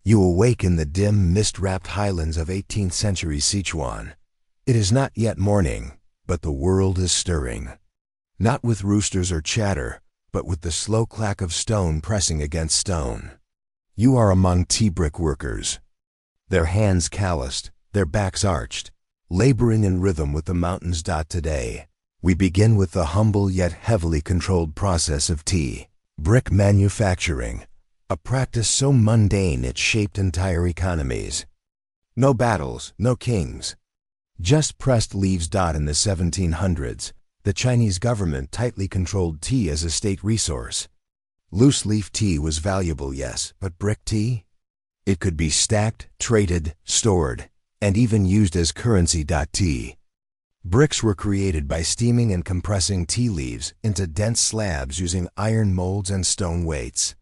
You awake in the dim, mist-wrapped highlands of 18th century Sichuan. It is not yet morning, but the world is stirring. Not with roosters or chatter, but with the slow clack of stone pressing against stone. You are among tea brick workers. Their hands calloused, their backs arched, laboring in rhythm with the mountains. Today, we begin with the humble yet heavily controlled process of tea brick manufacturing, a practice so mundane it shaped entire economies. No battles, no kings. Just pressed leaves. In the 1700s, the Chinese government tightly controlled tea as a state resource. Loose-leaf tea was valuable, yes, but brick tea? It could be stacked, traded, stored, and even used as currency. Tea bricks were created by steaming and compressing tea leaves into dense slabs using iron molds and stone weights.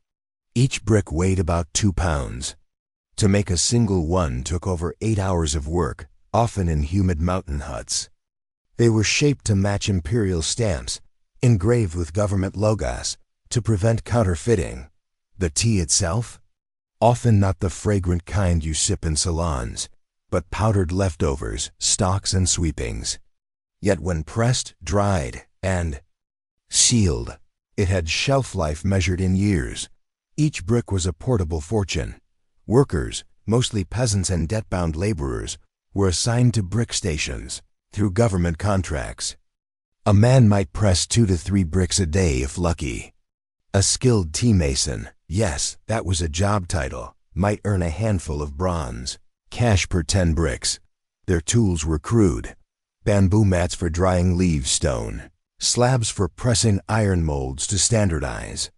Each brick weighed about 2 pounds. To make a single one took over 8 hours of work, often in humid mountain huts. They were shaped to match imperial stamps, engraved with government logos, to prevent counterfeiting. The tea itself? Often not the fragrant kind you sip in salons, but powdered leftovers, stalks and sweepings. Yet when pressed, dried, and sealed, it had shelf life measured in years. Each brick was a portable fortune. Workers, mostly peasants and debt-bound laborers, were assigned to brick stations through government contracts. A man might press 2 to 3 bricks a day if lucky. A skilled tea mason, yes, that was a job title, might earn a handful of bronze cash per 10 bricks. Their tools were crude: bamboo mats for drying leaves, stone slabs for pressing iron molds to standardize,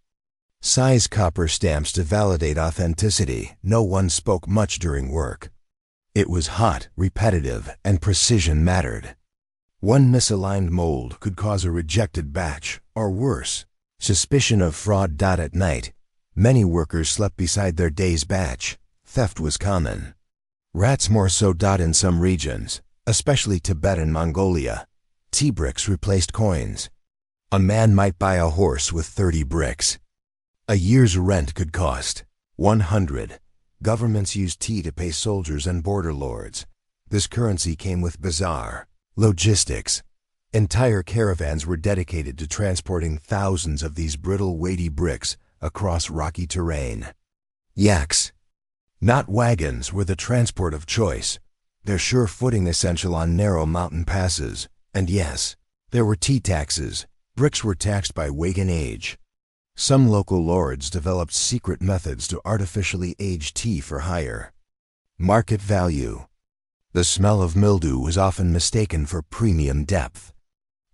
size copper stamps to validate authenticity. No one spoke much during work. It was hot, repetitive, and precision mattered. One misaligned mold could cause a rejected batch, or worse, suspicion of fraud. At night, many workers slept beside their day's batch. Theft was common. Rats more so. In some regions, especially Tibet and Mongolia, tea bricks replaced coins. A man might buy a horse with 30 bricks. A year's rent could cost 100. Governments used tea to pay soldiers and border lords. This currency came with bizarre logistics. Entire caravans were dedicated to transporting thousands of these brittle, weighty bricks across rocky terrain. Yaks, not wagons, were the transport of choice, their sure footing essential on narrow mountain passes. And yes, there were tea taxes. Bricks were taxed by weight and age. Some local lords developed secret methods to artificially age tea for hire. Market value. The smell of mildew was often mistaken for premium depth.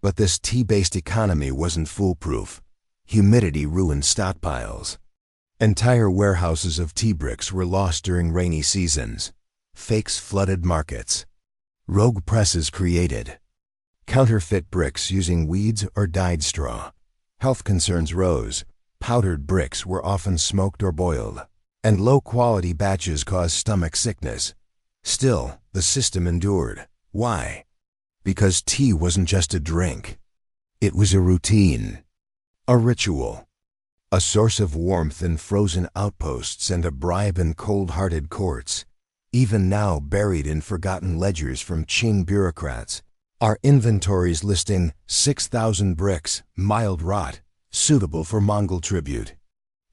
But this tea-based economy wasn't foolproof. Humidity ruined stockpiles. Entire warehouses of tea bricks were lost during rainy seasons. Fakes flooded markets. Rogue presses created. Counterfeit bricks using weeds or dyed straw. Health concerns rose. Powdered bricks were often smoked or boiled, and low-quality batches caused stomach sickness. Still, the system endured. Why? Because tea wasn't just a drink. It was a routine, a ritual, a source of warmth in frozen outposts and a bribe in cold-hearted courts. Even now, buried in forgotten ledgers from Qing bureaucrats, are inventories listing 6,000 bricks, mild rot, suitable for Mongol tribute.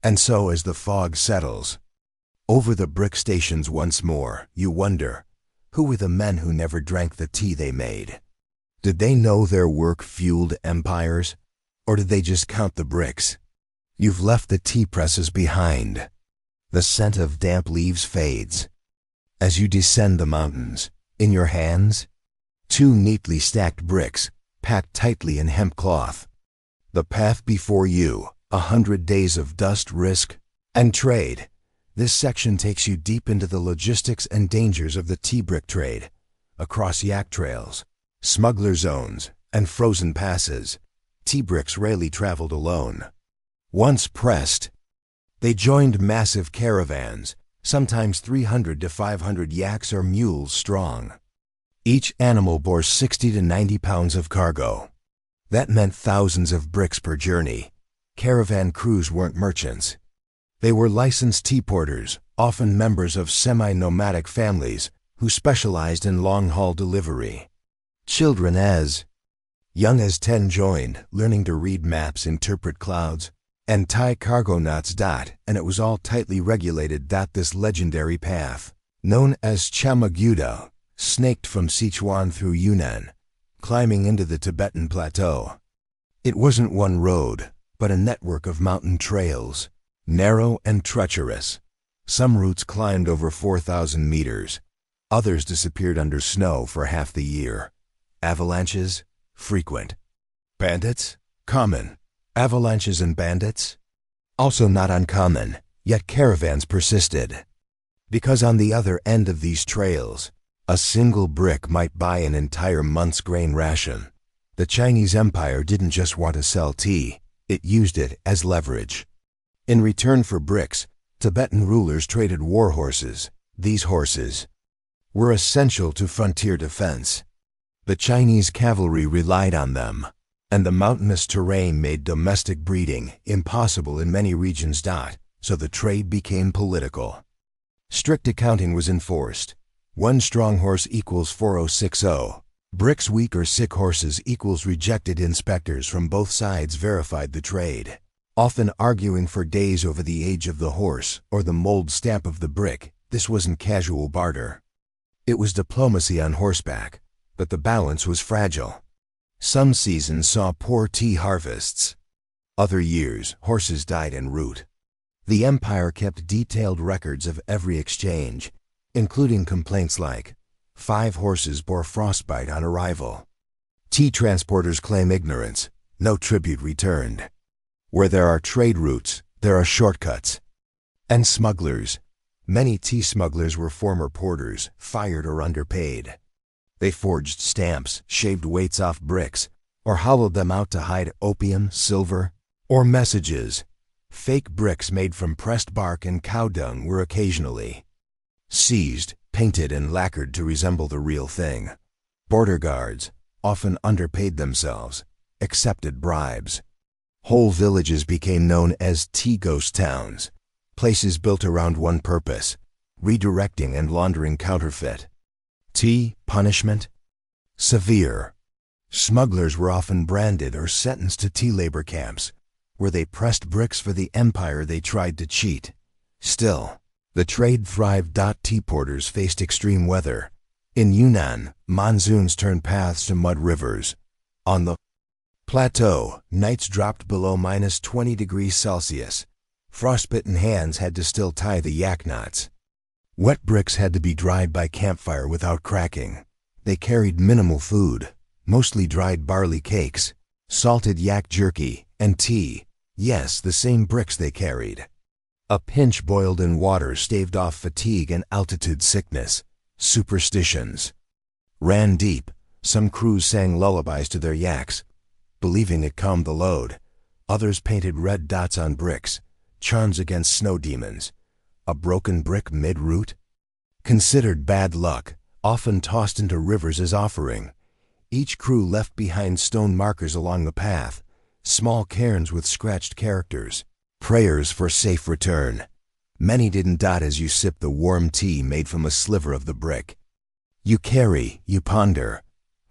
And so as the fog settles over the brick stations once more, you wonder, who were the men who never drank the tea they made? Did they know their work fueled empires, or did they just count the bricks? You've left the tea presses behind. The scent of damp leaves fades. As you descend the mountains, in your hands, 2 neatly stacked bricks, packed tightly in hemp cloth. The path before you, 100 days of dust, risk, and trade. This section takes you deep into the logistics and dangers of the tea brick trade, across yak trails, smuggler zones, and frozen passes. Tea bricks rarely traveled alone. Once pressed, they joined massive caravans, sometimes 300 to 500 yaks or mules strong. Each animal bore 60 to 90 pounds of cargo. That meant thousands of bricks per journey. Caravan crews weren't merchants. They were licensed tea porters, often members of semi-nomadic families who specialized in long-haul delivery. Children as young as 10 joined, learning to read maps, interpret clouds, and tie cargo knots. And it was all tightly regulated. This legendary path, known as Chamaguda, snaked from Sichuan through Yunnan, climbing into the Tibetan plateau. It wasn't one road, but a network of mountain trails, narrow and treacherous. Some routes climbed over 4,000 meters. Others disappeared under snow for half the year. Avalanches? Frequent. Bandits? Common. Avalanches and bandits? Also not uncommon, yet caravans persisted. Because on the other end of these trails, a single brick might buy an entire month's grain ration. The Chinese Empire didn't just want to sell tea, it used it as leverage. In return for bricks, Tibetan rulers traded war horses. These horses were essential to frontier defense. The Chinese cavalry relied on them, and the mountainous terrain made domestic breeding impossible in many regions. So the trade became political. Strict accounting was enforced. One strong horse equals 4060. Bricks weak or sick horses equals rejected. Inspectors from both sides verified the trade, often arguing for days over the age of the horse or the mold stamp of the brick. This wasn't casual barter. It was diplomacy on horseback, but the balance was fragile. Some seasons saw poor tea harvests. Other years, horses died en route. The empire kept detailed records of every exchange, including complaints like, 5 horses bore frostbite on arrival. Tea transporters claim ignorance, no tribute returned. Where there are trade routes, there are shortcuts. And smugglers. Many tea smugglers were former porters, fired or underpaid. They forged stamps, shaved weights off bricks, or hollowed them out to hide opium, silver, or messages. Fake bricks made from pressed bark and cow dung were occasionally seized, painted and lacquered to resemble the real thing. Border guards, often underpaid themselves, accepted bribes. Whole villages became known as tea ghost towns, places built around one purpose, redirecting and laundering counterfeit tea. Punishment? Severe. Smugglers were often branded or sentenced to tea labor camps, where they pressed bricks for the empire they tried to cheat. Still, the trade thrived. Tea porters faced extreme weather. In Yunnan, monsoons turned paths to mud rivers. On the plateau, nights dropped below -20 degrees Celsius. Frostbitten hands had to still tie the yak knots. Wet bricks had to be dried by campfire without cracking. They carried minimal food, mostly dried barley cakes, salted yak jerky, and tea. Yes, the same bricks they carried. A pinch boiled in water staved off fatigue and altitude sickness. Superstitions ran deep. Some crews sang lullabies to their yaks, believing it calmed the load. Others painted red dots on bricks, charms against snow demons. A broken brick mid-route? Considered bad luck, often tossed into rivers as offering. Each crew left behind stone markers along the path, small cairns with scratched characters, prayers for safe return. Many didn't dot as you sip the warm tea made from a sliver of the brick. You carry, you ponder.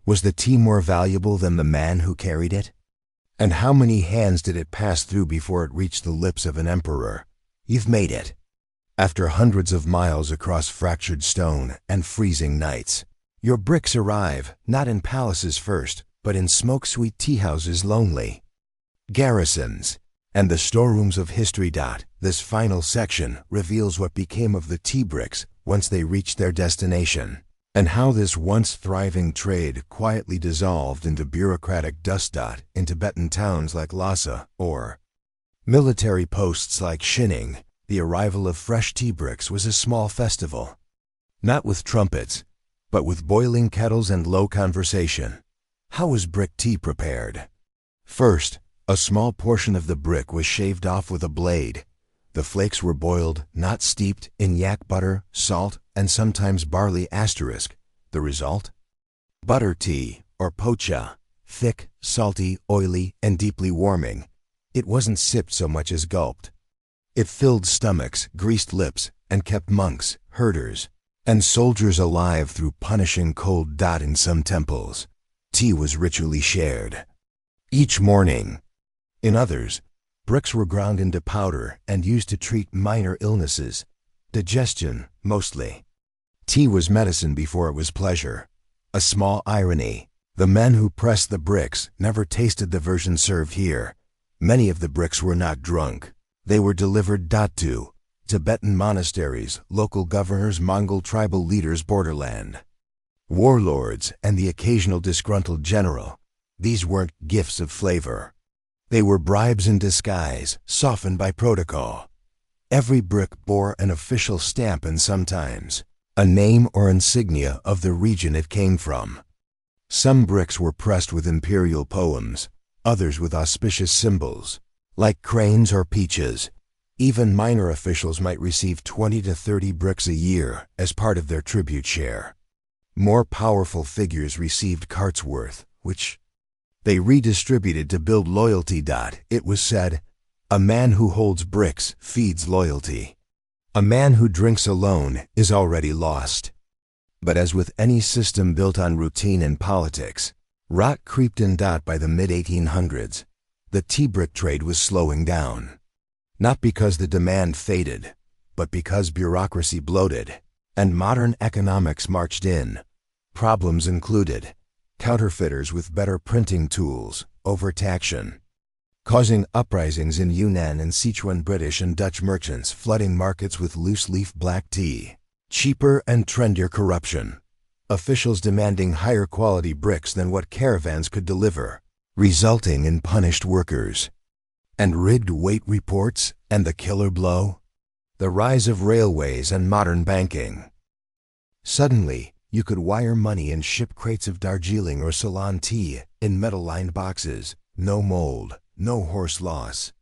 Was the tea more valuable than the man who carried it? And how many hands did it pass through before it reached the lips of an emperor? You've made it. After hundreds of miles across fractured stone and freezing nights, your bricks arrive, not in palaces first, but in smoke-sweet tea houses lonely. Garrisons, and the storerooms of history. This final section reveals what became of the tea bricks once they reached their destination, and how this once thriving trade quietly dissolved into bureaucratic dust. In Tibetan towns like Lhasa or military posts like Xining, the arrival of fresh tea bricks was a small festival. Not with trumpets, but with boiling kettles and low conversation. How was brick tea prepared? First, a small portion of the brick was shaved off with a blade. The flakes were boiled, not steeped, in yak butter, salt, and sometimes barley. The result? Butter tea, or pocha, thick, salty, oily, and deeply warming. It wasn't sipped so much as gulped. It filled stomachs, greased lips, and kept monks, herders, and soldiers alive through punishing cold. In some temples, tea was ritually shared each morning. In others, bricks were ground into powder and used to treat minor illnesses, digestion mostly. Tea was medicine before it was pleasure. A small irony: the men who pressed the bricks never tasted the version served here. Many of the bricks were not drunk. They were delivered to Tibetan monasteries, local governors, Mongol tribal leaders, borderland warlords, and the occasional disgruntled general. These weren't gifts of flavor. They were bribes in disguise, softened by protocol. Every brick bore an official stamp and sometimes a name or insignia of the region it came from. Some bricks were pressed with imperial poems, others with auspicious symbols, like cranes or peaches. Even minor officials might receive 20 to 30 bricks a year as part of their tribute share. More powerful figures received carts worth, which they redistributed to build loyalty. It was said, "A man who holds bricks feeds loyalty. A man who drinks alone is already lost." But as with any system built on routine and politics, rot creeped in. By the mid-1800s, the tea brick trade was slowing down. Not because the demand faded, but because bureaucracy bloated and modern economics marched in. Problems included counterfeiters with better printing tools, overtaxation, causing uprisings in Yunnan and Sichuan, British and Dutch merchants flooding markets with loose-leaf black tea, cheaper and trendier corruption, officials demanding higher quality bricks than what caravans could deliver, resulting in punished workers, and rigged weight reports. And the killer blow? The rise of railways and modern banking. Suddenly, you could wire money and ship crates of Darjeeling or Ceylon tea in metal-lined boxes. No mold, no horse loss,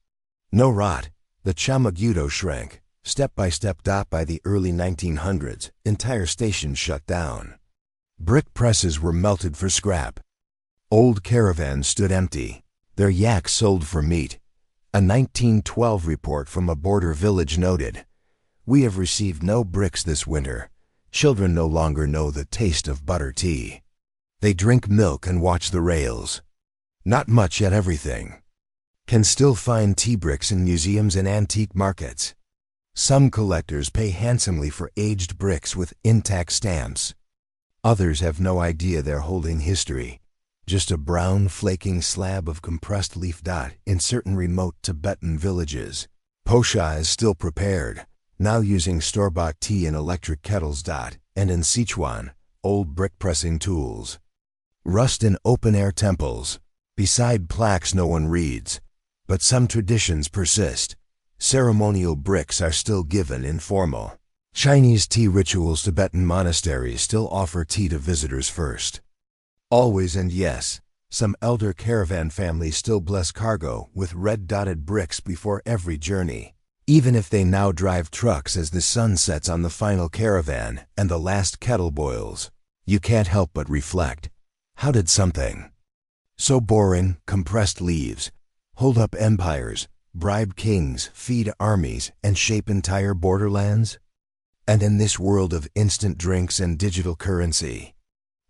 no rot. The Chamagudo shrank, step by step. By the early 1900s, entire stations shut down. Brick presses were melted for scrap. Old caravans stood empty, their yaks sold for meat. A 1912 report from a border village noted, "We have received no bricks this winter. Children no longer know the taste of butter tea. They drink milk and watch the rails." Not much, yet everything. Can still find tea bricks in museums and antique markets. Some collectors pay handsomely for aged bricks with intact stamps. Others have no idea they're holding history. Just a brown, flaking slab of compressed leaf. In certain remote Tibetan villages, posha is still prepared, now using store-bought tea in electric kettles. And in Sichuan, old brick-pressing tools rust in open-air temples, beside plaques no one reads. But some traditions persist. Ceremonial bricks are still given in formal Chinese tea rituals. Tibetan monasteries still offer tea to visitors first. Always. And yes, some elder caravan families still bless cargo with red-dotted bricks before every journey, even if they now drive trucks as the sun sets on the final caravan and the last kettle boils. You can't help but reflect, how did something so boring, compressed leaves, hold up empires, bribe kings, feed armies, and shape entire borderlands? And in this world of instant drinks and digital currency,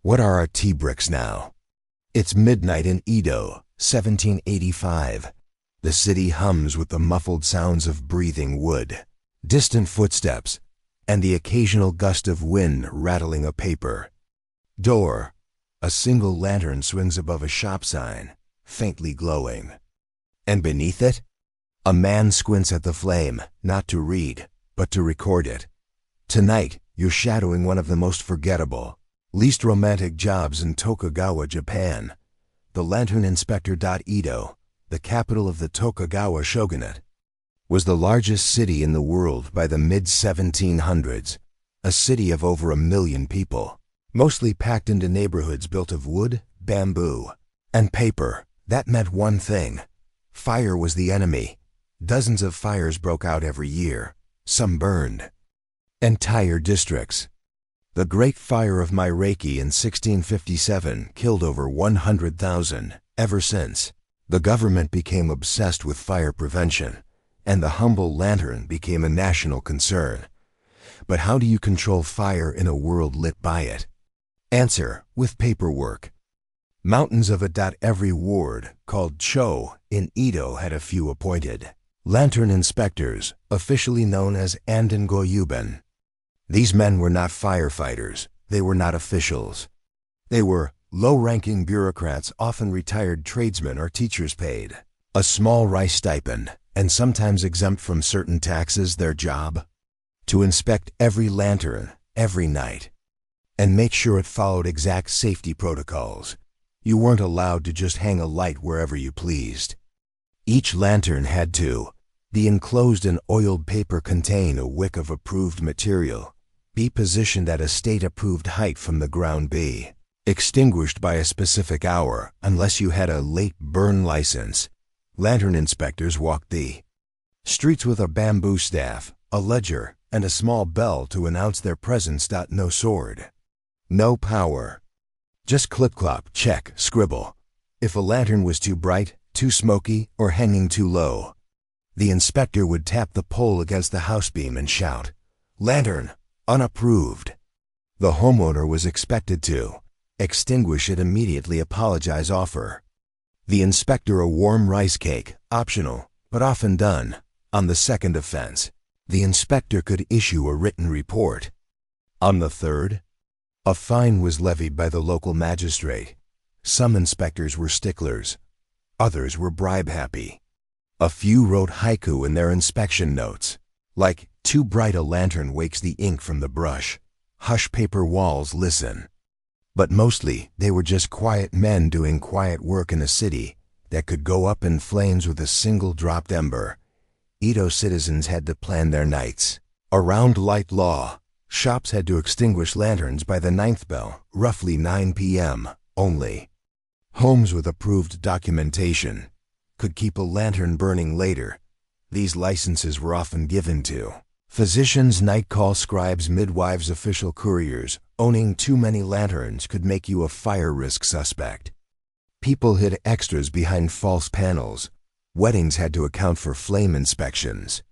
what are our tea bricks now? It's midnight in Edo, 1785. The city hums with the muffled sounds of breathing wood, distant footsteps, and the occasional gust of wind rattling a paper door. A single lantern swings above a shop sign, faintly glowing. And beneath it, a man squints at the flame, not to read, but to record it. Tonight, you're shadowing one of the most forgettable, least romantic jobs in Tokugawa, Japan. The Lantern Inspector. Edo, the capital of the Tokugawa shogunate, was the largest city in the world by the mid-1700s, a city of over 1 million people, mostly packed into neighborhoods built of wood, bamboo, and paper. That meant one thing: fire was the enemy. Dozens of fires broke out every year. Some burned entire districts. The Great Fire of Mairaki in 1657 killed over 100,000. Ever since, the government became obsessed with fire prevention, and the humble lantern became a national concern. But how do you control fire in a world lit by it? Answer: with paperwork. Mountains of it. Every ward, called Cho, in Edo had a few appointed lantern inspectors, officially known as Anden Goyuben. These men were not firefighters, they were not officials. They were low-ranking bureaucrats, often retired tradesmen or teachers paid a small rice stipend, and sometimes exempt from certain taxes. Their job? To inspect every lantern, every night, and make sure it followed exact safety protocols. You weren't allowed to just hang a light wherever you pleased. Each lantern had to be enclosed in oiled paper, contain a wick of approved material, be positioned at a state-approved height from the ground, be extinguished by a specific hour unless you had a late burn license. Lantern inspectors walked the streets with a bamboo staff, a ledger, and a small bell to announce their presence. No sword, no power. Just clip-clop, check, scribble. If a lantern was too bright, too smoky, or hanging too low, the inspector would tap the pole against the house beam and shout, "Lantern, unapproved." The homeowner was expected to extinguish it immediately, apologize, offer the inspector a warm rice cake, optional, but often done. On the second offense, the inspector could issue a written report. On the third, a fine was levied by the local magistrate. Some inspectors were sticklers, others were bribe-happy. A few wrote haiku in their inspection notes, like, "Too bright a lantern wakes the ink from the brush. Hush, paper walls, listen." But mostly, they were just quiet men doing quiet work in a city that could go up in flames with a single dropped ember. Edo citizens had to plan their nights around light law. Shops had to extinguish lanterns by the 9th bell, roughly 9 p.m. only. Homes with approved documentation could keep a lantern burning later. These licenses were often given to physicians, night call scribes, midwives, official couriers. Owning too many lanterns could make you a fire risk suspect. People hid extras behind false panels. Weddings had to account for flame inspections.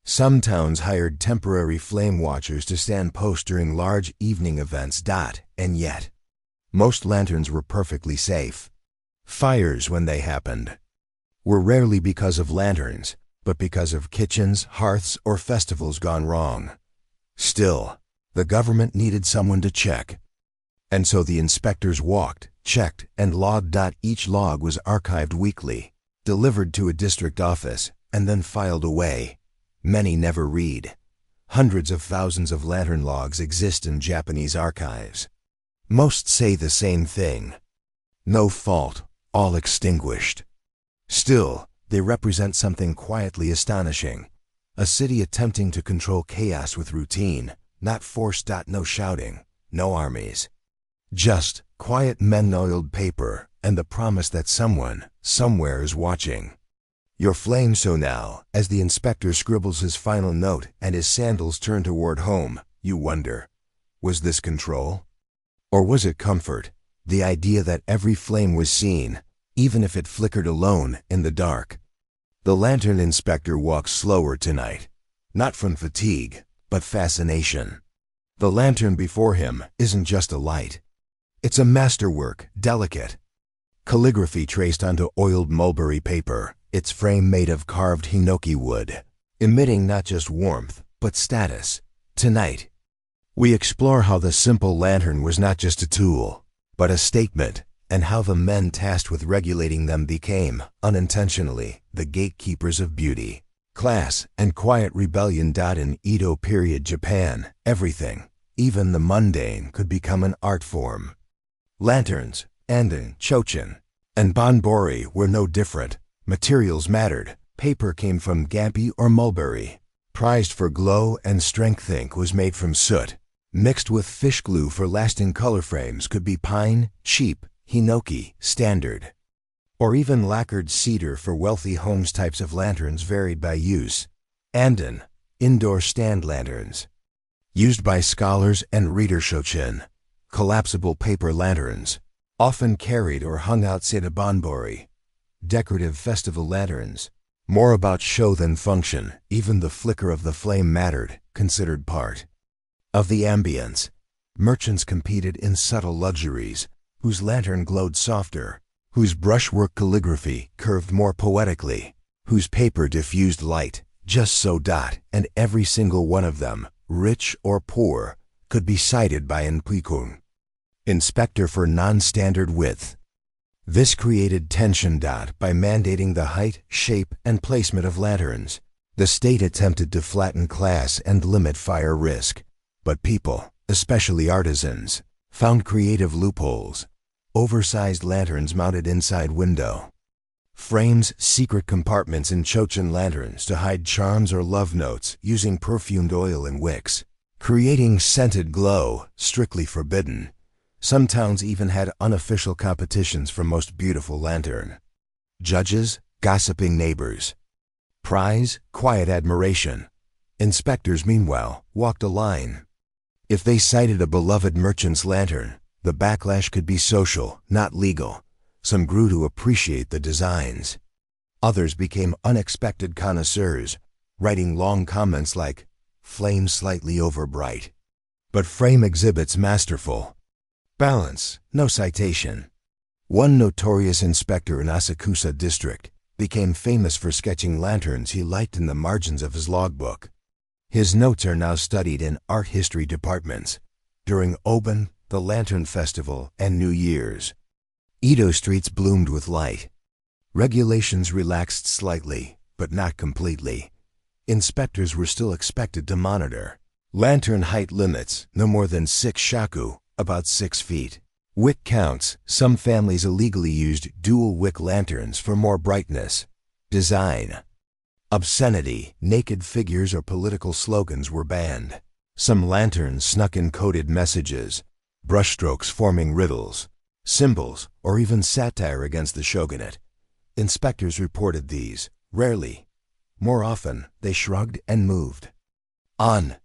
Some towns hired temporary flame watchers to stand post during large evening events. And yet, most lanterns were perfectly safe. Fires, when they happened, were rarely because of lanterns, but because of kitchens, hearths, or festivals gone wrong. Still, the government needed someone to check. And so the inspectors walked, checked, and logged. Each log was archived weekly, delivered to a district office, and then filed away. Many never read. Hundreds of thousands of lantern logs exist in Japanese archives. Most say the same thing. No fault, all extinguished. Still, they represent something quietly astonishing. A city attempting to control chaos with routine, not force. No shouting, no armies. Just quiet men, oiled paper, and the promise that someone, somewhere is watching your flame. So now, as the inspector scribbles his final note and his sandals turn toward home, you wonder, was this control? Or was it comfort? The idea that every flame was seen, even if it flickered alone in the dark. The lantern inspector walks slower tonight, not from fatigue, but fascination. The lantern before him isn't just a light. It's a masterwork, delicate calligraphy traced onto oiled mulberry paper, its frame made of carved hinoki wood, emitting not just warmth, but status. Tonight, we explore how the simple lantern was not just a tool, but a statement, and how the men tasked with regulating them became, unintentionally, the gatekeepers of beauty, class, and quiet rebellion. In Edo period Japan, everything, even the mundane, could become an art form. Lanterns, anden, chochin, and banbori were no different. Materials mattered. Paper came from gampi or mulberry, prized for glow and strength. Ink was made from soot, mixed with fish glue for lasting. Color frames could be pine, cheap, hinoki, standard, or even lacquered cedar for wealthy homes. Types of lanterns varied by use. Anden, indoor stand lanterns, used by scholars and reader. Shochin, collapsible paper lanterns, often carried or hung outside a banbori, decorative festival lanterns, More about show than function, even the flicker of the flame mattered, considered part of the ambience. Merchants competed in subtle luxuries, whose lantern glowed softer, whose brushwork calligraphy curved more poetically, whose paper diffused light just so, and every single one of them, rich or poor, could be cited by an Pikun, inspector for non-standard width. This created tension. By mandating the height, shape, and placement of lanterns, the state attempted to flatten class and limit fire risk. But people, especially artisans, found creative loopholes. Oversized lanterns mounted inside window frames, secret compartments in Chochin lanterns to hide charms or love notes using perfumed oil and wicks, creating scented glow, strictly forbidden. Some towns even had unofficial competitions for most beautiful lantern. Judges, gossiping neighbors. Prize, quiet admiration. Inspectors, meanwhile, walked a line. If they cited a beloved merchant's lantern, the backlash could be social, not legal. Some grew to appreciate the designs. Others became unexpected connoisseurs, writing long comments like, "Flame slightly overbright." But frame exhibits masterful balance, no citation. One notorious inspector in Asakusa district became famous for sketching lanterns he liked in the margins of his logbook. His notes are now studied in art history departments during Oben, the Lantern Festival, and New Year's. Edo streets bloomed with light. Regulations relaxed slightly, but not completely. Inspectors were still expected to monitor lantern height limits, no more than 6 shaku, about 6 feet. Wick counts. Some families illegally used dual wick lanterns for more brightness. Design. Obscenity, naked figures, or political slogans were banned. Some lanterns snuck in coded messages, brushstrokes forming riddles, symbols, or even satire against the shogunate. Inspectors reported these, rarely. More often, they shrugged and moved on.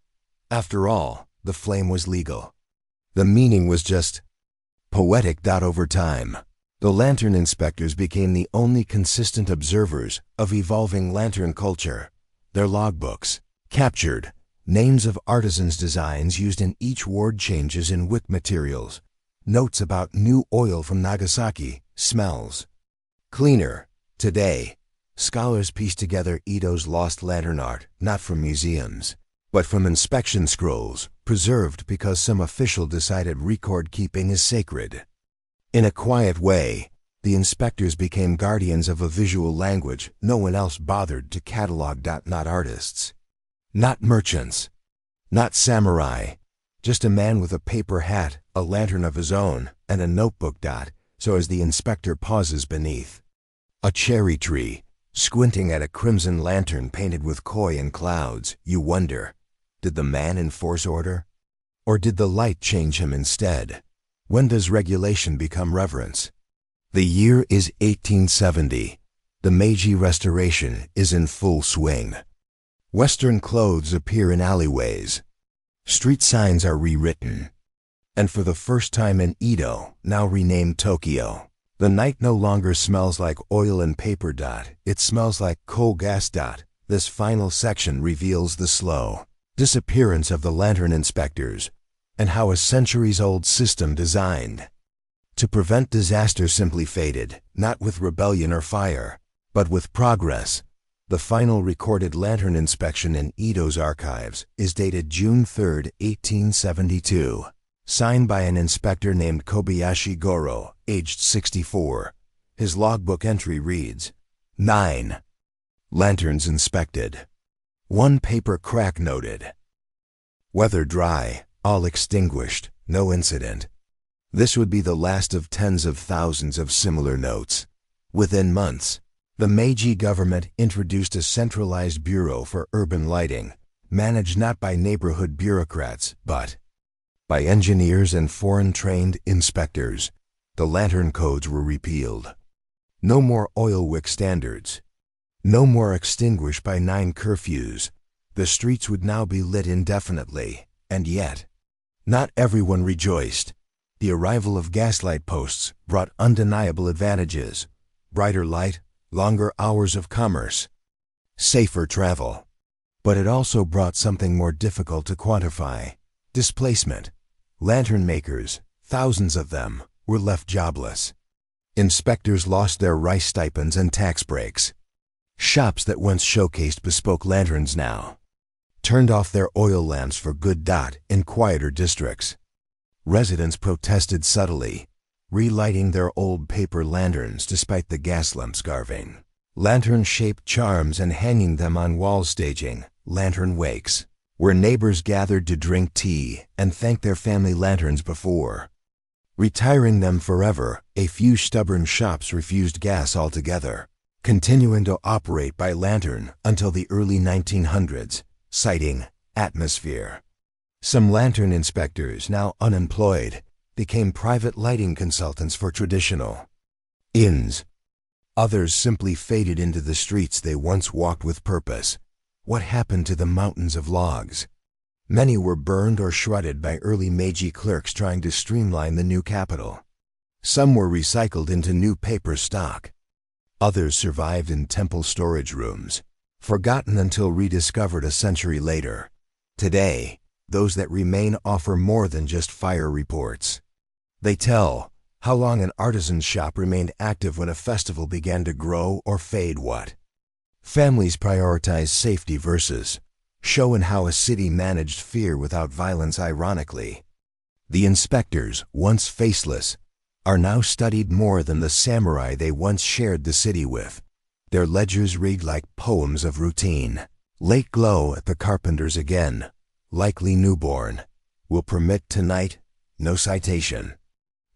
After all, the flame was legal. The meaning was just poetic. Over time, the lantern inspectors became the only consistent observers of evolving lantern culture. Their logbooks captured names of artisans, designs used in each ward, changes in wick materials, notes about new oil from Nagasaki, smells cleaner. Today, scholars piece together Edo's lost lantern art, not from museums, but from inspection scrolls, preserved because some official decided record keeping is sacred. In a quiet way, the inspectors became guardians of a visual language no one else bothered to catalog. Not artists, not merchants, not samurai, just a man with a paper hat, a lantern of his own, and a notebook. So as the inspector pauses beneath a cherry tree, squinting at a crimson lantern painted with koi and clouds, you wonder, did the man enforce order? Or did the light change him instead? When does regulation become reverence? The year is 1870. The Meiji Restoration is in full swing. Western clothes appear in alleyways. Street signs are rewritten. And for the first time in Edo, now renamed Tokyo, the night no longer smells like oil and paper. It smells like coal gas. This final section reveals the slow disappearance of the lantern inspectors and how a centuries-old system designed to prevent disaster simply faded, not with rebellion or fire, but with progress. The final recorded lantern inspection in Edo's archives is dated June 3, 1872, signed by an inspector named Kobayashi Goro, aged 64. His logbook entry reads, 9 lanterns inspected. 1 paper crack noted. Weather dry, all extinguished, no incident. This would be the last of tens of thousands of similar notes. Within months, the Meiji government introduced a centralized bureau for urban lighting, managed not by neighborhood bureaucrats, but by engineers and foreign-trained inspectors. The lantern codes were repealed. No more oil wick standards. No more extinguish by 9 curfews. The streets would now be lit indefinitely, and yet, not everyone rejoiced. The arrival of gaslight posts brought undeniable advantages: brighter light, longer hours of commerce. safer travel. But it also brought something more difficult to quantify: displacement. Lantern makers, thousands of them, were left jobless. Inspectors lost their rice stipends and tax breaks. Shops that once showcased bespoke lanterns now turned off their oil lamps for good dot in quieter districts. Residents protested subtly, relighting their old paper lanterns despite the gas lamps carving lantern-shaped charms and hanging them on walls, staging lantern wakes, where neighbors gathered to drink tea and thank their family lanterns before retiring them forever. A few stubborn shops refused gas altogether, continuing to operate by lantern until the early 1900s, citing atmosphere. Some lantern inspectors, now unemployed, became private lighting consultants for traditional inns. Others simply faded into the streets they once walked with purpose. What happened to the mountains of logs? Many were burned or shredded by early Meiji clerks trying to streamline the new capital. Some were recycled into new paper stock. Others survived in temple storage rooms, forgotten until rediscovered a century later. Today, those that remain offer more than just fire reports. They tell how long an artisan's shop remained active when a festival began to grow or fade. What families prioritize safety versus show, and how a city managed fear without violence. Ironically, the inspectors, once faceless, are now studied more than the samurai they once shared the city with. Their ledgers read like poems of routine. Late glow at the carpenters again, likely newborn. Will permit tonight, no citation.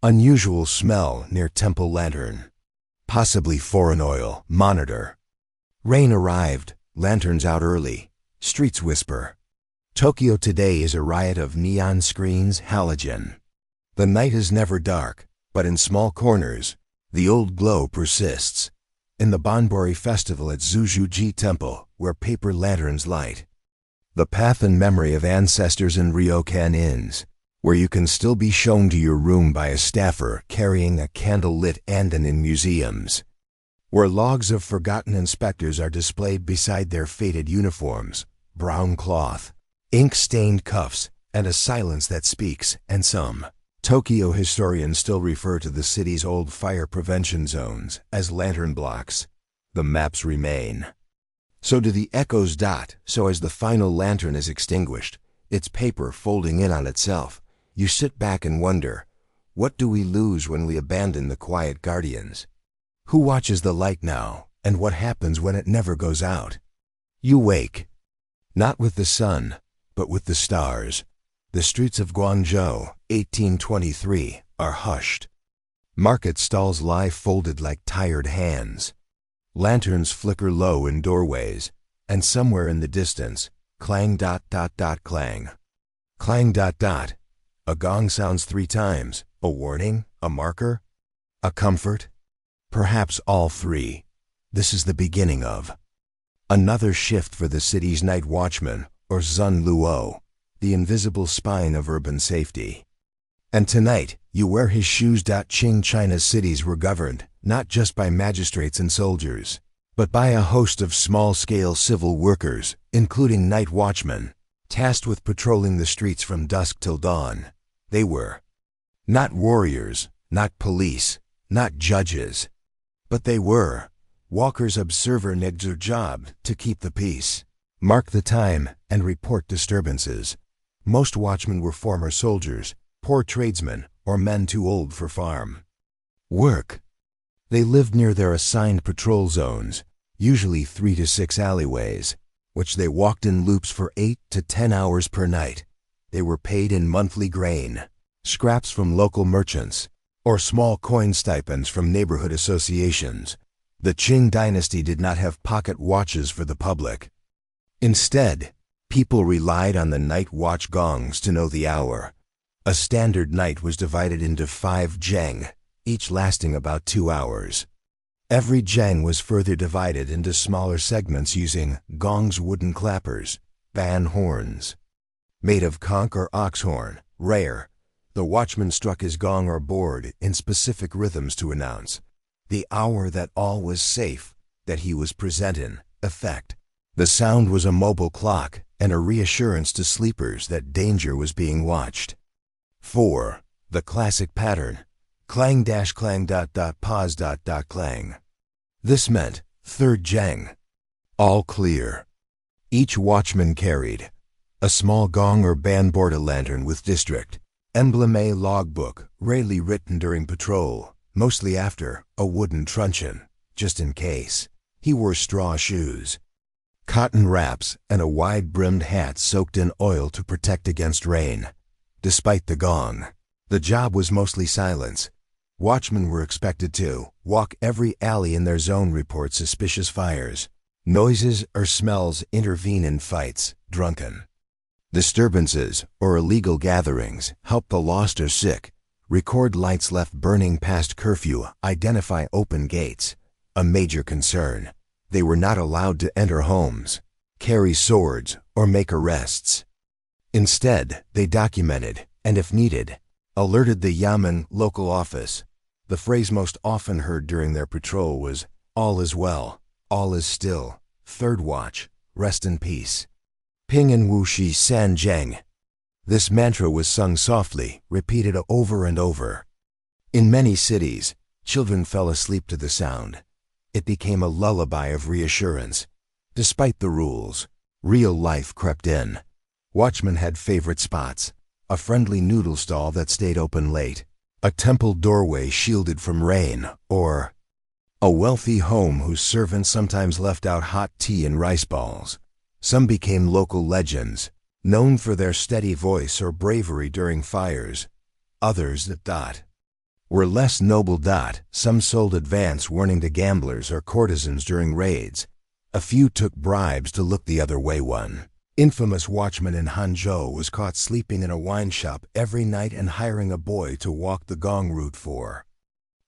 Unusual smell near temple lantern. Possibly foreign oil, monitor. Rain arrived, lanterns out early. Streets whisper. Tokyo today is a riot of neon screens, halogen. The night is never dark, but in small corners, the old glow persists. In the Banbori festival at Zuzuji Temple, where paper lanterns light the path and memory of ancestors in ryokan inns, where you can still be shown to your room by a staffer carrying a candle-lit anden in museums, where logs of forgotten inspectors are displayed beside their faded uniforms, brown cloth, ink-stained cuffs, and a silence that speaks. And some Tokyo historians still refer to the city's old fire prevention zones as lantern blocks. The maps remain. So do the echoes. So as the final lantern is extinguished, its paper folding in on itself, you sit back and wonder, what do we lose when we abandon the quiet guardians? Who watches the light now, and what happens when it never goes out? You wake, not with the sun, but with the stars. The streets of Guangzhou, 1823, are hushed. Market stalls lie folded like tired hands. Lanterns flicker low in doorways, and somewhere in the distance, clang ... clang. Clang ... A gong sounds 3 times. A warning? A marker? A comfort? Perhaps all 3. This is the beginning of another shift for the city's night watchman, or Zun Luo, the invisible spine of urban safety. And tonight, you wear his shoes. Qing China's cities were governed not just by magistrates and soldiers, but by a host of small-scale civil workers, including night watchmen, tasked with patrolling the streets from dusk till dawn. They were not warriors, not police, not judges, but they were walkers. Observer needs their job to keep the peace, mark the time, and report disturbances. Most watchmen were former soldiers, poor tradesmen, or men too old for farm work. They lived near their assigned patrol zones, usually 3 to 6 alleyways, which they walked in loops for 8 to 10 hours per night. They were paid in monthly grain, scraps from local merchants, or small coin stipends from neighborhood associations. The Qing dynasty did not have pocket watches for the public. Instead, people relied on the night watch gongs to know the hour. A standard night was divided into 5 zheng, each lasting about 2 hours. Every zheng was further divided into smaller segments using gongs, wooden clappers, ban horns, made of conch or ox horn, rare. The watchman struck his gong or board in specific rhythms to announce the hour that all was safe, that he was present in effect. The sound was a mobile clock and a reassurance to sleepers that danger was being watched. 4. The classic pattern. Clang-clang ... pause ... clang. This meant third jang. All clear. Each watchman carried a small gong or banborda lantern with district emblem, a logbook, rarely written during patrol, mostly after, a wooden truncheon, just in case. He wore straw shoes, cotton wraps, and a wide-brimmed hat soaked in oil to protect against rain. Despite the gong, the job was mostly silence. Watchmen were expected to walk every alley in their zone, report suspicious fires. Noises or smells intervene in fights, drunken disturbances, or illegal gatherings, help the lost or sick, record lights left burning past curfew, identify open gates. A major concern: they were not allowed to enter homes, carry swords, or make arrests. Instead, they documented, and if needed, alerted the Yamen local office. The phrase most often heard during their patrol was, "All is well, all is still, third watch, rest in peace. Ping and wuxi san zheng." This mantra was sung softly, repeated over and over. In many cities, children fell asleep to the sound. It became a lullaby of reassurance. Despite the rules, real life crept in. Watchmen had favorite spots: a friendly noodle stall that stayed open late, a temple doorway shielded from rain, or a wealthy home whose servants sometimes left out hot tea and rice balls. Some became local legends, known for their steady voice or bravery during fires. Others that were less noble. Some sold advance warning to gamblers or courtesans during raids. A few took bribes to look the other way. One infamous watchman in Hangzhou was caught sleeping in a wine shop every night and hiring a boy to walk the gong route for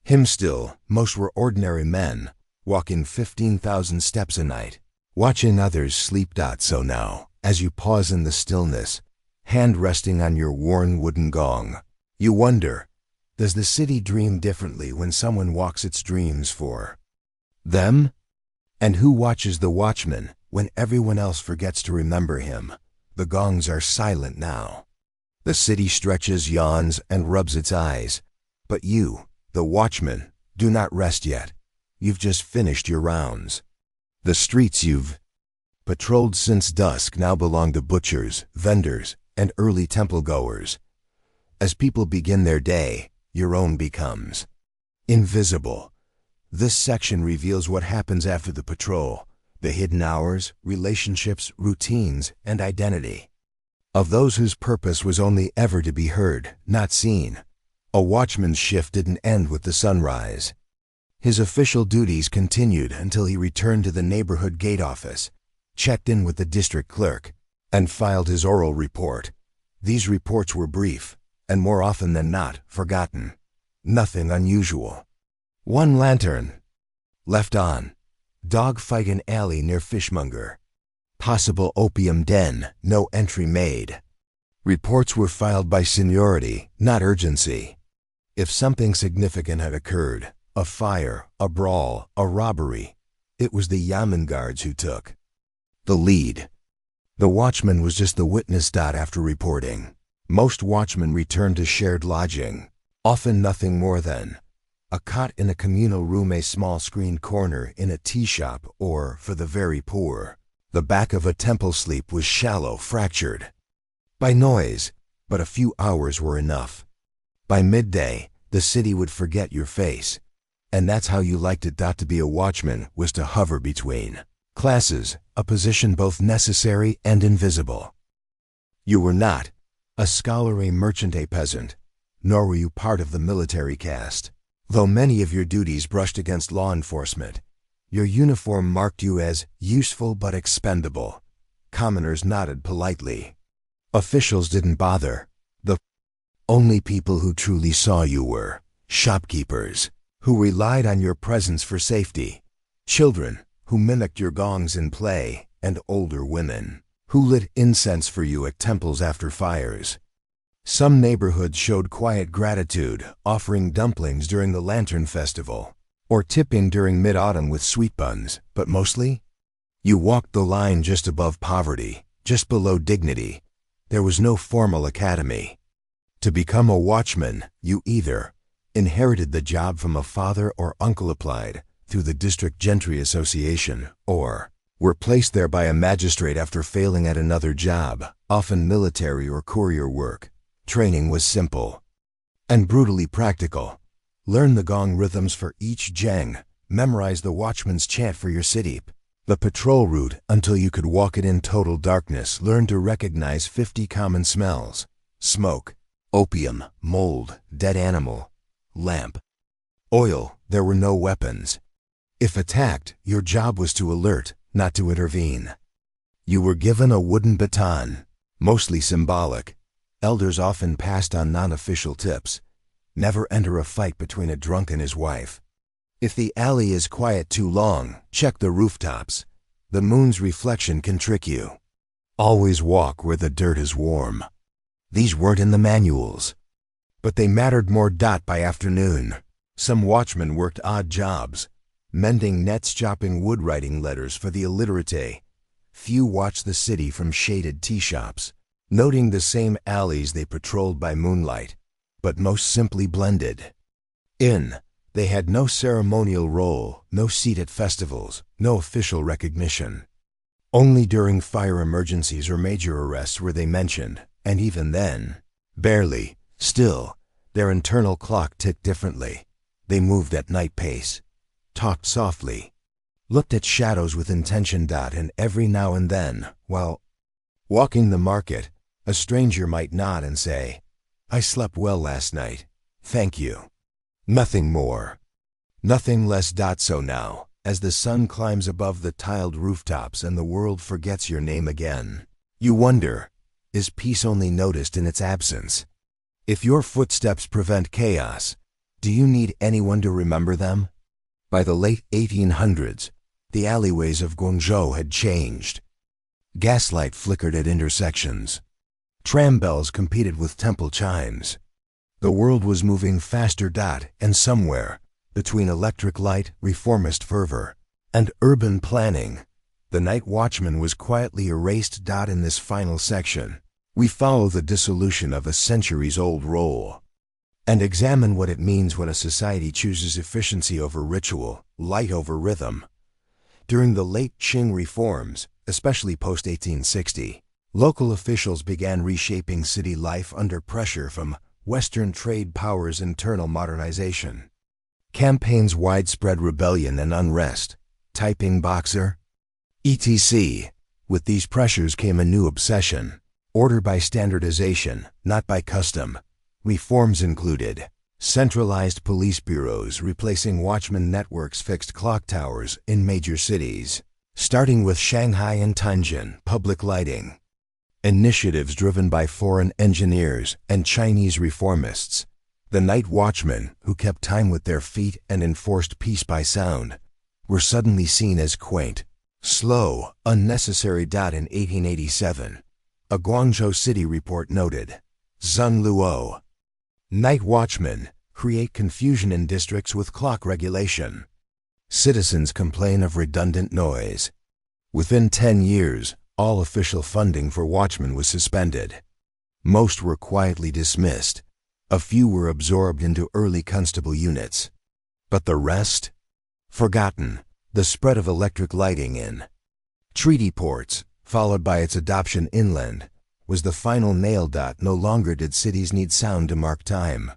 him. Still, most were ordinary men, walking 15,000 steps a night, watching others sleep. So now, as you pause in the stillness, hand resting on your worn wooden gong, you wonder, does the city dream differently when someone walks its dreams for them? And who watches the watchman when everyone else forgets to remember him? The gongs are silent now. The city stretches, yawns, and rubs its eyes. But you, the watchman, do not rest yet. You've just finished your rounds. The streets you've patrolled since dusk now belong to butchers, vendors, and early temple goers. As people begin their day, your own becomes invisible. This section reveals what happens after the patrol: the hidden hours, relationships, routines, and identity of those whose purpose was only ever to be heard, not seen. A watchman's shift didn't end with the sunrise. His official duties continued until he returned to the neighborhood gate office, checked in with the district clerk, and filed his oral report. These reports were brief, and more often than not, forgotten. Nothing unusual. One lantern left on. Dog fight in alley near fishmonger. Possible opium den, no entry made. Reports were filed by seniority, not urgency. If something significant had occurred, a fire, a brawl, a robbery, it was the Yamen guards who took the lead. The watchman was just the witness. After reporting, most watchmen returned to shared lodging, often nothing more than a cot in a communal room, a small screened corner in a tea shop, or, for the very poor, the back of a temple. Sleep was shallow, fractured by noise, but a few hours were enough. By midday, the city would forget your face. And that's how you liked it. To be a watchman was to hover between classes, a position both necessary and invisible. You were not a scholar, a merchant, a peasant, nor were you part of the military caste. Though many of your duties brushed against law enforcement, your uniform marked you as useful but expendable. Commoners nodded politely. Officials didn't bother. The only people who truly saw you were shopkeepers, who relied on your presence for safety, children who mimicked your gongs in play, and older women who lit incense for you at temples after fires. Some neighborhoods showed quiet gratitude, offering dumplings during the Lantern Festival, or tipping during mid-autumn with sweet buns, but mostly, You walked the line just above poverty, just below dignity. There was no formal academy. To become a watchman, you either inherited the job from a father or uncle, applied through the District Gentry Association, or were placed there by a magistrate after failing at another job, often military or courier work. Training was simple and brutally practical. Learn the gong rhythms for each jeng, memorize the watchman's chant for your city, the patrol route until you could walk it in total darkness. Learn to recognize 50 common smells: smoke, opium, mold, dead animal, lamp, oil. There were no weapons. If attacked, your job was to alert, not to intervene. You were given a wooden baton, mostly symbolic. Elders often passed on non-official tips. Never enter a fight between a drunk and his wife. If the alley is quiet too long, check the rooftops. The moon's reflection can trick you. Always walk where the dirt is warm. These weren't in the manuals, but they mattered more. By afternoon, some watchmen worked odd jobs: mending nets, chopping wood, writing letters for the illiterate. Few watched the city from shaded tea shops, noting the same alleys they patrolled by moonlight, but most simply blended in. They had no ceremonial role, no seat at festivals, no official recognition. Only during fire emergencies or major arrests were they mentioned, and even then, barely. Still, their internal clock ticked differently. They moved at night pace, talked softly, looked at shadows with intention. And every now and then, while walking the market, a stranger might nod and say, "I slept well last night. Thank you." Nothing more, nothing less. So now, as the sun climbs above the tiled rooftops and the world forgets your name again, you wonder, is peace only noticed in its absence? If your footsteps prevent chaos, do you need anyone to remember them? By the late 1800s, the alleyways of Guangzhou had changed. Gaslight flickered at intersections. Tram bells competed with temple chimes. The world was moving faster. And somewhere, between electric light, reformist fervor, and urban planning, the night watchman was quietly erased. In this final section, we follow the dissolution of a centuries-old role and examine what it means when a society chooses efficiency over ritual, light over rhythm. During the late Qing reforms, especially post-1860, local officials began reshaping city life under pressure from Western trade powers' internal modernization. Campaigns, widespread rebellion and unrest, typing boxer, etc. With these pressures came a new obsession: order by standardization, not by custom. Reforms included centralized police bureaus replacing watchman networks, fixed clock towers in major cities, starting with Shanghai and Tianjin, public lighting, initiatives driven by foreign engineers and Chinese reformists. The night watchmen, who kept time with their feet and enforced peace by sound, were suddenly seen as quaint, slow, unnecessary. In 1887, a Guangzhou city report noted, Zun Luo, night watchmen create confusion in districts with clock regulation. Citizens complain of redundant noise. Within 10 years, all official funding for watchmen was suspended. Most were quietly dismissed. A few were absorbed into early constable units. But the rest? Forgotten. The spread of electric lighting in treaty ports, followed by its adoption inland, was the final nail. No longer did cities need sound to mark time.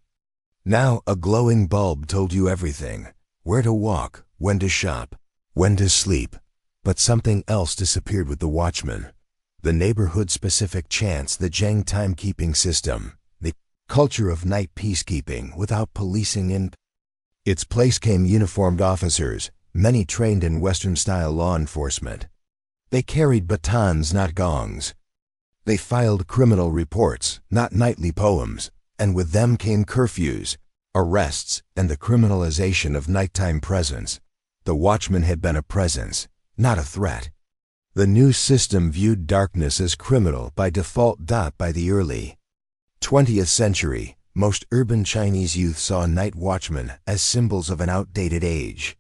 Now a glowing bulb told you everything: where to walk, when to shop, when to sleep. But something else disappeared with the watchman: the neighborhood-specific chants, the Zheng timekeeping system, the culture of night peacekeeping without policing in its place came uniformed officers, many trained in Western-style law enforcement. They carried batons, not gongs. They filed criminal reports, not nightly poems, and with them came curfews, arrests, and the criminalization of nighttime presence. The watchman had been a presence, not a threat. The new system viewed darkness as criminal by default. By the early 20th century, most urban Chinese youth saw night watchmen as symbols of an outdated age.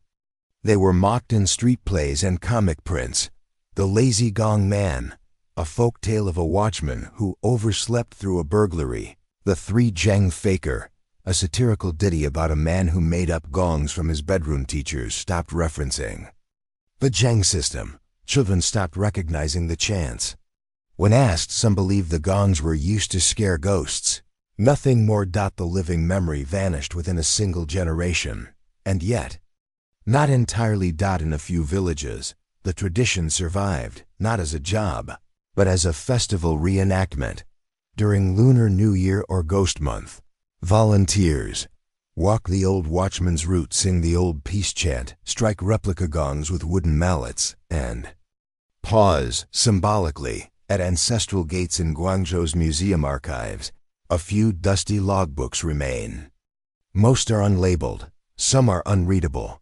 They were mocked in street plays and comic prints, The Lazy Gong Man, a folk tale of a watchman who overslept through a burglary. The Three Zheng Faker, a satirical ditty about a man who made up gongs from his bedroom teachers stopped referencing. The Zheng system. Children stopped recognizing the chants. When asked, some believed the gongs were used to scare ghosts. Nothing more. The living memory vanished within a single generation. And yet, not entirely. In a few villages, the tradition survived, not as a job, but as a festival reenactment. During Lunar New Year or Ghost Month, volunteers walk the old watchman's route, sing the old peace chant, strike replica gongs with wooden mallets, and pause, symbolically, at ancestral gates in Guangzhou's museum archives. A few dusty logbooks remain. Most are unlabeled, some are unreadable.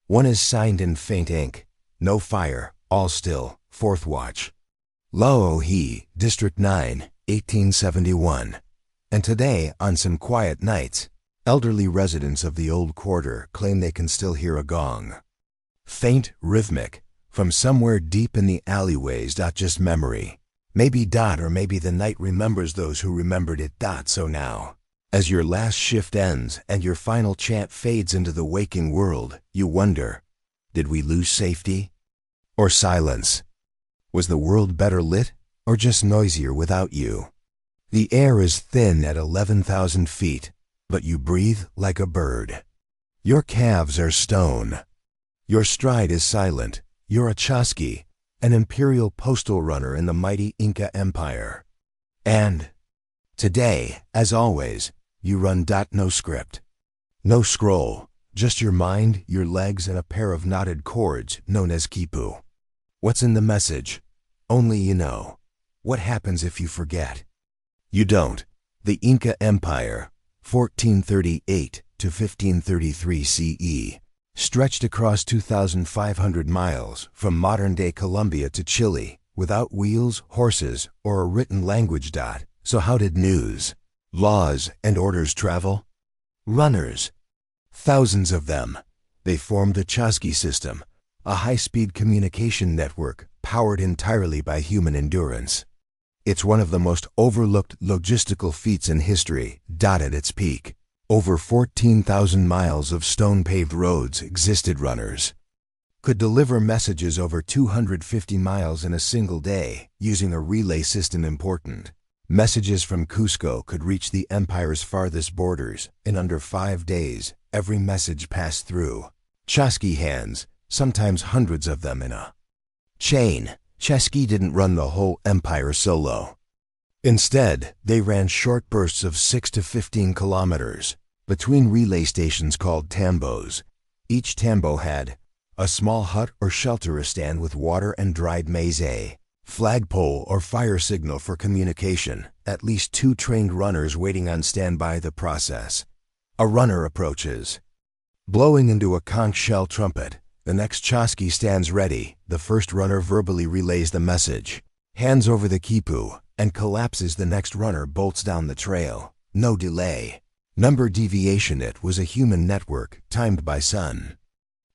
One is signed in faint ink. No fire, all still, fourth watch. Lao He, District 9, 1871. And today, on some quiet nights, elderly residents of the old quarter claim they can still hear a gong. Faint, rhythmic, from somewhere deep in the alleyways. Just memory. Maybe. Or maybe the night remembers those who remembered it. So now, as your last shift ends and your final chant fades into the waking world, you wonder, did we lose safety? Or silence? Was the world better lit, or just noisier without you? The air is thin at 11,000 feet, but you breathe like a bird. Your calves are stone. Your stride is silent. You're a Chasqui, an imperial postal runner in the mighty Inca Empire. And today, as always, you run. No script. No scroll, just your mind, your legs, and a pair of knotted cords known as quipu. What's in the message? Only you know. What happens if you forget? You don't. The Inca Empire, 1438 to 1533 CE, stretched across 2,500 miles from modern-day Colombia to Chile, without wheels, horses, or a written language. So how did news, laws, and orders travel? Runners. Thousands of them. They formed the Chasqui system, a high-speed communication network powered entirely by human endurance. It's one of the most overlooked logistical feats in history. At its peak, over 14,000 miles of stone-paved roads existed. Runners could deliver messages over 250 miles in a single day using a relay system. Important. Messages from Cusco could reach the empire's farthest borders in under 5 days. Every message passed through Chasqui hands, sometimes hundreds of them in a chain. Chasqui didn't run the whole empire solo. Instead, they ran short bursts of 6 to 15 kilometers between relay stations called tambos. Each tambo had a small hut or shelter, a stand with water and dried maize, a flagpole or fire signal for communication, at least 2 trained runners waiting on standby. The process. A runner approaches, blowing into a conch shell trumpet. The next Chasqui stands ready. The first runner verbally relays the message, hands over the quipu, and collapses. The next runner bolts down the trail. No delay. Number deviation. It was a human network, timed by sun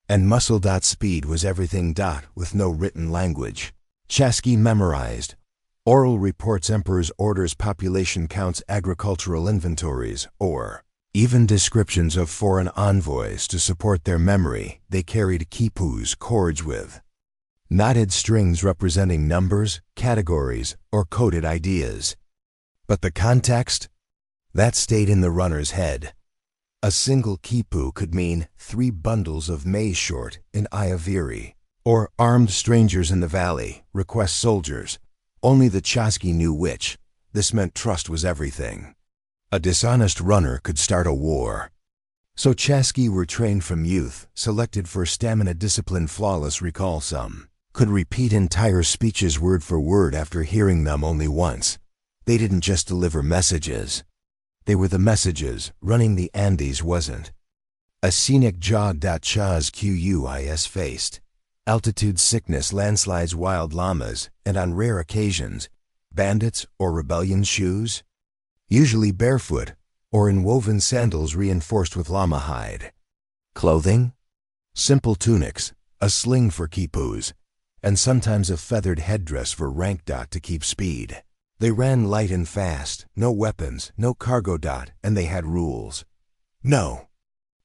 and muscle. Speed was everything. With no written language. Chasqui memorized. Oral reports, emperor's orders, population counts, agricultural inventories, or even descriptions of foreign envoys to support their memory. They carried quipus, cords with knotted strings representing numbers, categories, or coded ideas. But the context? That stayed in the runner's head. A single quipu could mean 3 bundles of maize short in Ayaviri, or armed strangers in the valley, request soldiers. Only the Chasqui knew which. This meant trust was everything. A dishonest runner could start a war. So Chasqui were trained from youth, selected for stamina, discipline, flawless recall. Some could repeat entire speeches word for word after hearing them only once. They didn't just deliver messages. They were the messages. Running the Andes wasn't a scenic jog. Chasquis faced altitude sickness, landslides, wild llamas, and on rare occasions, bandits or rebellion. Shoes? Usually barefoot, or in woven sandals reinforced with llama hide. Clothing? Simple tunics, a sling for quipus, and sometimes a feathered headdress for rank. To keep speed. They ran light and fast, no weapons, no cargo. And they had rules. No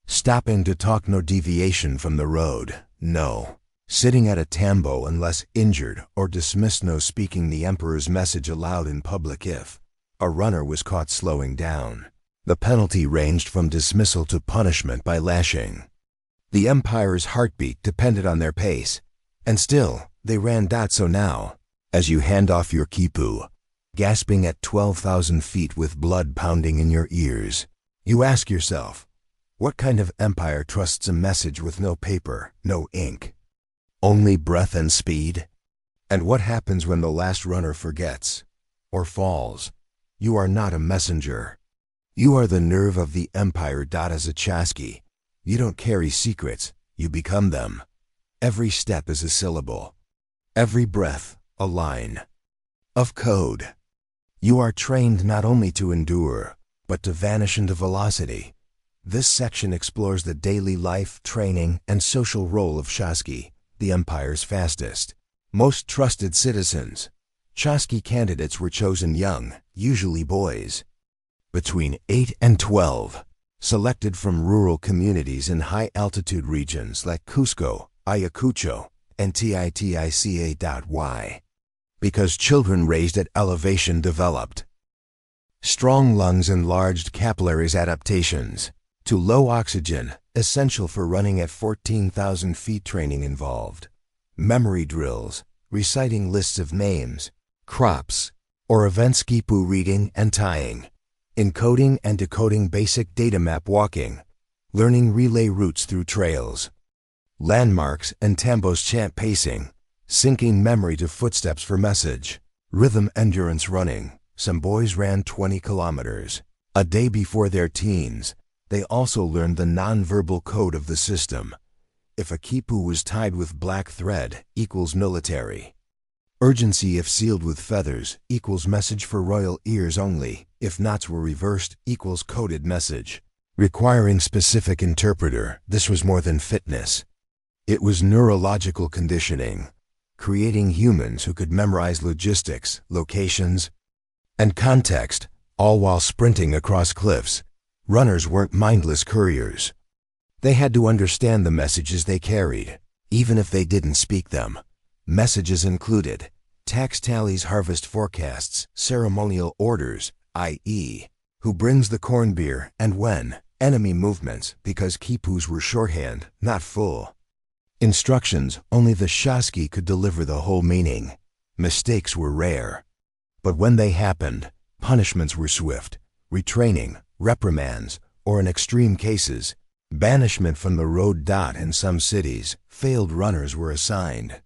stopping to talk, no deviation from the road, no sitting at a tambo unless injured or dismissed, no speaking the emperor's message aloud in public if a runner was caught slowing down. The penalty ranged from dismissal to punishment by lashing. The empire's heartbeat depended on their pace, and still they ran. So now, as you hand off your quipu, gasping at 12,000 feet with blood pounding in your ears, you ask yourself, what kind of empire trusts a message with no paper, no ink, only breath and speed? And what happens when the last runner forgets or falls? You are not a messenger. You are the nerve of the empire. As a chasqui, you don't carry secrets, you become them. Every step is a syllable. Every breath, a line of code. You are trained not only to endure, but to vanish into velocity. This section explores the daily life, training, and social role of chasqui, the empire's fastest, most trusted citizens. Chasqui candidates were chosen young, usually boys, between 8 and 12, selected from rural communities in high-altitude regions like Cusco, Ayacucho, and Titica.y. Because children raised at elevation developed strong lungs, enlarged capillaries, adaptations to low oxygen, essential for running at 14,000 feet. Training involved memory drills, reciting lists of names, crops, or events, quipu reading and tying, encoding and decoding basic data, map walking, learning relay routes through trails, landmarks and tambos, chant pacing, syncing memory to footsteps for message, rhythm, endurance running. Some boys ran 20 kilometers a day before their teens. They also learned the non-verbal code of the system. If a quipu was tied with black thread, equals military. Urgency if sealed with feathers, equals message for royal ears only. If knots were reversed, equals coded message. Requiring specific interpreter, this was more than fitness. It was neurological conditioning, creating humans who could memorize logistics, locations, and context, all while sprinting across cliffs. Runners weren't mindless couriers. They had to understand the messages they carried, even if they didn't speak them. Messages included tax tallies, harvest forecasts, ceremonial orders, i.e., who brings the corn beer and when, enemy movements, because quipus were shorthand, not full instructions. Only the chasqui could deliver the whole meaning. Mistakes were rare, but when they happened, punishments were swift. Retraining, reprimands, or in extreme cases, banishment from the road. In some cities, failed runners were assigned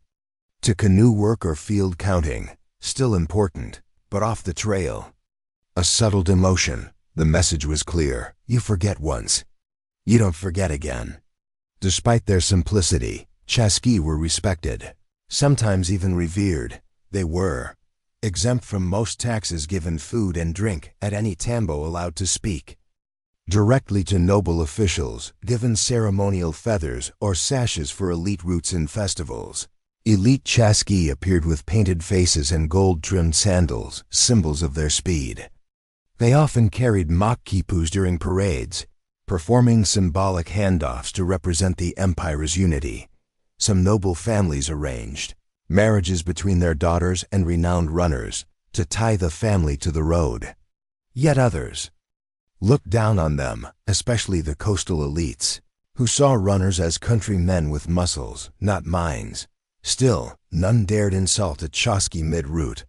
to canoe work or field counting, still important, but off the trail. A subtle demotion. The message was clear. You forget once, you don't forget again. Despite their simplicity, chasqui were respected, sometimes even revered. They were exempt from most taxes, given food and drink at any tambo, allowed to speak directly to noble officials, given ceremonial feathers or sashes for elite routes in festivals. Elite chasqui appeared with painted faces and gold-trimmed sandals, symbols of their speed. They often carried mock quipus during parades, performing symbolic handoffs to represent the empire's unity. Some noble families arranged marriages between their daughters and renowned runners to tie the family to the road. Yet others looked down on them, especially the coastal elites, who saw runners as countrymen with muscles, not minds. Still, none dared insult a chasqui mid-route.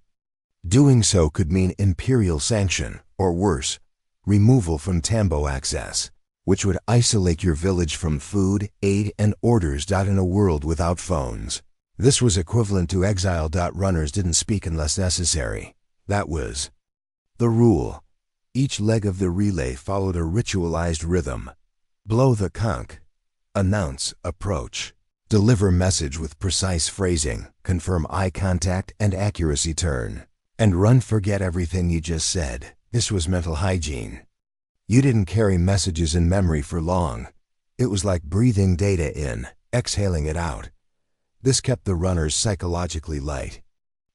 Doing so could mean imperial sanction, or worse, removal from tambo access, which would isolate your village from food, aid, and orders. In a world without phones, this was equivalent to exile. Runners didn't speak unless necessary. That was the rule. Each leg of the relay followed a ritualized rhythm. Blow the conch, announce approach, deliver message with precise phrasing, confirm eye contact and accuracy, turn, and run, forget everything you just said. This was mental hygiene. You didn't carry messages in memory for long. It was like breathing data in, exhaling it out. This kept the runners psychologically light.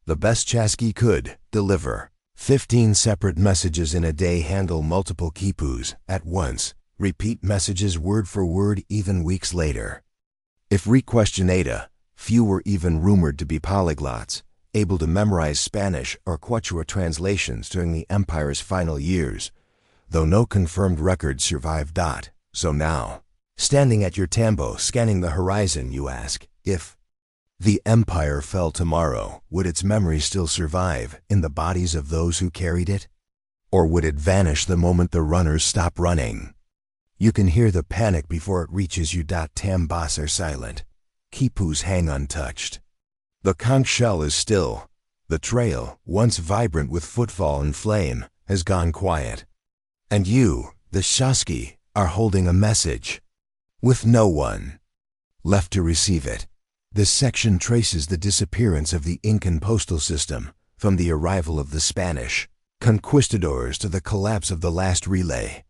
The best Chasqui could deliver 15 separate messages in a day, handle multiple quipus at once, repeat messages word for word even weeks later. If requestionata, few were even rumored to be polyglots, able to memorize Spanish or Quechua translations during the empire's final years, though no confirmed records survive. So now, standing at your tambo scanning the horizon, you ask, if the empire fell tomorrow, would its memory still survive in the bodies of those who carried it? Or would it vanish the moment the runners stop running? You can hear the panic before it reaches you. Tambas are silent. Quipus hang untouched. The conch shell is still. The trail, once vibrant with footfall and flame, has gone quiet. And you, the Chasqui, are holding a message, with no one left to receive it. This section traces the disappearance of the Incan postal system, from the arrival of the Spanish conquistadors to the collapse of the last relay.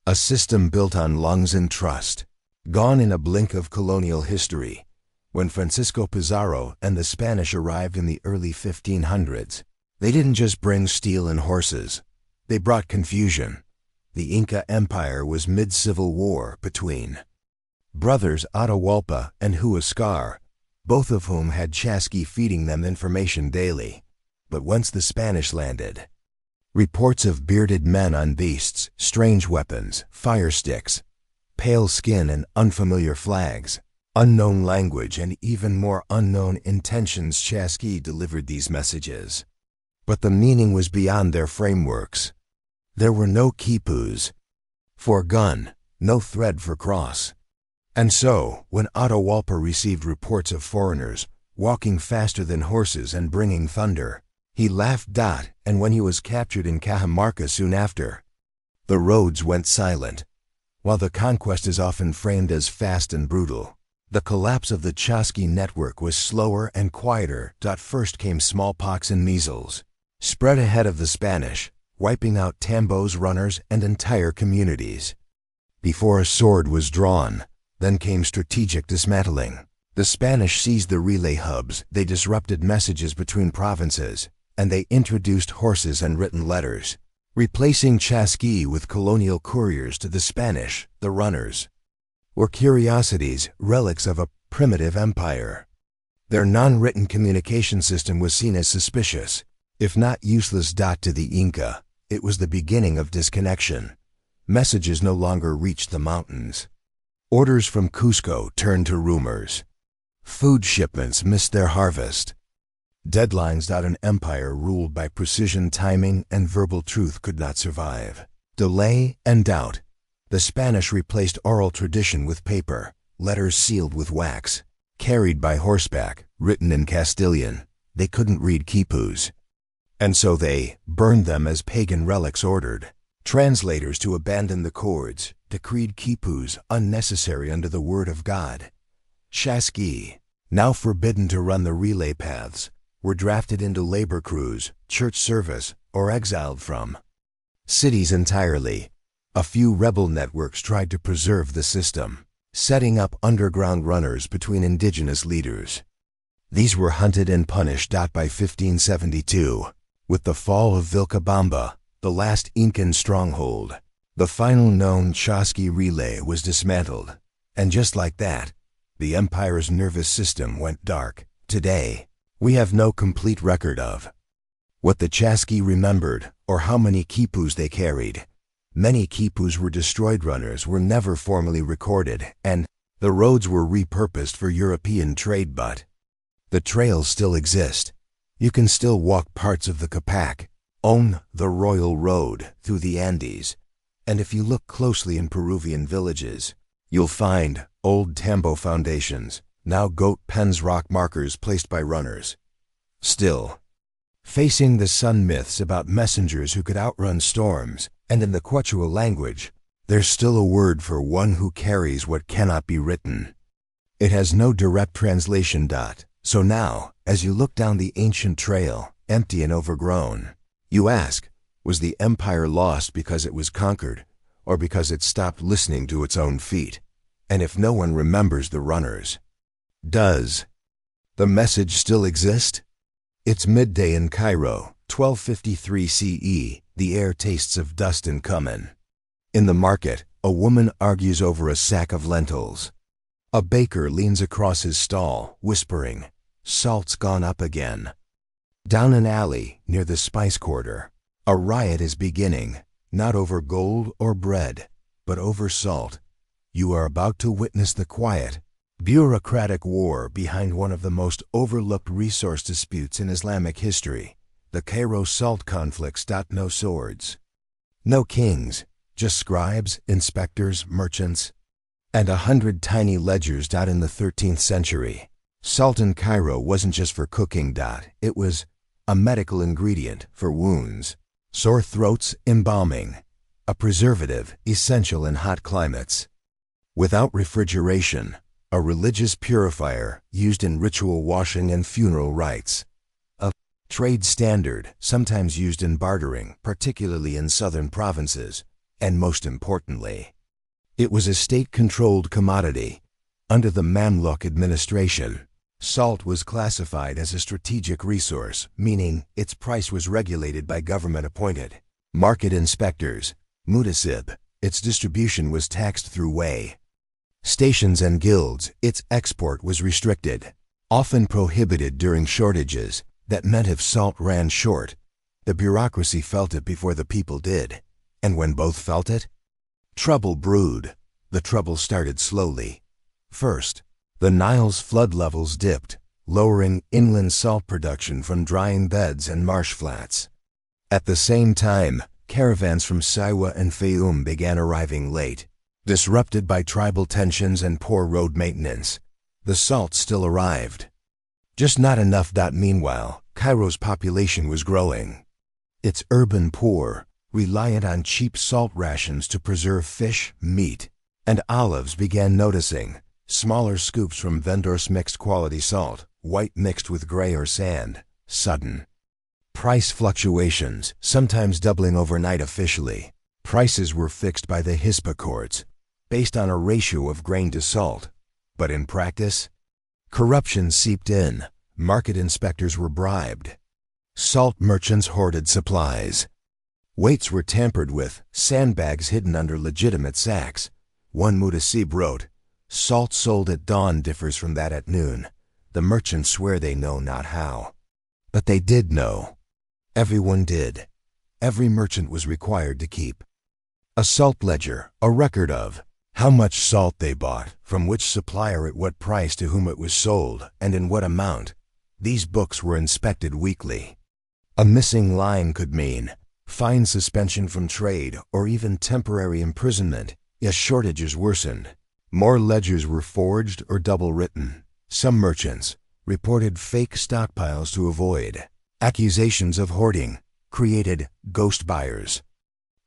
A system built on lungs and trust, gone in a blink of colonial history. When Francisco Pizarro and the Spanish arrived in the early 1500s, they didn't just bring steel and horses. They brought confusion. The Inca Empire was mid-civil war between brothers Atahualpa and Huascar, both of whom had Chasqui feeding them information daily. But once the Spanish landed, reports of bearded men on beasts, strange weapons, fire sticks, pale skin and unfamiliar flags, unknown language and even more unknown intentions. Chasqui delivered these messages, but the meaning was beyond their frameworks. There were no quipus for gun, no thread for cross. And so, when Atahualpa received reports of foreigners walking faster than horses and bringing thunder, he laughed. And when he was captured in Cajamarca soon after, the roads went silent. While the conquest is often framed as fast and brutal, the collapse of the Chasqui network was slower and quieter. First came smallpox and measles, spread ahead of the Spanish, wiping out tambos, runners, and entire communities. Before a sword was drawn, then came strategic dismantling. The Spanish seized the relay hubs, they disrupted messages between provinces, and they introduced horses and written letters, replacing Chasqui with colonial couriers. To the Spanish, the runners were curiosities, relics of a primitive empire. Their non-written communication system was seen as suspicious, if not useless. To the Inca, it was the beginning of disconnection. Messages no longer reached the mountains. Orders from Cusco turned to rumors. Food shipments missed their harvest. Deadlines. An empire ruled by precision, timing, and verbal truth could not survive. Delay and doubt. The Spanish replaced oral tradition with paper, letters sealed with wax, carried by horseback, written in Castilian. They couldn't read quipus, and so they burned them as pagan relics. Ordered translators to abandon the cords, decreed quipus unnecessary under the word of God. Chasqui, now forbidden to run the relay paths, were drafted into labor crews, church service, or exiled from cities entirely. A few rebel networks tried to preserve the system, setting up underground runners between indigenous leaders. These were hunted and punished. By 1572, with the fall of Vilcabamba, the last Incan stronghold, the final known Chasqui relay was dismantled. And just like that, the empire's nervous system went dark. Today, we have no complete record of what the Chasqui remembered or how many quipus they carried. Many quipus were destroyed. Runners were never formally recorded, and the roads were repurposed for European trade. But the trails still exist. You can still walk parts of the Capac, own the Royal Road through the Andes, and if you look closely in Peruvian villages, you'll find old tambo foundations, now goat pens, rock markers placed by runners. Still, facing the sun myths about messengers who could outrun storms, and in the Quechua language, there's still a word for one who carries what cannot be written. It has no direct translation. So now, as you look down the ancient trail, empty and overgrown, you ask, was the empire lost because it was conquered, or because it stopped listening to its own feet? And if no one remembers the runners, does The message still exists? It's midday in Cairo, 1253 CE. The air tastes of dust and cumin. In the market, a woman argues over a sack of lentils. A baker leans across his stall, whispering, "Salt's gone up again." Down an alley, near the spice quarter, a riot is beginning, not over gold or bread, but over salt. You are about to witness the quiet, bureaucratic war behind one of the most overlooked resource disputes in Islamic history, the Cairo salt conflicts. No swords, no kings, just scribes, inspectors, merchants, and 100 tiny ledgers. In the 13th century, salt in Cairo wasn't just for cooking. It was a medical ingredient for wounds, sore throats, embalming, a preservative essential in hot climates. Without refrigeration, a religious purifier used in ritual washing and funeral rites. A trade standard, sometimes used in bartering, particularly in southern provinces. And most importantly, it was a state-controlled commodity. Under the Mamluk administration, salt was classified as a strategic resource, meaning its price was regulated by government-appointed market inspectors, mutasib. Its distribution was taxed through weigh stations and guilds. Its export was restricted, often prohibited during shortages. That meant if salt ran short, the bureaucracy felt it before the people did. And when both felt it, trouble brewed. The trouble started slowly. First, the Nile's flood levels dipped, lowering inland salt production from drying beds and marsh flats. At the same time, caravans from Siwa and Fayoum began arriving late, disrupted by tribal tensions and poor road maintenance. The salt still arrived, just not enough. Meanwhile, Cairo's population was growing. Its urban poor, reliant on cheap salt rations to preserve fish, meat, and olives, began noticing smaller scoops from vendors mixed quality salt, white mixed with gray or sand. Sudden price fluctuations, sometimes doubling overnight. Officially, prices were fixed by the Hispa courts, based on a ratio of grain to salt. But in practice, corruption seeped in. Market inspectors were bribed. Salt merchants hoarded supplies. Weights were tampered with, sandbags hidden under legitimate sacks. One mutasib wrote, "Salt sold at dawn differs from that at noon. The merchants swear they know not how." But they did know. Everyone did. Every merchant was required to keep a salt ledger, a record of how much salt they bought, from which supplier, at what price, to whom it was sold, and in what amount. These books were inspected weekly. A missing line could mean fine, suspension from trade, or even temporary imprisonment if shortages worsened. More ledgers were forged or double-written. Some merchants reported fake stockpiles to avoid accusations of hoarding, created ghost buyers.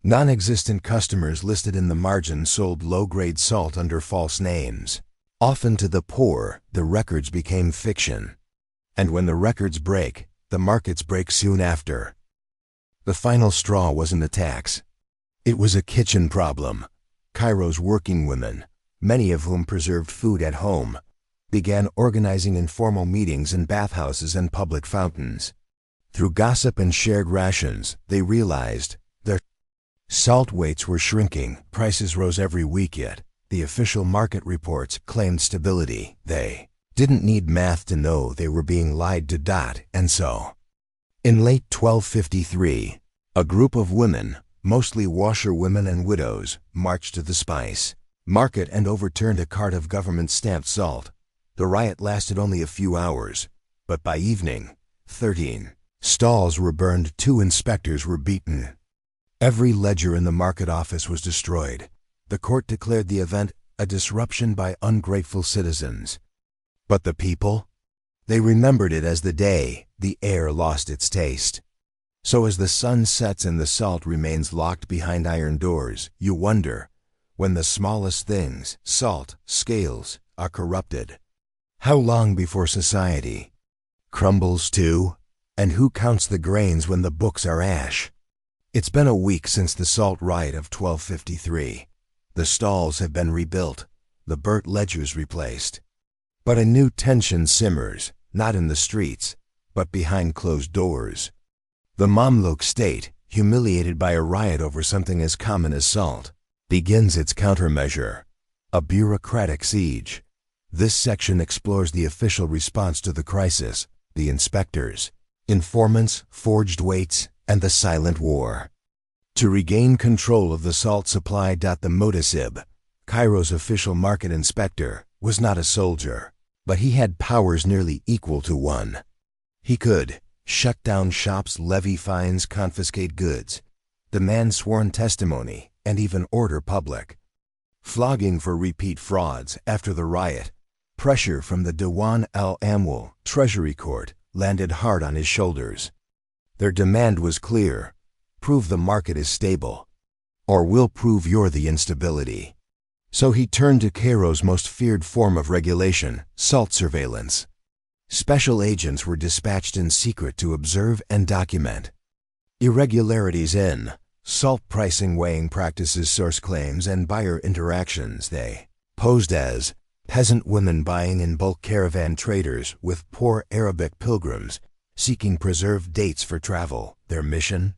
Non-existent customers listed in the margin sold low-grade salt under false names. Often to the poor, the records became fiction. And when the records break, the markets break soon after. The final straw wasn't a tax. It was a kitchen problem. Cairo's working women, many of whom preserved food at home, began organizing informal meetings in bathhouses and public fountains. Through gossip and shared rations, they realized their salt weights were shrinking. Prices rose every week, yet the official market reports claimed stability. They didn't need math to know they were being lied to. And so, in late 1253, a group of women, mostly washerwomen and widows, marched to the spice market and overturned a cart of government-stamped salt. The riot lasted only a few hours, but by evening, 13 stalls were burned, 2 inspectors were beaten. Every ledger in the market office was destroyed. The court declared the event a disruption by ungrateful citizens. But the people? They remembered it as the day the air lost its taste. So as the sun sets and the salt remains locked behind iron doors, you wonder, when the smallest things, salt, scales, are corrupted, how long before society crumbles too? And who counts the grains when the books are ash? It's been a week since the salt riot of 1253. The stalls have been rebuilt, the burnt ledgers replaced. But a new tension simmers. not in the streets, but behind closed doors. The Mamluk state, humiliated by a riot over something as common as salt, begins its countermeasure, a bureaucratic siege. This section explores the official response to the crisis, the inspectors, informants, forged weights, and the silent war. To regain control of the salt supply. The Mutasib, Cairo's official market inspector, was not a soldier, but he had powers nearly equal to one. He could shut down shops, levy fines, confiscate goods, demand sworn testimony, and even order public flogging for repeat frauds. After the riot, pressure from the Diwan al-Amwal Treasury Court landed hard on his shoulders. Their demand was clear: prove the market is stable, or we'll prove you're the instability. So he turned to Cairo's most feared form of regulation, salt surveillance. Special agents were dispatched in secret to observe and document irregularities in salt pricing, weighing practices, source claims, and buyer interactions. They posed as peasant women buying in bulk, caravan traders with poor Arabic pilgrims seeking preserved dates for travel. Their mission?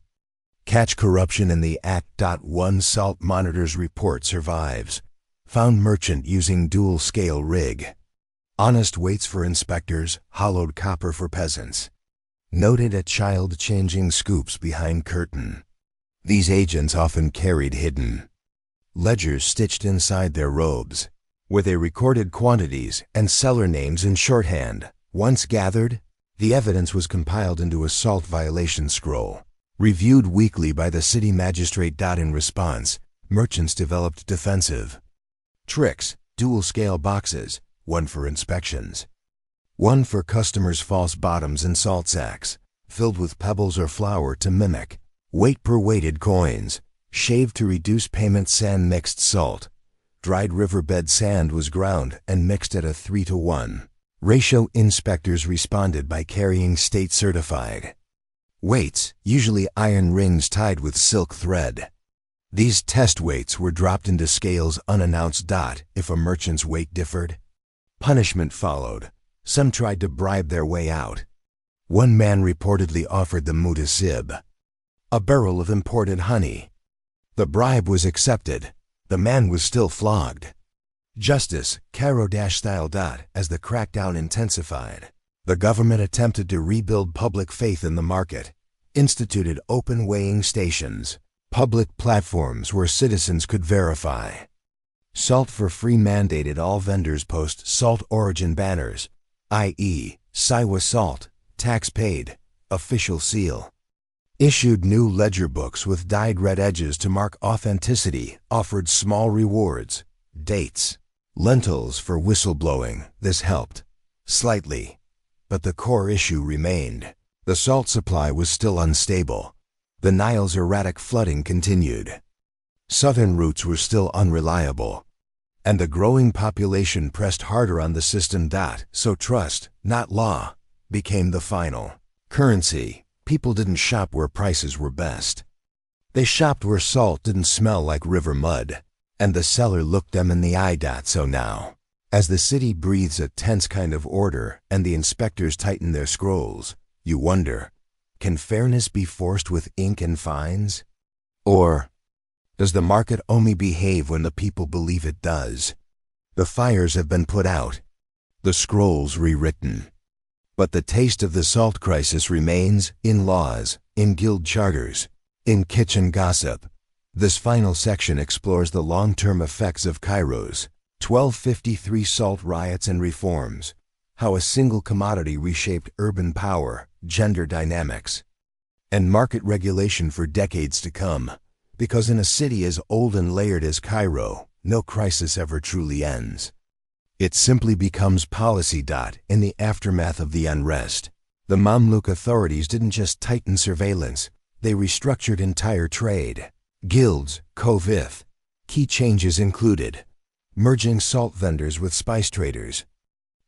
Catch corruption in the act. One Salt Monitor's report survives. Found merchant using dual scale rig. Honest weights for inspectors, hollowed copper for peasants. Noted a child changing scoops behind curtain. These agents often carried hidden ledgers stitched inside their robes, where they recorded quantities and seller names in shorthand. Once gathered, the evidence was compiled into a salt violation scroll, reviewed weekly by the city magistrate. In response, merchants developed defensive tricks: dual-scale boxes, one for inspections, one for customers', false bottoms and salt sacks, filled with pebbles or flour to mimic weight per weighted coins, shaved to reduce payment. Sand mixed salt. Dried riverbed sand was ground and mixed at a 3-to-1 ratio. Inspectors responded by carrying state-certified weights, usually iron rings tied with silk thread. These test weights were dropped into scales unannounced. If a merchant's weight differed, punishment followed. Some tried to bribe their way out. One man reportedly offered the Mutasib a barrel of imported honey. The bribe was accepted. The man was still flogged. Justice, Cairo-style. As the crackdown intensified, the government attempted to rebuild public faith in the market, instituted open weighing stations, public platforms where citizens could verify. Salt for free mandated all vendors post salt origin banners, i.e., Saiwa salt, tax paid, official seal. Issued new ledger books with dyed red edges to mark authenticity, offered small rewards, dates, lentils for whistleblowing. This helped slightly, but the core issue remained. The salt supply was still unstable. The Nile's erratic flooding continued. Southern routes were still unreliable, and the growing population pressed harder on the system. So trust, not law, became the final currency. People didn't shop where prices were best. They shopped where salt didn't smell like river mud, and the seller looked them in the eye. So now, as the city breathes a tense kind of order and the inspectors tighten their scrolls, you wonder, can fairness be forced with ink and fines? Or does the market only behave when the people believe it does? The fires have been put out, the scrolls rewritten. But the taste of the salt crisis remains in laws, in guild charters, in kitchen gossip. This final section explores the long-term effects of Cairo's 1253 salt riots and reforms, how a single commodity reshaped urban power, gender dynamics, and market regulation for decades to come. Because in a city as old and layered as Cairo, no crisis ever truly ends. It simply becomes policy. In the aftermath of the unrest, the Mamluk authorities didn't just tighten surveillance, they restructured entire trade. Guilds, Kovith. Key changes included merging salt vendors with spice traders,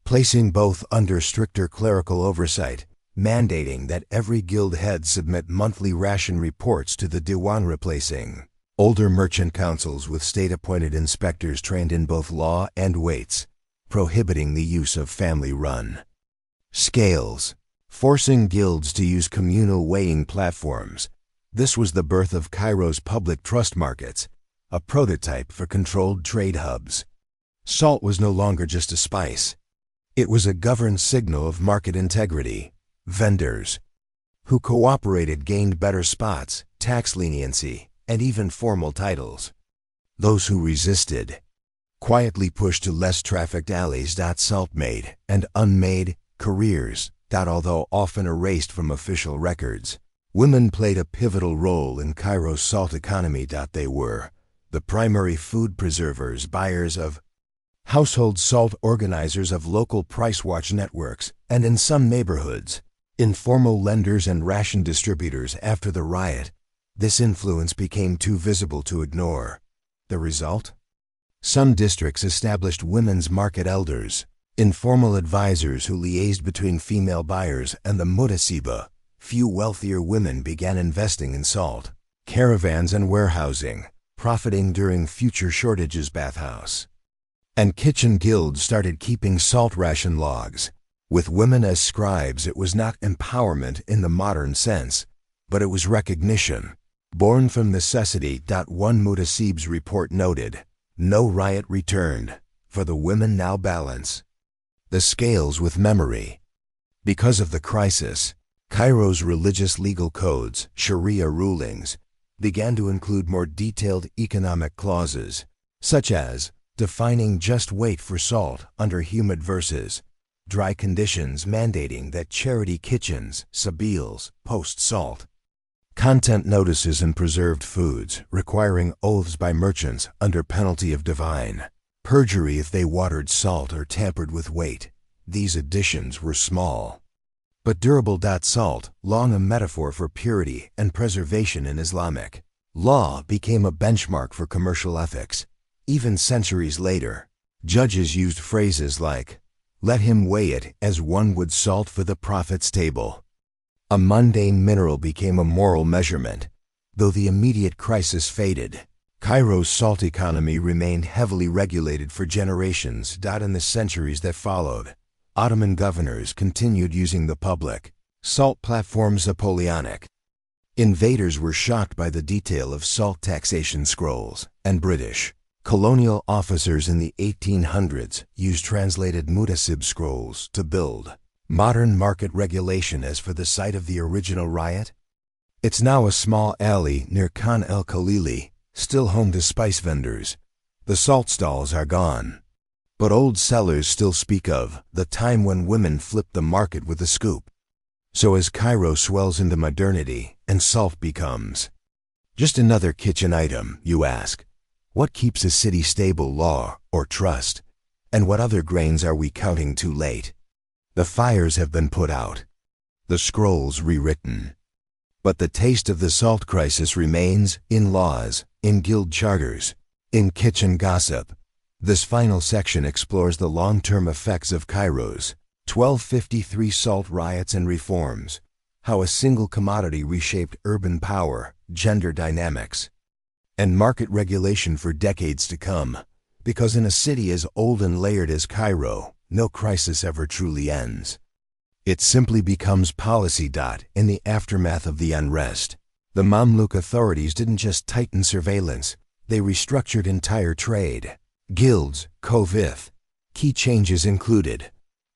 placing both under stricter clerical oversight, mandating that every guild head submit monthly ration reports to the Diwan, replacing older merchant councils with state-appointed inspectors trained in both law and weights, prohibiting the use of family-run Scales, forcing guilds to use communal weighing platforms. This was the birth of Cairo's public trust markets, a prototype for controlled trade hubs. Salt was no longer just a spice. It was a governed signal of market integrity. Vendors who cooperated gained better spots, tax leniency, and even formal titles. Those who resisted quietly pushed to less trafficked alleys. Salt made and unmade careers. Although often erased from official records, women played a pivotal role in Cairo's salt economy. They were the primary food preservers, buyers of household salt, organizers of local price watch networks, and in some neighborhoods, informal lenders and ration distributors. After the riot, this influence became too visible to ignore. The result? Some districts established women's market elders, informal advisors who liaised between female buyers and the mutasiba. Few wealthier women began investing in salt, caravans and warehousing, profiting during future shortages. Bathhouse and kitchen guilds started keeping salt ration logs. With women as scribes, it was not empowerment in the modern sense, but it was recognition, born from necessity. One mutasib's report noted, "No riot returned, for the women now balance the scales with memory." Because of the crisis, Cairo's religious legal codes, Sharia rulings, began to include more detailed economic clauses, such as defining just weight for salt under humid versus dry conditions, mandating that charity kitchens, sabils, post salt content notices in preserved foods, requiring oaths by merchants under penalty of divine perjury if they watered salt or tampered with weight. These additions were small but durable. Salt, long a metaphor for purity and preservation in Islamic law, became a benchmark for commercial ethics. Even centuries later, judges used phrases like, "Let him weigh it as one would salt for the prophet's table." A mundane mineral became a moral measurement. Though the immediate crisis faded, Cairo's salt economy remained heavily regulated for generations. In the centuries that followed, Ottoman governors continued using the public salt platforms. Napoleonic invaders were shocked by the detail of salt taxation scrolls, and British colonial officers in the 1800s used translated mutasib scrolls to build modern market regulation. As for the site of the original riot, it's now a small alley near Khan el Khalili, still home to spice vendors. The salt stalls are gone, but old sellers still speak of the time when women flipped the market with a scoop. So as Cairo swells into modernity and salt becomes just another kitchen item, you ask, what keeps a city stable? Law or trust? And what other grains are we counting too late? The fires have been put out, the scrolls rewritten, but the taste of the salt crisis remains in laws, in guild charters, in kitchen gossip. This final section explores the long-term effects of Cairo's 1253 salt riots and reforms, how a single commodity reshaped urban power, gender dynamics, and market regulation for decades to come. Because in a city as old and layered as Cairo, no crisis ever truly ends. It simply becomes policy. In the aftermath of the unrest, the Mamluk authorities didn't just tighten surveillance, they restructured entire trade. Guilds, Kovith. Key changes included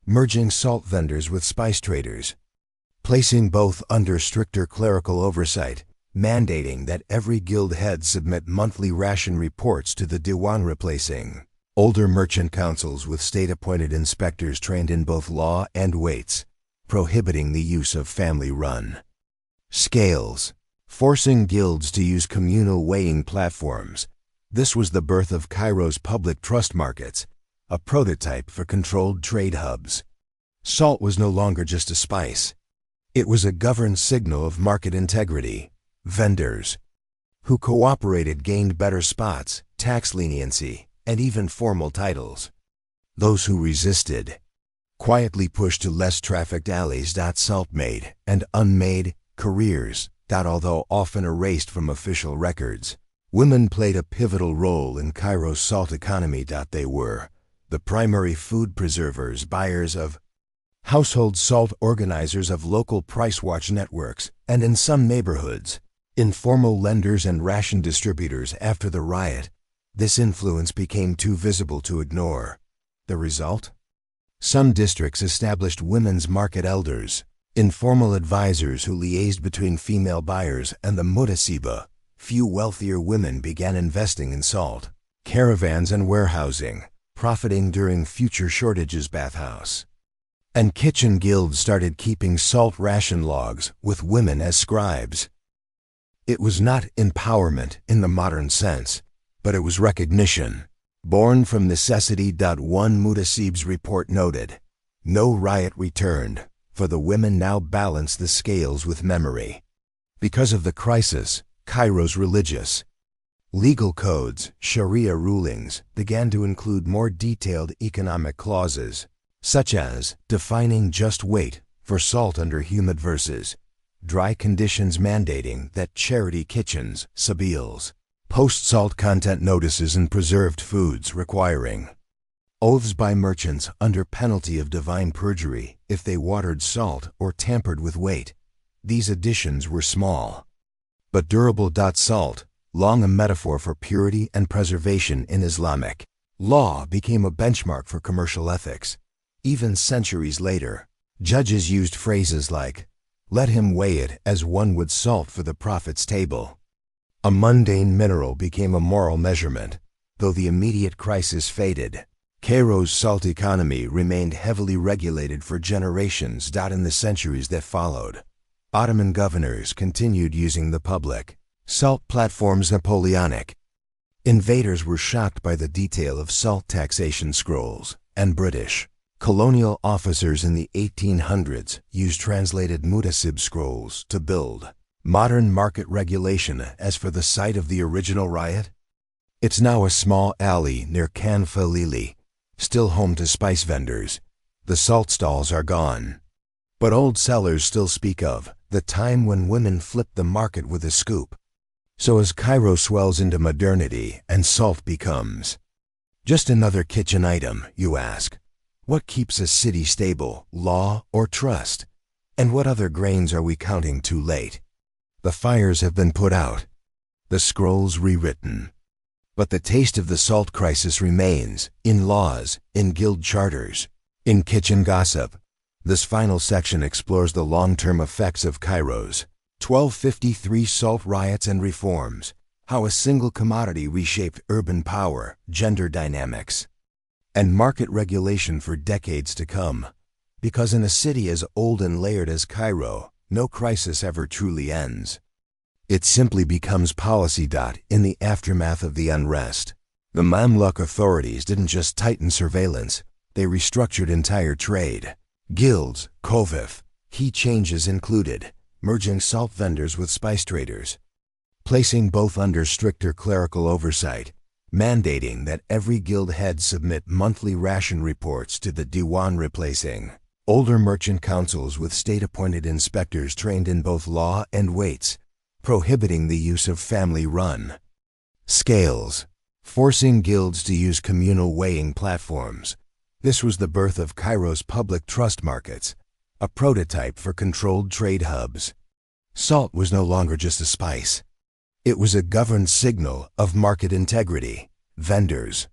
merging salt vendors with spice traders, placing both under stricter clerical oversight, mandating that every guild head submit monthly ration reports to the Diwan, replacing older merchant councils with state-appointed inspectors trained in both law and weights, prohibiting the use of family-run scales, forcing guilds to use communal weighing platforms. This was the birth of Cairo's public trust markets, a prototype for controlled trade hubs. Salt was no longer just a spice. It was a governed signal of market integrity. Vendors who cooperated gained better spots, tax leniency, and even formal titles. Those who resisted quietly pushed to less trafficked alleys. Salt made and unmade careers. Although often erased from official records, women played a pivotal role in Cairo's salt economy. They were the primary food preservers, buyers of household salt organizers of local price watch networks, and in some neighborhoods, informal lenders and ration distributors after the riot. This influence became too visible to ignore. The result? Some districts established women's market elders, informal advisors who liaised between female buyers and the mutasiba. Few wealthier women began investing in salt, caravans and warehousing, profiting during future shortages. Bathhouse and kitchen guilds started keeping salt ration logs with women as scribes. It was not empowerment in the modern sense, but it was recognition, born from necessity. One Mutasib's report noted, no riot returned, for the women now balanced the scales with memory. Because of the crisis, Cairo's religious, legal codes, Sharia rulings, began to include more detailed economic clauses, such as defining just weight for salt under humid versus dry conditions, mandating that charity kitchens, sabils, post salt content notices in preserved foods, requiring oaths by merchants under penalty of divine perjury if they watered salt or tampered with weight. These additions were small, but durable. Salt, long a metaphor for purity and preservation in Islamic law, became a benchmark for commercial ethics. Even centuries later, judges used phrases like, "Let him weigh it as one would salt for the Prophet's table." A mundane mineral became a moral measurement. Though the immediate crisis faded, Cairo's salt economy remained heavily regulated for generations. In the centuries that followed, Ottoman governors continued using the public salt platforms. Napoleonic invaders were shocked by the detail of salt taxation scrolls, and British colonial officers in the 1800s used translated mutasib scrolls to build modern market regulation. As for the site of the original riot, it's now a small alley near Khan Falili, still home to spice vendors. The salt stalls are gone, but old sellers still speak of the time when women flipped the market with a scoop. So as Cairo swells into modernity and salt becomes just another kitchen item, you ask, what keeps a city stable, law or trust? And what other grains are we counting too late? The fires have been put out, the scrolls rewritten, but the taste of the salt crisis remains in laws, in guild charters, in kitchen gossip. This final section explores the long-term effects of Cairo's 1253 salt riots and reforms, how a single commodity reshaped urban power, gender dynamics, and market regulation for decades to come. Because in a city as old and layered as Cairo, no crisis ever truly ends. It simply becomes policy. In the aftermath of the unrest, the Mamluk authorities didn't just tighten surveillance, they restructured entire trade. Guilds, kovif. Key changes included merging salt vendors with spice traders, placing both under stricter clerical oversight, mandating that every guild head submit monthly ration reports to the Diwan, replacing older merchant councils with state-appointed inspectors trained in both law and weights, prohibiting the use of family-run scales, forcing guilds to use communal weighing platforms. This was the birth of Cairo's public trust markets, a prototype for controlled trade hubs. Salt was no longer just a spice. It was a governed signal of market integrity. Vendors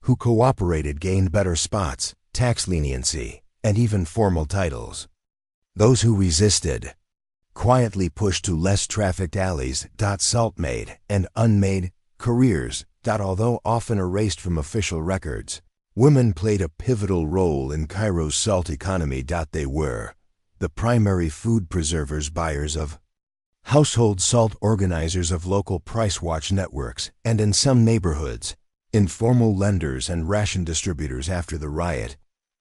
who cooperated gained better spots, tax leniency, and even formal titles. Those who resisted quietly pushed to less trafficked alleys. Salt made and unmade careers. Although often erased from official records, women played a pivotal role in Cairo's salt economy. They were the primary food preservers, buyers of household salt, organizers of local price watch networks, and in some neighborhoods, informal lenders and ration distributors. After the riot,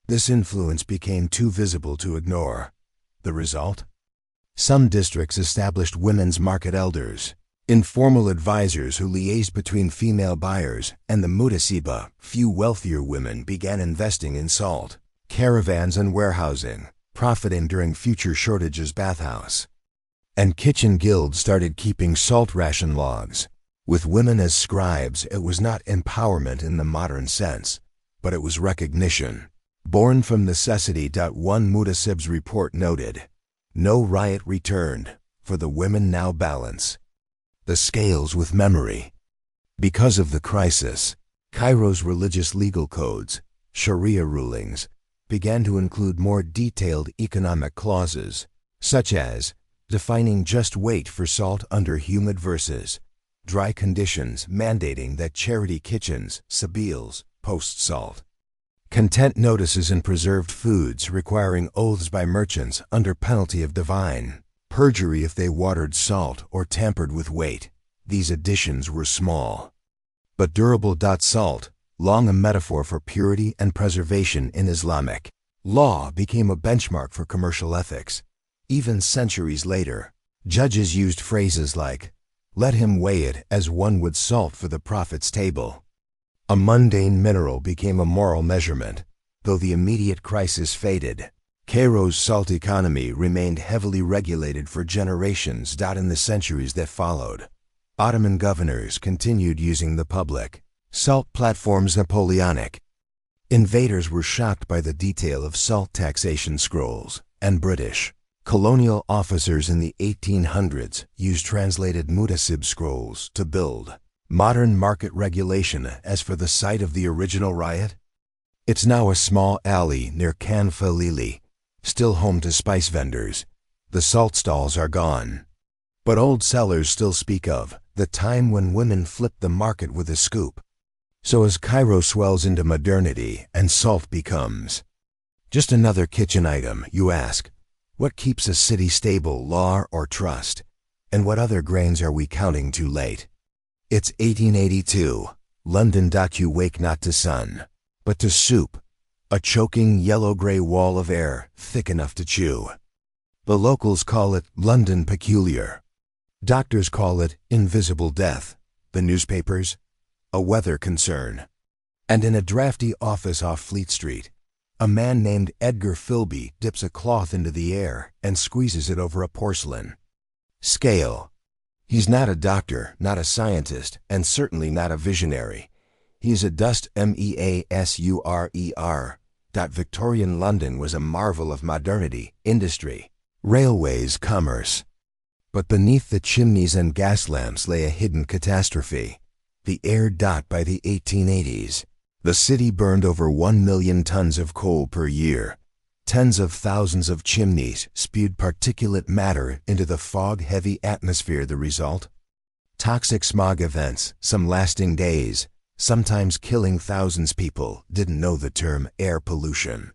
this influence became too visible to ignore. The result? Some districts established women's market elders, informal advisors who liaised between female buyers and the mutasiba. Few wealthier women began investing in salt, caravans and warehousing, profiting during future shortages. Bathhouse and kitchen guilds started keeping salt ration logs, with women as scribes. It was not empowerment in the modern sense, but it was recognition, Born from necessity. One Mutasib's report noted, no riot returned, for the women now balance the scales with memory. Because of the crisis, Cairo's religious legal codes, Sharia rulings, began to include more detailed economic clauses, such as defining just weight for salt under humid versus dry conditions, mandating that charity kitchens, sabils, post salt. Content notices in preserved foods requiring oaths by merchants under penalty of divine perjury if they watered salt or tampered with weight. These additions were small, but durable. Salt, long a metaphor for purity and preservation in Islamic law, became a benchmark for commercial ethics. Even centuries later, judges used phrases like, let him weigh it as one would salt for the prophet's table. A mundane mineral became a moral measurement. Though the immediate crisis faded, Cairo's salt economy remained heavily regulated for generations. In the centuries that followed, Ottoman governors continued using the public salt platforms. Napoleonic invaders were shocked by the detail of salt taxation scrolls, and British colonial officers in the 1800s used translated Mutasib scrolls to build modern market regulation. As for the site of the original riot, it's now a small alley near Khan Falili, still home to spice vendors. The salt stalls are gone, but old sellers still speak of the time when women flipped the market with a scoop. So as Cairo swells into modernity and salt becomes just another kitchen item, you ask, what keeps a city stable? Law or trust? And what other grains are we counting too late? It's 1882. London. You wake not to sun, but to soup, a choking yellow-gray wall of air thick enough to chew. The locals call it London peculiar. Doctors call it invisible death. The newspapers, a weather concern. And in a drafty office off Fleet Street, a man named Edgar Philby dips a cloth into the air and squeezes it over a porcelain scale. He's not a doctor, not a scientist, and certainly not a visionary. He's a dust measurer. Victorian London was a marvel of modernity, industry, railways, commerce. But beneath the chimneys and gas lamps lay a hidden catastrophe. The air. By the 1880s, the city burned over 1 million tons of coal per year. Tens of thousands of chimneys spewed particulate matter into the fog-heavy atmosphere. The result? Toxic smog events, some lasting days, sometimes killing thousands. People didn't know the term air pollution.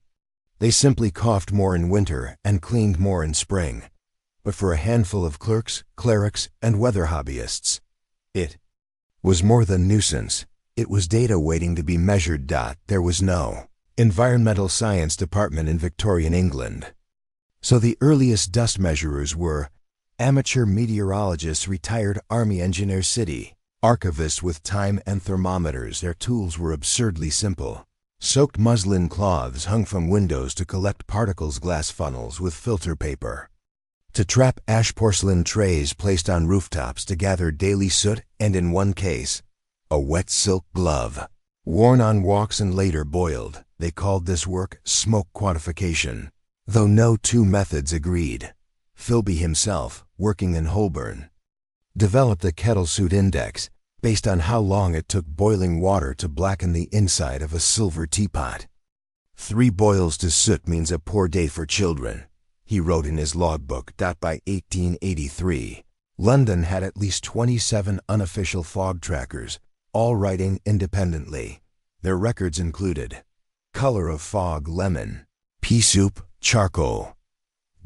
They simply coughed more in winter and cleaned more in spring. But for a handful of clerks, clerics, and weather hobbyists, it was more than nuisance. It was data waiting to be measured. There was no environmental science department in Victorian England. So the earliest dust measurers were amateur meteorologists, retired army engineers, city archivists with time and thermometers. Their tools were absurdly simple. Soaked muslin cloths hung from windows to collect particles, glass funnels with filter paper to trap ash, porcelain trays placed on rooftops to gather daily soot, and in one case, a wet silk glove worn on walks and later boiled. They called this work smoke quantification, though no two methods agreed. Philby himself, working in Holborn, developed the kettle soot index based on how long it took boiling water to blacken the inside of a silver teapot. 3 boils to soot means a poor day for children, he wrote in his logbook. By 1883, London had at least 27 unofficial fog trackers, all writing independently. Their records included color of fog, lemon; pea soup, charcoal;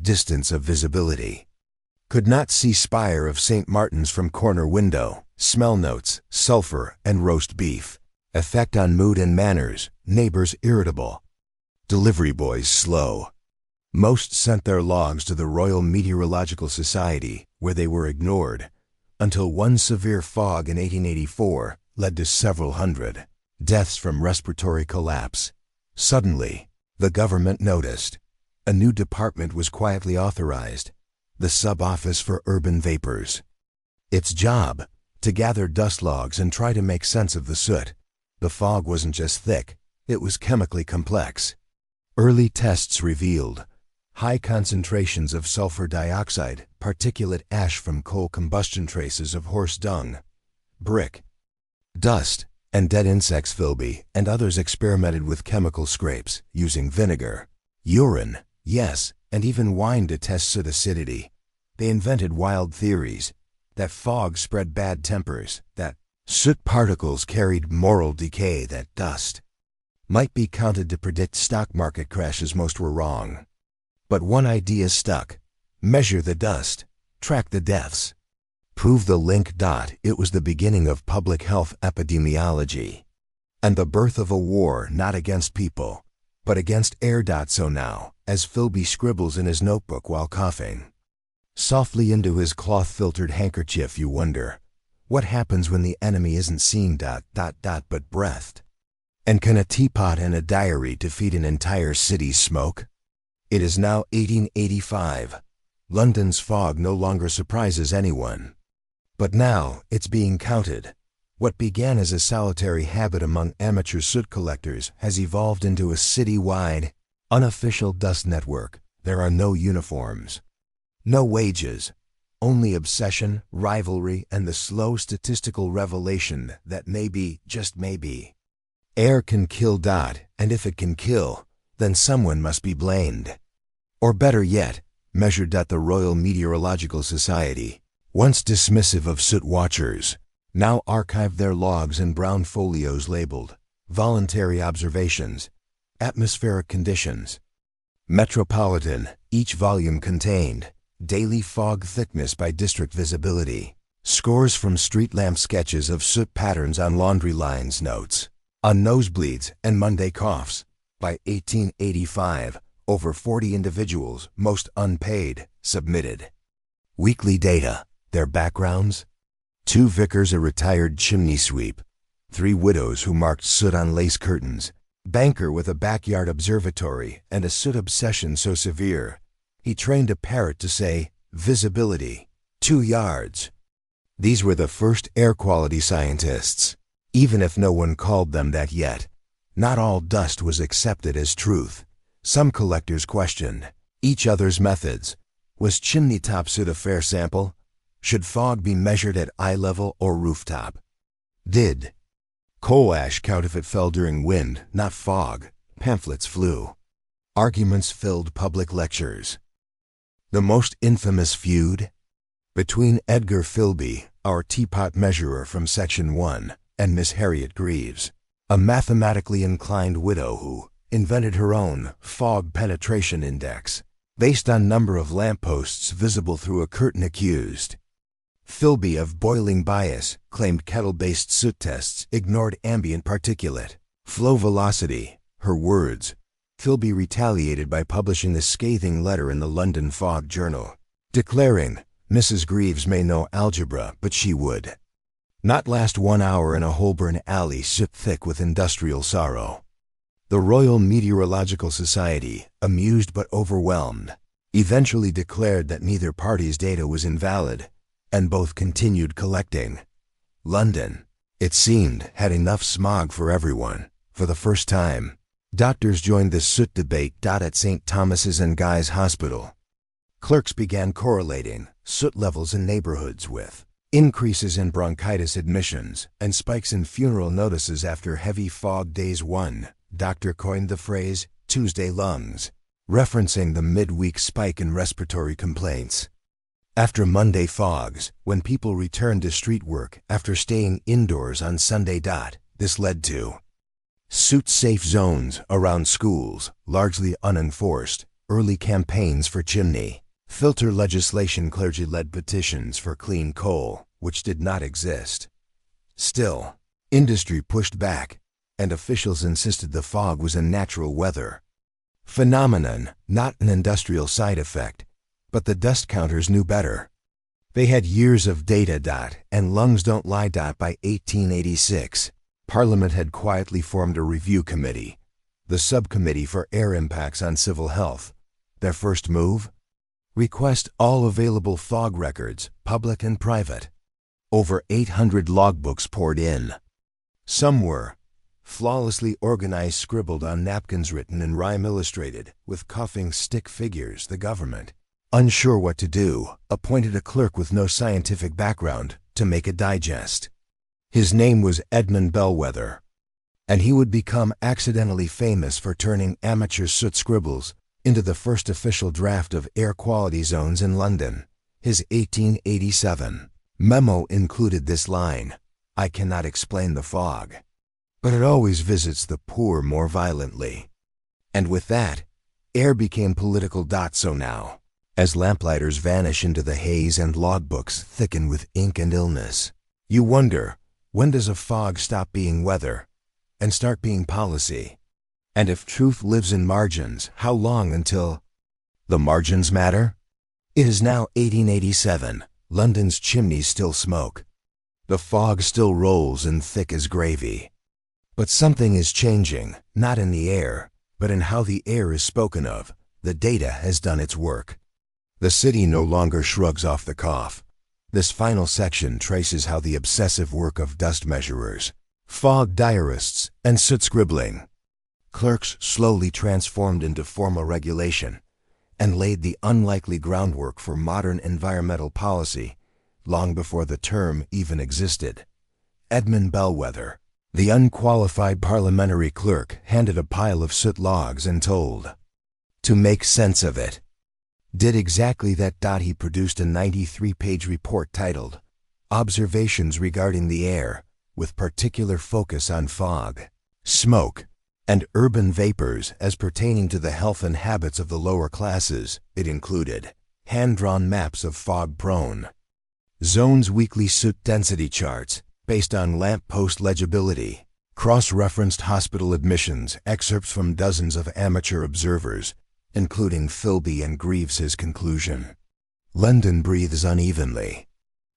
distance of visibility; could not see spire of St. Martin's from corner window; smell notes, sulfur and roast beef; effect on mood and manners, neighbors irritable; delivery boys slow. Most sent their logs to the Royal Meteorological Society, where they were ignored, until one severe fog in 1884 led to several hundred deaths from respiratory collapse. Suddenly, the government noticed. A new department was quietly authorized, the Sub-Office for Urban Vapors. Its job, to gather dust logs and try to make sense of the soot. The fog wasn't just thick, it was chemically complex. Early tests revealed high concentrations of sulfur dioxide, particulate ash from coal combustion, traces of horse dung, brick, dust, and dead insects. Philby and others experimented with chemical scrapes using vinegar, urine, yes, and even wine to test soot acidity. They invented wild theories that fog spread bad tempers, that soot particles carried moral decay, that dust might be counted to predict stock market crashes. Most were wrong. But one idea stuck: measure the dust, track the deaths, prove the link. It was the beginning of public health epidemiology, and the birth of a war not against people, but against air. So now, as Philby scribbles in his notebook while coughing softly into his cloth-filtered handkerchief, you wonder, what happens when the enemy isn't seen but breathed? And can a teapot and a diary defeat an entire city's smoke? It is now 1885. London's fog no longer surprises anyone. But now it's being counted. What began as a solitary habit among amateur soot collectors has evolved into a city-wide, unofficial dust network. There are no uniforms, no wages, only obsession, rivalry, and the slow statistical revelation that maybe, just maybe, air can kill. And if it can kill, then someone must be blamed. Or better yet, measured. The Royal Meteorological Society, once dismissive of soot watchers, now archive their logs in brown folios labeled Voluntary Observations, Atmospheric Conditions, Metropolitan. Each volume contained daily fog thickness by district visibility, scores from street lamp sketches of soot patterns on laundry lines, notes on nosebleeds and Monday coughs. By 1885, over 40 individuals, most unpaid, submitted weekly data. Their backgrounds: 2 vicars, a retired chimney sweep, 3 widows who marked soot on lace curtains, banker with a backyard observatory and a soot obsession so severe he trained a parrot to say, visibility, 2 yards. These were the first air quality scientists, even if no one called them that yet. Not all dust was accepted as truth. Some collectors questioned each other's methods. Was chimney top soot a fair sample? Should fog be measured at eye level or rooftop? Did coal ash count if it fell during wind, not fog? Pamphlets flew. Arguments filled public lectures. The most infamous feud between Edgar Philby, our teapot measurer from Section 1, and Miss Harriet Greaves, a mathematically inclined widow who invented her own fog penetration index based on number of lampposts visible through a curtain. Accused Philby of boiling bias, claimed kettle-based soot tests ignored ambient particulate flow velocity. Her words. Philby retaliated by publishing this scathing letter in the London Fog Journal, declaring, Mrs. Greaves may know algebra, but she would not last 1 hour in a Holborn alley soot thick with industrial sorrow. The Royal Meteorological Society, amused but overwhelmed, eventually declared that neither party's data was invalid, and both continued collecting. London, it seemed, had enough smog for everyone. For the first time, doctors joined the soot debate. At St. Thomas's and Guy's Hospital, clerks began correlating soot levels in neighborhoods with increases in bronchitis admissions and spikes in funeral notices after heavy fog days. One doctor coined the phrase Tuesday lungs, referencing the midweek spike in respiratory complaints. After Monday fogs, when people returned to street work after staying indoors on Sunday. This led to soot-safe zones around schools, largely unenforced, early campaigns for chimney filter legislation, clergy-led petitions for clean coal, which did not exist. Still, industry pushed back, and officials insisted the fog was a natural weather phenomenon, not an industrial side effect. But the dust counters knew better. They had years of data. And lungs don't lie. By 1886, Parliament had quietly formed a review committee, the Subcommittee for Air Impacts on Civil Health. Their first move? Request all available fog records, public and private. Over 800 logbooks poured in. Some were flawlessly organized, scribbled on napkins, written in rhyme, illustrated with coughing stick figures. The government, unsure what to do, appointed a clerk with no scientific background to make a digest. His name was Edmund Bellwether, and he would become accidentally famous for turning amateur soot scribbles into the first official draft of air quality zones in London. His 1887 memo included this line: "I cannot explain the fog, but it always visits the poor more violently." And with that, air became political. So now, as lamplighters vanish into the haze and logbooks thicken with ink and illness, you wonder, when does a fog stop being weather and start being policy? And if truth lives in margins, how long until the margins matter? It is now 1887. London's chimneys still smoke. The fog still rolls in thick as gravy. But something is changing, not in the air, but in how the air is spoken of. The data has done its work. The city no longer shrugs off the cough. This final section traces how the obsessive work of dust measurers, fog diarists, and soot scribbling clerks slowly transformed into formal regulation and laid the unlikely groundwork for modern environmental policy long before the term even existed. Edmund Bellwether, the unqualified parliamentary clerk, handed a pile of soot logs and told to make sense of it. Did exactly that. He produced a 93-page report titled Observations Regarding the Air, with particular focus on fog, smoke, and urban vapors as pertaining to the health and habits of the lower classes. It included hand-drawn maps of fog-prone zones, weekly soot density charts based on lamp-post legibility, cross-referenced hospital admissions, excerpts from dozens of amateur observers, including Philby and Greaves. His conclusion: London breathes unevenly.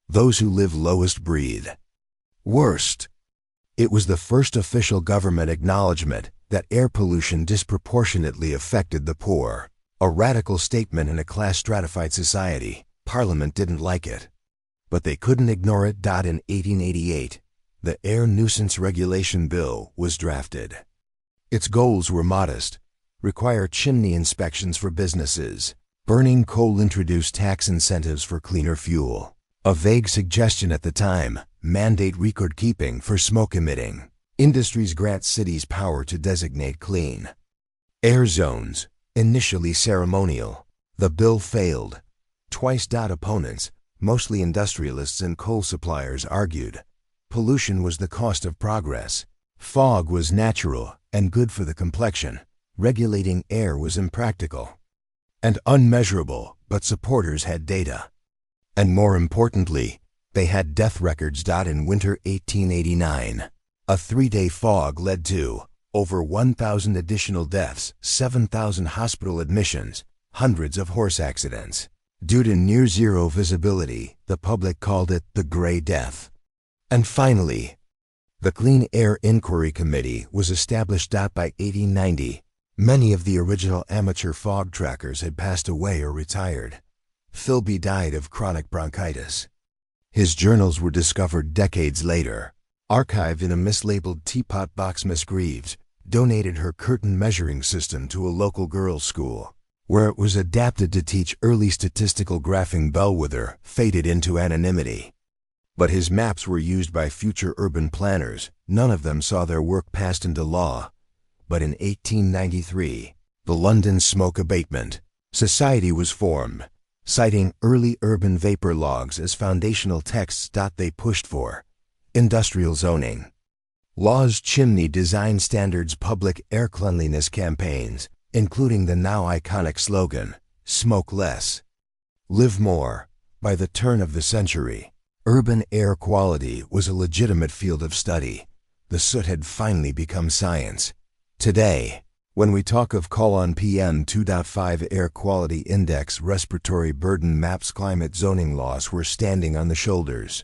Those who live lowest breathe worst. It was the first official government acknowledgement that air pollution disproportionately affected the poor. A radical statement in a class-stratified society. Parliament didn't like it, but they couldn't ignore it. In 1888, the Air Nuisance Regulation Bill was drafted. Its goals were modest: require chimney inspections for businesses. Burning coal introduced tax incentives for cleaner fuel. A vague suggestion at the time: mandate record keeping for smoke emitting industries. Grant cities power to designate clean air zones. Initially ceremonial, the bill failed twice. Opponents, mostly industrialists and coal suppliers, argued pollution was the cost of progress. Fog was natural and good for the complexion. Regulating air was impractical and unmeasurable, but supporters had data. And more importantly, they had death records. In winter 1889, a 3-day fog led to over 1,000 additional deaths, 7,000 hospital admissions, hundreds of horse accidents. Due to near-zero visibility, the public called it the Gray Death. And finally, the Clean Air Inquiry Committee was established. By 1890, many of the original amateur fog trackers had passed away or retired. Philby died of chronic bronchitis. His journals were discovered decades later, archived in a mislabeled teapot box. Miss Greaves donated her curtain measuring system to a local girls' school, where it was adapted to teach early statistical graphing. Bellwether faded into anonymity, but his maps were used by future urban planners. None of them saw their work passed into law. But in 1893, the London Smoke Abatement Society was formed, citing early urban vapor logs as foundational texts. They pushed for industrial zoning laws, chimney design standards, public air cleanliness campaigns, including the now iconic slogan, "Smoke less, live more." By the turn of the century, urban air quality was a legitimate field of study. The soot had finally become science. Today, when we talk of PM 2.5 air quality index, respiratory burden maps, climate zoning laws, we're standing on the shoulders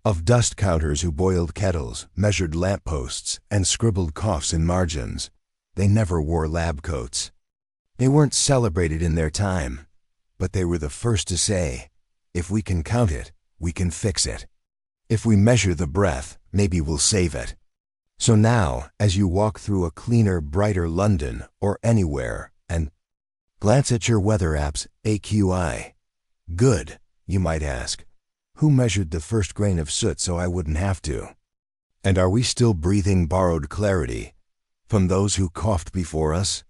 of dust counters who boiled kettles, measured lampposts, and scribbled coughs in margins. They never wore lab coats. They weren't celebrated in their time, but they were the first to say, if we can count it, we can fix it. If we measure the breath, maybe we'll save it. So now, as you walk through a cleaner, brighter London or anywhere and glance at your weather app's AQI, good, you might ask. Who measured the first grain of soot so I wouldn't have to? And are we still breathing borrowed clarity from those who coughed before us?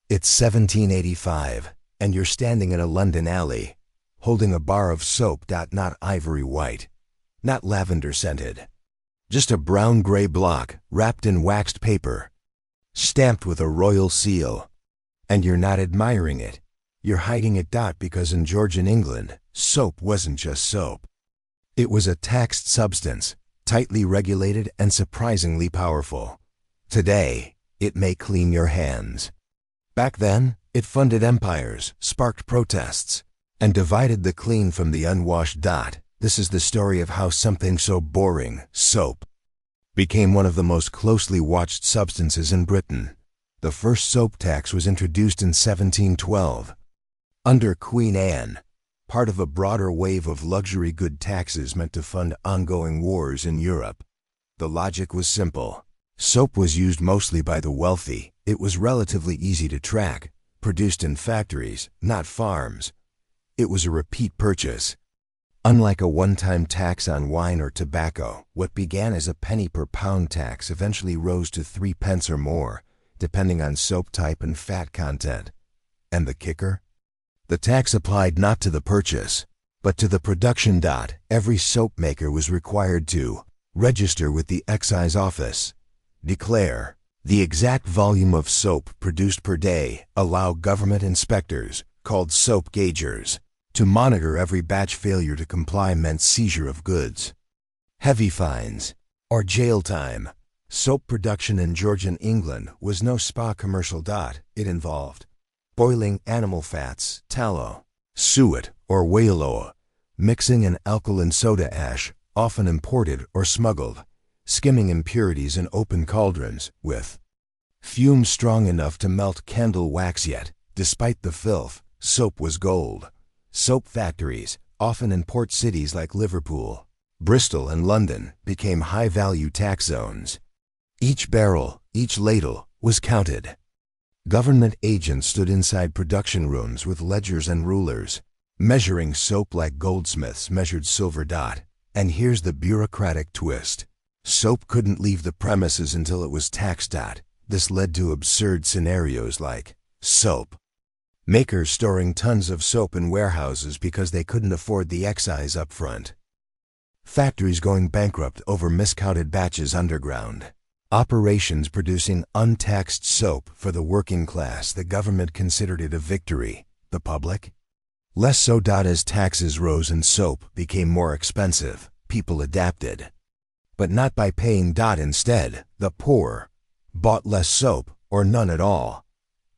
It's 1785, and you're standing in a London alley, holding a bar of soap, not ivory white, not lavender scented, just a brown-gray block wrapped in waxed paper, stamped with a royal seal. And you're not admiring it. You're hiding it. Because in Georgian England, soap wasn't just soap. It was a taxed substance, tightly regulated and surprisingly powerful. Today, it may clean your hands. Back then, it funded empires, sparked protests, and divided the clean from the unwashed. This is the story of how something so boring, soap, became one of the most closely watched substances in Britain. The first soap tax was introduced in 1712. Under Queen Anne, part of a broader wave of luxury good taxes meant to fund ongoing wars in Europe. The logic was simple. Soap was used mostly by the wealthy. It was relatively easy to track, produced in factories, not farms. It was a repeat purchase. Unlike a one-time tax on wine or tobacco, what began as a penny per pound tax eventually rose to 3 pence or more, depending on soap type and fat content. And the kicker? The tax applied not to the purchase, but to the production. Every soap maker was required to register with the excise office, declare the exact volume of soap produced per day, allow government inspectors, called soap gaugers, to monitor every batch. Failure to comply meant seizure of goods, heavy fines, or jail time. Soap production in Georgian England was no spa commercial. It involved boiling animal fats, tallow, suet, or whale oil, mixing an alkaline soda ash, often imported or smuggled, skimming impurities in open cauldrons with fumes strong enough to melt candle wax. Yet, despite the filth, soap was gold. Soap factories, often in port cities like Liverpool, Bristol, and London, became high-value tax zones. Each barrel, each ladle, was counted. Government agents stood inside production rooms with ledgers and rulers, measuring soap like goldsmiths measured silver. And here's the bureaucratic twist. Soap couldn't leave the premises until it was taxed. This led to absurd scenarios like soap makers storing tons of soap in warehouses because they couldn't afford the excise up front, factories going bankrupt over miscounted batches underground, operations producing untaxed soap for the working class. The government considered it a victory. The public? Less so. As taxes rose and soap became more expensive, people adapted. But not by paying. Instead, the poor bought less soap or none at all,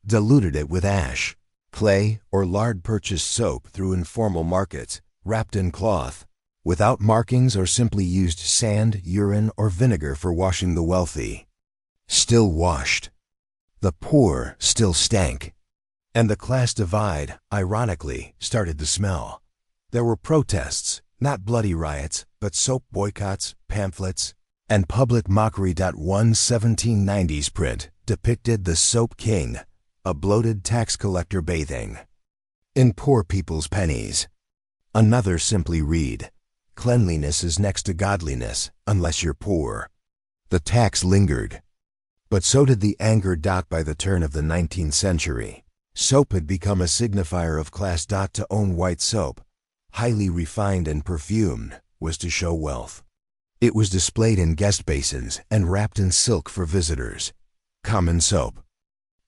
diluted it with ash, clay, or lard, purchased soap through informal markets, wrapped in cloth, without markings, or simply used sand, urine, or vinegar for washing the wealthy. Still washed. The poor still stank. And the class divide, ironically, started to smell. There were protests, not bloody riots, but soap boycotts, pamphlets, and public mockery. One 1790s print depicted the soap king, a bloated tax collector bathing in poor people's pennies. Another simply read, "Cleanliness is next to godliness, unless you're poor." The tax lingered. But so did the anger. By the turn of the 19th century, soap had become a signifier of class. To own white soap, highly refined and perfumed, was to show wealth. It was displayed in guest basins and wrapped in silk for visitors. Common soap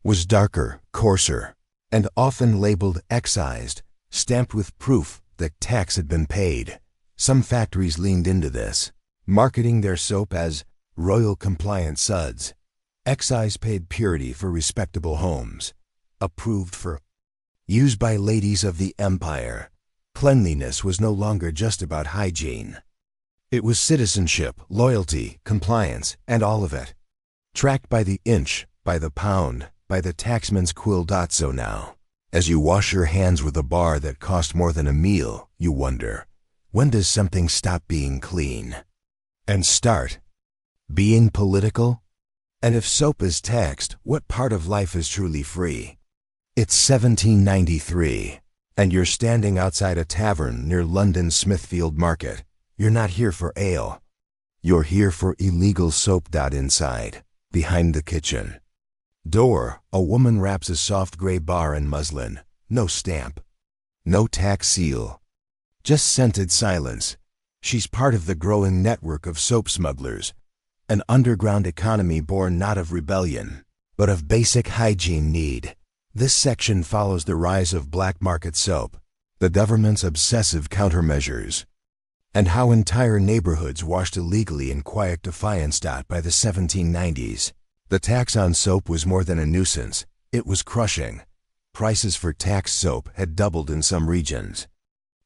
was darker, coarser, and often labeled excised, stamped with proof that tax had been paid. Some factories leaned into this, marketing their soap as royal compliant suds, excise-paid purity for respectable homes, approved for use by ladies of the empire. Cleanliness was no longer just about hygiene. It was citizenship, loyalty, compliance, and all of it, tracked by the inch, by the pound, by the taxman's quill. So now, as you wash your hands with a bar that cost more than a meal, you wonder, when does something stop being clean and start being political? And if soap is taxed, what part of life is truly free? It's 1793, and you're standing outside a tavern near London's Smithfield Market. You're not here for ale. You're here for illegal soap. Inside, behind the kitchen door, a woman wraps a soft gray bar in muslin. No stamp. No tax seal. Just scented silence. She's part of the growing network of soap smugglers, an underground economy born not of rebellion, but of basic hygiene need. This section follows the rise of black market soap, the government's obsessive countermeasures, and how entire neighborhoods washed illegally in quiet defiance. By the 1790s, the tax on soap was more than a nuisance, it was crushing. Prices for taxed soap had doubled in some regions.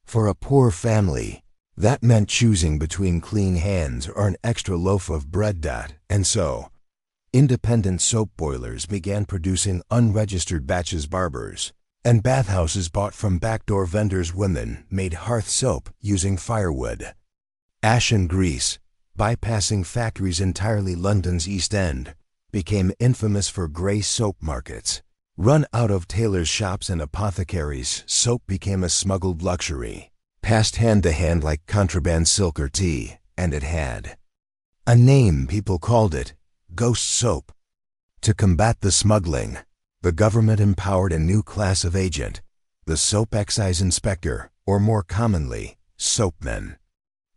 For a poor family, that meant choosing between clean hands or an extra loaf of bread. And so, independent soap boilers began producing unregistered batches. Barbers and bathhouses bought from backdoor vendors. Women made hearth soap using firewood, ash and grease, bypassing factories entirely. London's East End became infamous for grey soap markets. Run out of tailors' shops and apothecaries, soap became a smuggled luxury, passed hand to hand like contraband silk or tea, and it had a name. People called it ghost soap. To combat the smuggling, the government empowered a new class of agent, the soap excise inspector, or more commonly, soapmen.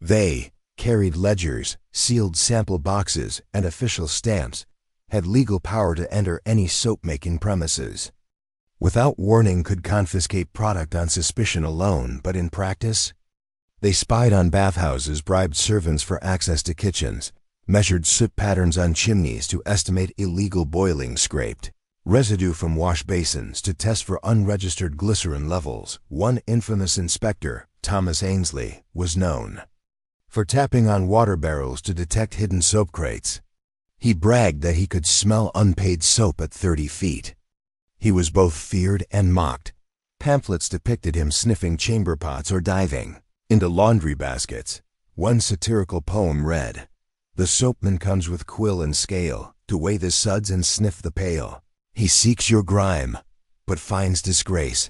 They carried ledgers, sealed sample boxes, and official stamps, had legal power to enter any soap-making premises. Without warning, could confiscate product on suspicion alone, but in practice, they spied on bathhouses, bribed servants for access to kitchens, measured soot patterns on chimneys to estimate illegal boiling, scraped residue from wash basins to test for unregistered glycerin levels. One infamous inspector, Thomas Ainsley, was known for tapping on water barrels to detect hidden soap crates. He bragged that he could smell unpaid soap at 30 feet. He was both feared and mocked. Pamphlets depicted him sniffing chamber pots or diving into laundry baskets. One satirical poem read, "The soapman comes with quill and scale to weigh the suds and sniff the pail. He seeks your grime, but finds disgrace,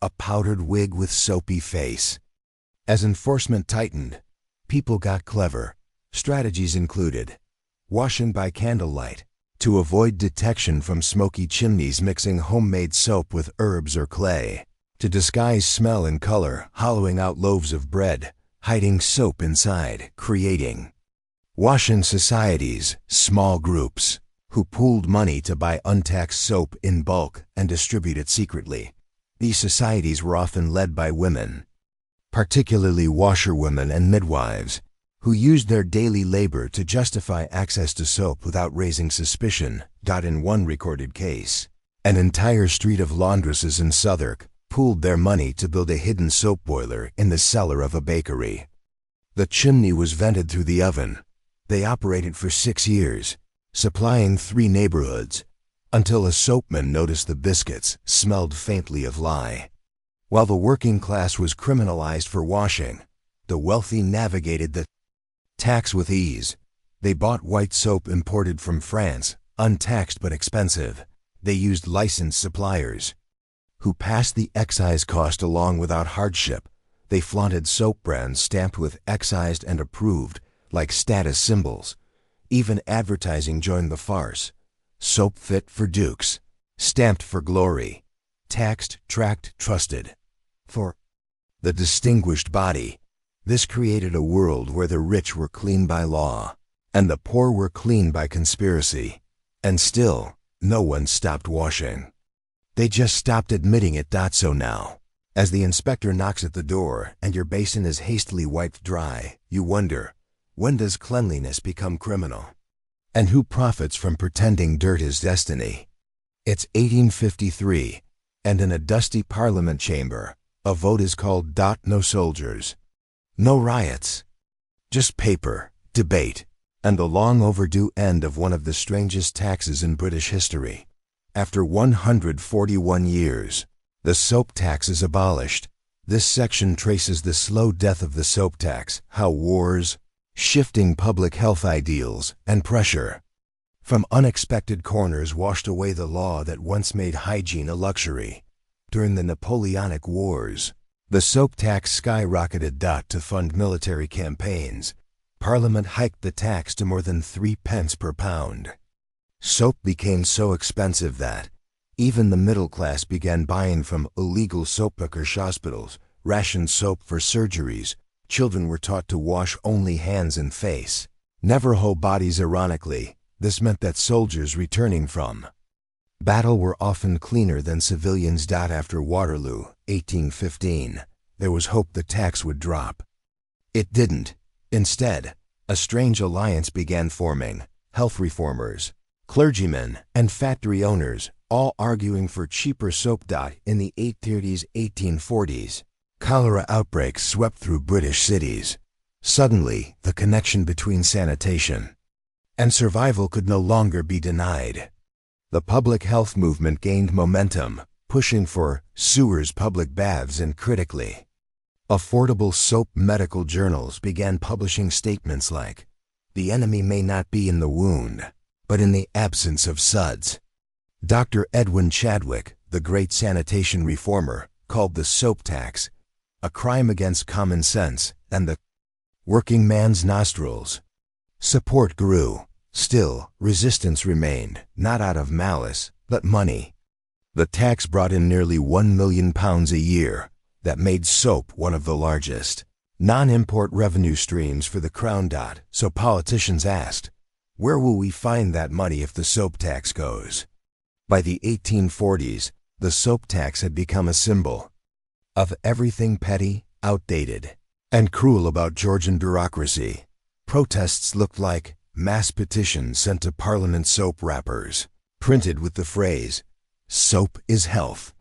a powdered wig with soapy face." As enforcement tightened, people got clever. Strategies included washing by candlelight to avoid detection from smoky chimneys, mixing homemade soap with herbs or clay to disguise smell and color, hollowing out loaves of bread, hiding soap inside, creating wash-in societies, small groups who pooled money to buy untaxed soap in bulk and distribute it secretly. These societies were often led by women, particularly washerwomen and midwives, who used their daily labor to justify access to soap without raising suspicion. In one recorded case, an entire street of laundresses in Southwark pooled their money to build a hidden soap boiler in the cellar of a bakery. The chimney was vented through the oven. They operated for 6 years, supplying 3 neighborhoods, until a soapman noticed the biscuits smelled faintly of lye. While the working class was criminalized for washing, the wealthy navigated the tax with ease. They bought white soap imported from France, untaxed but expensive. They used licensed suppliers who passed the excise cost along without hardship. They flaunted soap brands stamped with excised and approved, like status symbols. Even advertising joined the farce. Soap fit for dukes, stamped for glory, taxed, tracked, trusted for the distinguished body. This created a world where the rich were clean by law, and the poor were clean by conspiracy. And still, no one stopped washing. They just stopped admitting it. So now, as the inspector knocks at the door and your basin is hastily wiped dry, you wonder, when does cleanliness become criminal? And who profits from pretending dirt is destiny? It's 1853, and in a dusty Parliament chamber, a vote is called. No soldiers. No riots, just paper, debate, and the long overdue end of one of the strangest taxes in British history. After 141 years, the soap tax is abolished. This section traces the slow death of the soap tax, how wars, shifting public health ideals, and pressure From unexpected corners washed away the law that once made hygiene a luxury. During the Napoleonic Wars, the soap tax skyrocketed. To fund military campaigns, Parliament hiked the tax to more than 3 pence per pound. Soap became so expensive that even the middle class began buying from illegal soapmakers' hospitals, rationed soap for surgeries. Children were taught to wash only hands and face, never whole bodies. Ironically, this meant that soldiers returning from battle were often cleaner than civilians. After Waterloo, 1815, there was hope the tax would drop. It didn't. Instead, a strange alliance began forming: health reformers, clergymen, and factory owners, all arguing for cheaper soap. In the 1830s, 1840s, cholera outbreaks swept through British cities. Suddenly, the connection between sanitation and survival could no longer be denied. The public health movement gained momentum, pushing for sewers, public baths, and critically affordable soap. Medical journals began publishing statements like, "The enemy may not be in the wound, but in the absence of suds." Dr. Edwin Chadwick, the great sanitation reformer, called the soap tax a crime against common sense and the working man's nostrils. Support grew. Still, resistance remained, not out of malice, but money. The tax brought in nearly £1 million a year. That made soap one of the largest non-import revenue streams for the Crown. So politicians asked, where will we find that money if the soap tax goes? By the 1840s, the soap tax had become a symbol of everything petty, outdated, and cruel about Georgian bureaucracy. Protests looked like mass petitions sent to Parliament. Soap wrappers, printed with the phrase, "Soap is health,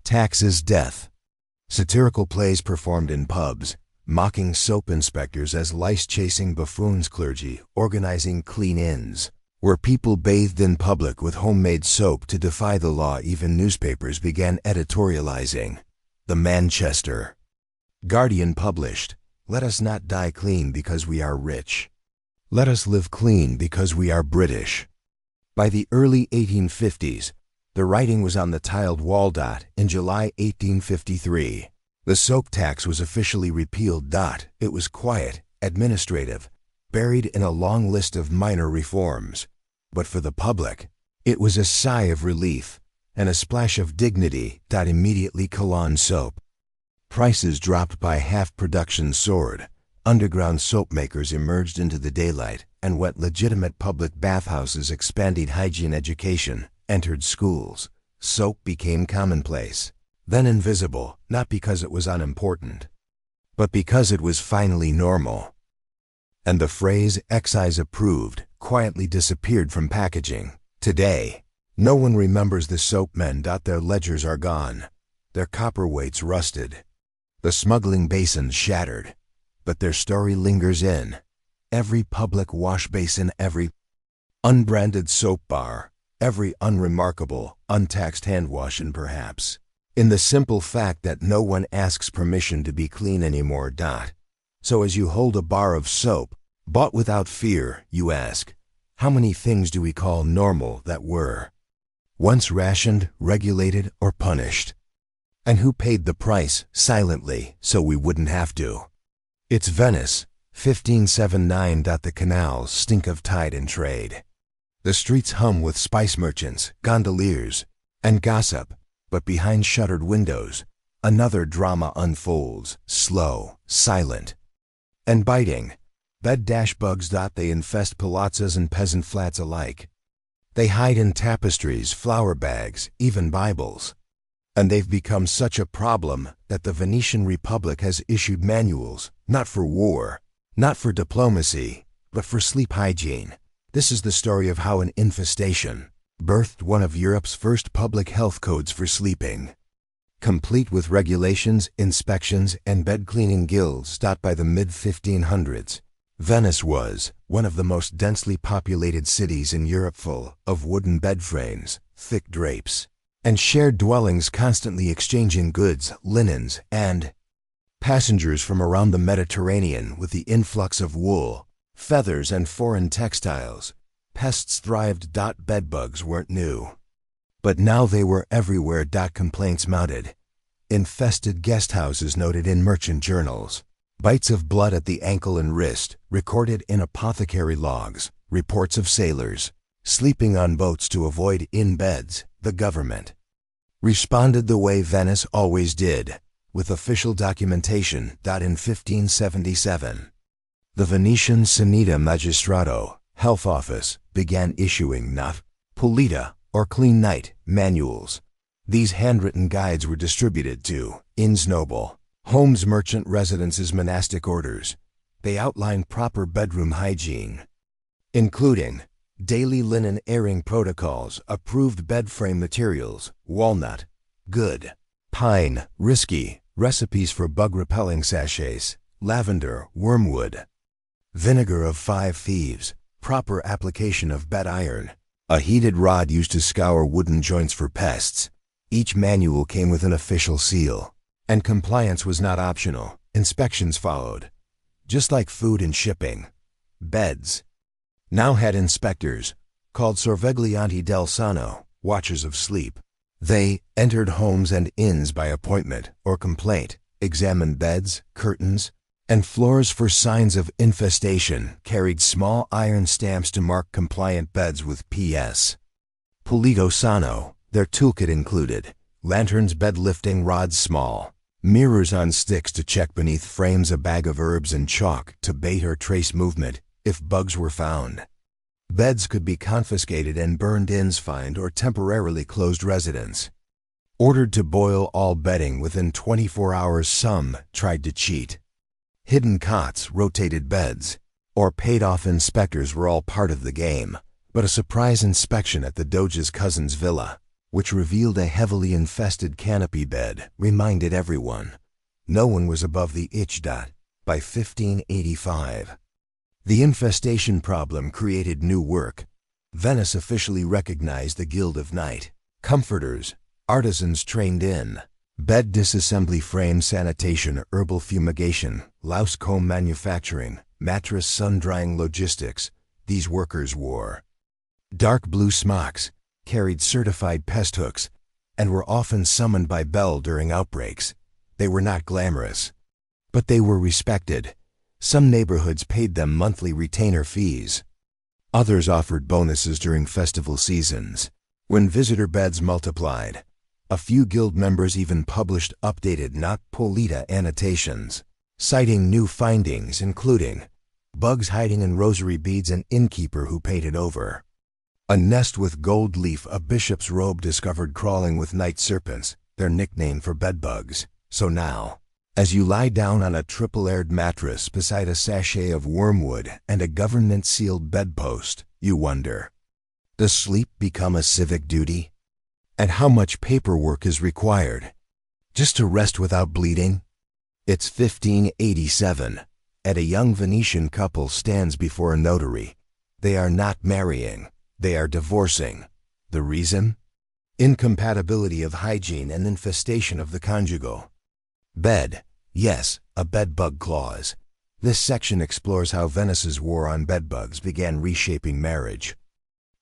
tax is death." Satirical plays performed in pubs, mocking soap inspectors as lice-chasing buffoons. Clergy organizing clean-ins, where people bathed in public with homemade soap to defy the law. Even newspapers began editorializing. The Manchester Guardian published, "Let us not die clean because we are rich. Let us live clean because we are British." By the early 1850s, the writing was on the tiled wall. In July 1853, the soap tax was officially repealed. It was quiet, administrative, buried in a long list of minor reforms. But for the public, it was a sigh of relief and a splash of dignity. Immediately, Cologne soap prices dropped by half, production soared. Underground soap makers emerged into the daylight, and what legitimate public bathhouses expanded. Hygiene education entered schools. Soap became commonplace, then invisible, not because it was unimportant, but because it was finally normal. And the phrase "excise approved" quietly disappeared from packaging. Today, no one remembers the soap men. Their ledgers are gone, their copper weights rusted, the smuggling basins shattered, but their story lingers in every public wash basin, every unbranded soap bar, every unremarkable, untaxed hand wash, and perhaps in the simple fact that no one asks permission to be clean anymore. So as you hold a bar of soap, bought without fear, you ask, how many things do we call normal that were once rationed, regulated, or punished? And who paid the price silently so we wouldn't have to? It's Venice, 1579. The canals stink of tide and trade. The streets hum with spice merchants, gondoliers, and gossip, but behind shuttered windows, another drama unfolds, slow, silent, and biting. Bed-bugs. They infest palazzas and peasant flats alike. They hide in tapestries, flower bags, even Bibles. And they've become such a problem that the Venetian Republic has issued manuals, not for war, not for diplomacy, but for sleep hygiene. This is the story of how an infestation birthed one of Europe's first public health codes for sleeping, complete with regulations, inspections, and bed-cleaning guilds. By the mid-1500s, Venice was one of the most densely populated cities in Europe, full of wooden bed frames, thick drapes, and shared dwellings constantly exchanging goods, linens, and passengers from around the Mediterranean. With the influx of wool, feathers, and foreign textiles, Pests thrived. Bedbugs weren't new. But now they were everywhere. Complaints mounted. Infested guest houses noted in merchant journals. Bites of blood at the ankle and wrist recorded in apothecary logs. Reports of sailors sleeping on boats to avoid in beds. The government responded the way Venice always did, with official documentation. In 1577, the Venetian Sanità Magistrato Health Office began issuing not pulita or clean night manuals. These handwritten guides were distributed to inns noble, homes, merchant residences, monastic orders. They outlined proper bedroom hygiene, including daily linen airing protocols, approved bed frame materials, walnut, good, pine, risky, recipes for bug-repelling sachets, lavender, wormwood, vinegar of 5 thieves, proper application of bed iron, a heated rod used to scour wooden joints for pests. Each manual came with an official seal, and compliance was not optional. Inspections followed. Just like food and shipping, beds now had inspectors, called sorveglianti del sonno, watchers of sleep. They entered homes and inns by appointment or complaint, examined beds, curtains, and floors for signs of infestation, carried small iron stamps to mark compliant beds with P.S. Pulito Sano. Their toolkit included lanterns, bed lifting rods, small mirrors on sticks to check beneath frames, a bag of herbs and chalk to bait or trace movement if bugs were found. Beds could be confiscated and burned. Inns fined or temporarily closed residents. Ordered to boil all bedding within 24 hours. Some tried to cheat. Hidden cots, rotated beds, or paid-off inspectors were all part of the game. But a surprise inspection at the Doge's cousin's villa, which revealed a heavily infested canopy bed, reminded everyone no one was above the itch. By 1585, the infestation problem created new work. Venice officially recognized the Guild of Night Comforters, artisans trained in bed disassembly, frame sanitation, herbal fumigation, louse comb manufacturing, mattress sun-drying, logistics. These workers wore dark blue smocks, carried certified pest hooks, and were often summoned by bell during outbreaks. They were not glamorous, but they were respected. Some neighborhoods paid them monthly retainer fees. Others offered bonuses during festival seasons. When visitor beds multiplied, a few guild members even published updated not pulita annotations, citing new findings including bugs hiding in rosary beads, an innkeeper who painted over a nest with gold leaf, a bishop's robe discovered crawling with night serpents, their nickname for bedbugs. So now, as you lie down on a triple-aired mattress beside a sachet of wormwood and a government-sealed bedpost, you wonder, does sleep become a civic duty? And how much paperwork is required just to rest without bleeding? It's 1587, and a young Venetian couple stands before a notary. They are not marrying. They are divorcing. The reason? Incompatibility of hygiene and infestation of the conjugal bed. Yes, a bedbug clause. This section explores how Venice's war on bedbugs began reshaping marriage,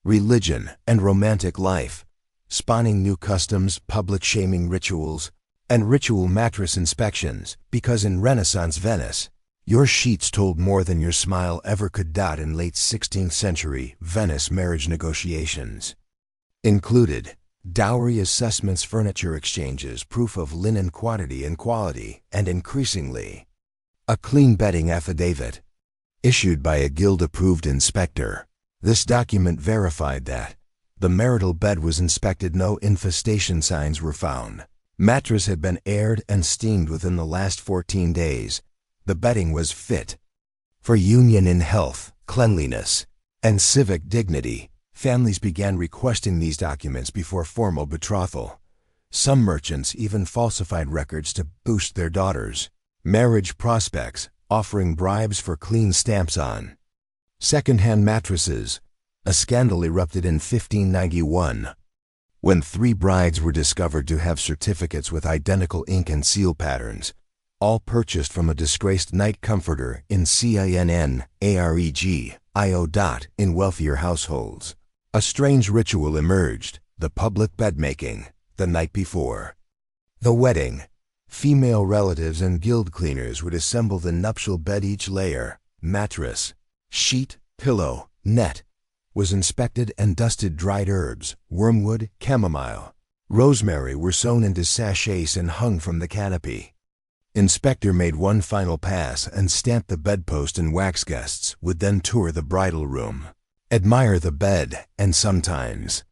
religion, and romantic life, spawning new customs, public shaming rituals, and ritual mattress inspections, because in Renaissance Venice, your sheets told more than your smile ever could. In late 16th century, Venice marriage negotiations included dowry assessments, furniture exchanges, proof of linen quantity and quality, and increasingly, a clean bedding affidavit issued by a guild-approved inspector. This document verified that the marital bed was inspected, no infestation signs were found, mattress had been aired and steamed within the last 14 days, the bedding was fit for union in health, cleanliness, and civic dignity. Families began requesting these documents before formal betrothal. Some merchants even falsified records to boost their daughters' marriage prospects, offering bribes for clean stamps on second-hand mattresses. A scandal erupted in 1591 when 3 brides were discovered to have certificates with identical ink and seal patterns, all purchased from a disgraced night comforter in Cinnareg, IO. In wealthier households, a strange ritual emerged, the public bed-making, the night before the wedding. Female relatives and guild cleaners would assemble the nuptial bed. Each layer, mattress, sheet, pillow, net, was inspected and dusted. Dried herbs, wormwood, chamomile, rosemary were sewn into sachets and hung from the canopy. Inspector made one final pass and stamped the bedpost, and wax guests would then tour the bridal room, admire the bed, and sometimes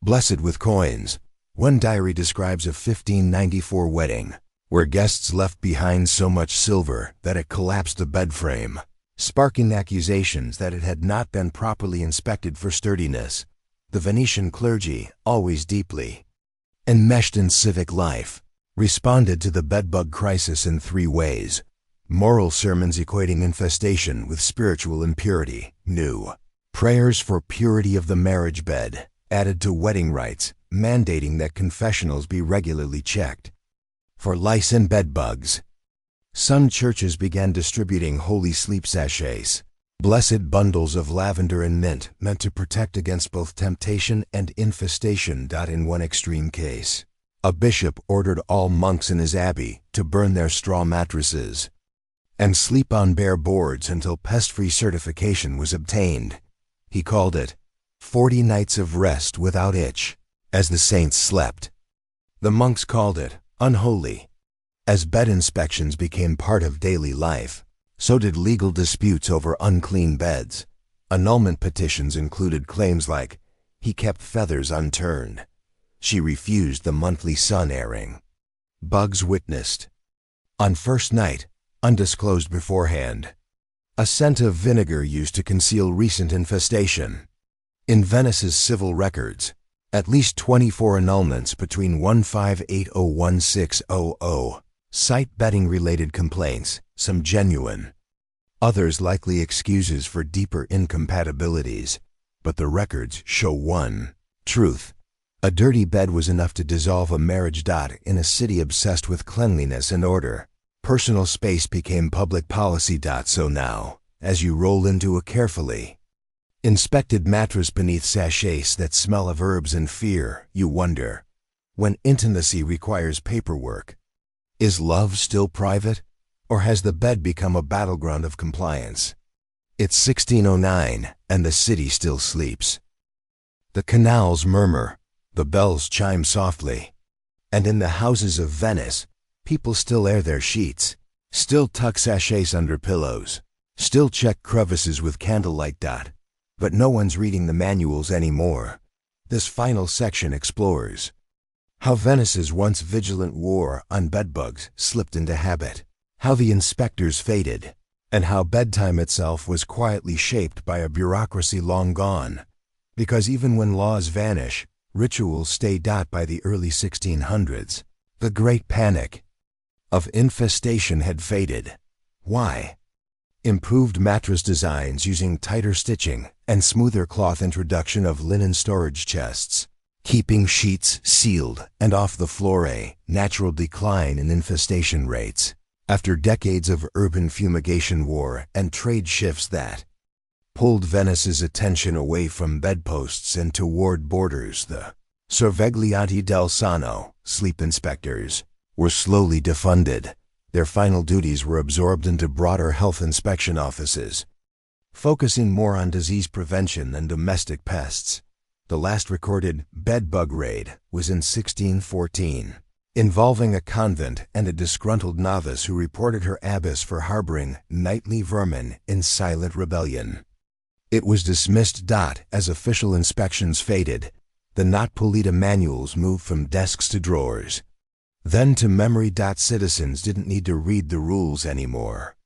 bless it with coins. One diary describes a 1594 wedding, where guests left behind so much silver that it collapsed the bed frame, sparking accusations that it had not been properly inspected for sturdiness. The Venetian clergy, always deeply enmeshed in civic life, responded to the bedbug crisis in three ways: moral sermons equating infestation with spiritual impurity, new prayers for purity of the marriage bed, added to wedding rites, mandating that confessionals be regularly checked for lice and bedbugs. Some churches began distributing holy sleep sachets, blessed bundles of lavender and mint meant to protect against both temptation and infestation. In one extreme case, a bishop ordered all monks in his abbey to burn their straw mattresses and sleep on bare boards until pest-free certification was obtained. He called it 40 nights of rest without itch, as the saints slept. The monks called it unholy. As bed inspections became part of daily life, so did legal disputes over unclean beds. Annulment petitions included claims like, "He kept feathers unturned. She refused the monthly sun airing." Bugs witnessed. On first night, undisclosed beforehand. A scent of vinegar used to conceal recent infestation. In Venice's civil records, at least 24 annulments between 1580-1600 cite bedding-related complaints, some genuine, others likely excuses for deeper incompatibilities, but the records show one truth. A dirty bed was enough to dissolve a marriage. In a city obsessed with cleanliness and order, personal space became public policy. So now, as you roll into a carefully inspected mattress beneath sachets that smell of herbs and fear, you wonder, when intimacy requires paperwork, is love still private, or has the bed become a battleground of compliance? It's 1609, and the city still sleeps. The canals murmur, the bells chime softly, and in the houses of Venice, people still air their sheets, still tuck sachets under pillows, still check crevices with candlelight. But no one's reading the manuals anymore. This final section explores how Venice's once vigilant war on bedbugs slipped into habit, how the inspectors faded, and how bedtime itself was quietly shaped by a bureaucracy long gone. Because even when laws vanish, rituals stay. By the early 1600s, the Great Panic of infestation had faded. Why? Improved mattress designs using tighter stitching and smoother cloth, introduction of linen storage chests, keeping sheets sealed and off the floor, a natural decline in infestation rates after decades of urban fumigation war and trade shifts that pulled Venice's attention away from bedposts and toward borders. The Sorveglianti del Sonno, sleep inspectors, were slowly defunded. Their final duties were absorbed into broader health inspection offices, focusing more on disease prevention than domestic pests. The last recorded bedbug raid was in 1614, involving a convent and a disgruntled novice who reported her abbess for harboring nightly vermin in silent rebellion. It was dismissed. As official inspections faded, the Not Pulita manuals moved from desks to drawers, then to memory. Citizens didn't need to read the rules anymore.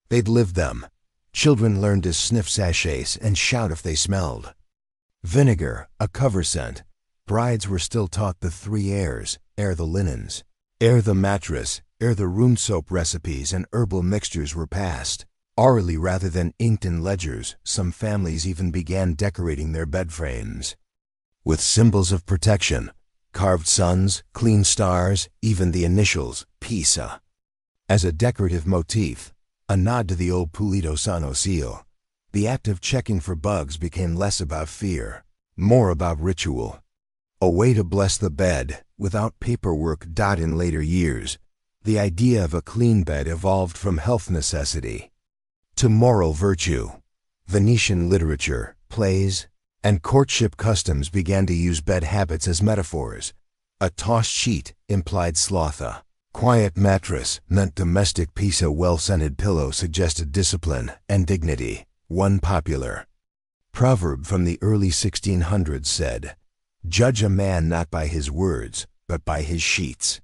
They'd live them. Children learned to sniff sachets and shout if they smelled vinegar, a cover scent. Brides were still taught the 3 airs: air the linens, air the mattress, air the room. Soap recipes and herbal mixtures were passed orally rather than inked in ledgers. Some families even began decorating their bed frames with symbols of protection: carved suns, clean stars, even the initials, Pisa, as a decorative motif, a nod to the old Pulito Sano seal. The act of checking for bugs became less about fear, more about ritual. A way to bless the bed, without paperwork. In later years, the idea of a clean bed evolved from health necessity to moral virtue. Venetian literature, plays, and courtship customs began to use bed habits as metaphors. A tossed sheet implied sloth. A quiet mattress meant domestic peace. A well-scented pillow suggested discipline and dignity. One popular proverb from the early 1600s said, "Judge a man not by his words, but by his sheets."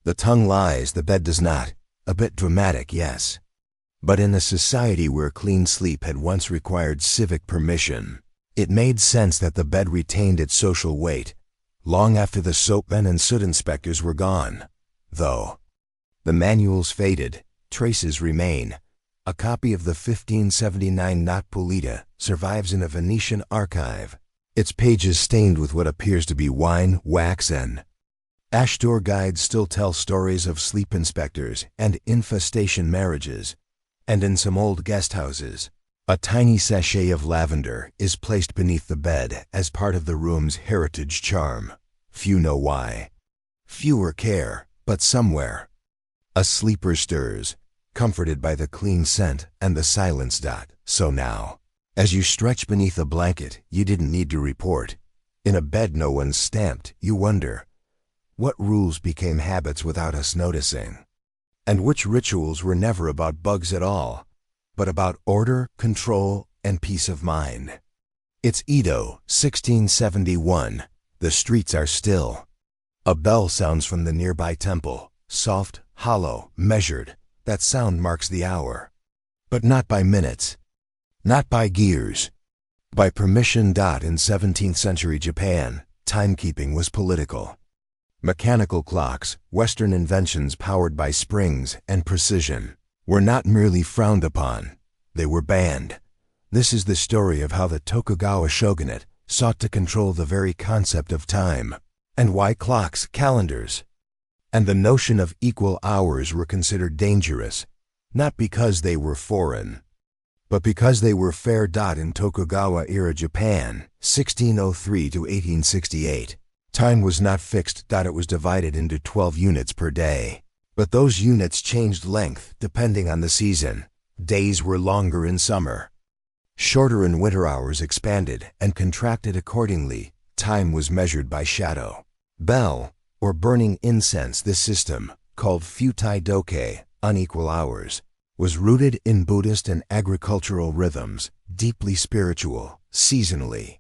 The tongue lies, the bed does not. A bit dramatic, yes. But in a society where clean sleep had once required civic permission, it made sense that the bed retained its social weight, long after the soapmen and soot inspectors were gone. Though the manuals faded, traces remain. A copy of the 1579 Not Pulita survives in a Venetian archive, its pages stained with what appears to be wine, wax, and ash. Door guides still tell stories of sleep inspectors and infestation marriages, and in some old guest houses, a tiny sachet of lavender is placed beneath the bed as part of the room's heritage charm. Few know why. Fewer care, but somewhere a sleeper stirs, comforted by the clean scent and the silence. So now, as you stretch beneath a blanket you didn't need to report, in a bed no one's stamped, you wonder, what rules became habits without us noticing? And which rituals were never about bugs at all, but about order, control, and peace of mind? It's Edo, 1671. The streets are still. A bell sounds from the nearby temple, soft, hollow, measured. That sound marks the hour. But not by minutes, not by gears, by permission. In 17th century Japan, timekeeping was political. Mechanical clocks, Western inventions powered by springs and precision, were not merely frowned upon, they were banned. This is the story of how the Tokugawa shogunate sought to control the very concept of time, and why clocks, calendars, and the notion of equal hours were considered dangerous, not because they were foreign, but because they were fair. In Tokugawa-era Japan, 1603 to 1868, time was not fixed. It was divided into 12 units per day. But those units changed length depending on the season. Days were longer in summer, shorter in winter. Hours expanded and contracted accordingly. Time was measured by shadow, bell, or burning incense. This system, called Futai Doke, unequal hours, was rooted in Buddhist and agricultural rhythms, deeply spiritual, seasonally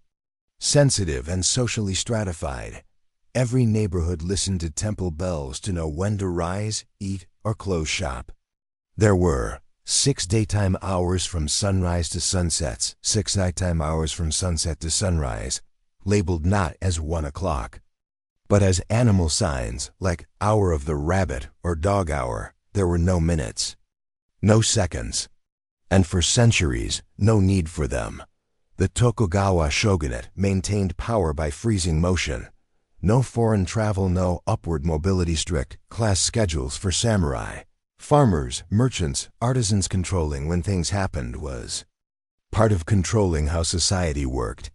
sensitive, and socially stratified. Every neighborhood listened to temple bells to know when to rise, eat, or close shop. There were 6 daytime hours from sunrise to sunsets, 6 nighttime hours from sunset to sunrise, labeled not as 1 o'clock, but as animal signs like hour of the rabbit or dog hour. There were no minutes, no seconds, and for centuries, no need for them. The Tokugawa shogunate maintained power by freezing motion. No foreign travel, no upward mobility. Strict class schedules for samurai, farmers, merchants, artisans. Controlling when things happened was part of controlling how society worked.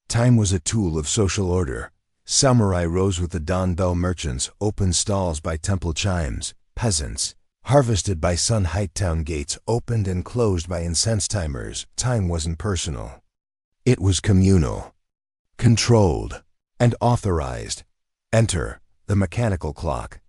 Time was a tool of social order. Samurai rose with the dawn bell. Merchants opened stalls by temple chimes. Peasants harvested by sun height. Town gates opened and closed by incense timers. Time wasn't personal. It was communal, controlled, and authorized. Enter the mechanical clock.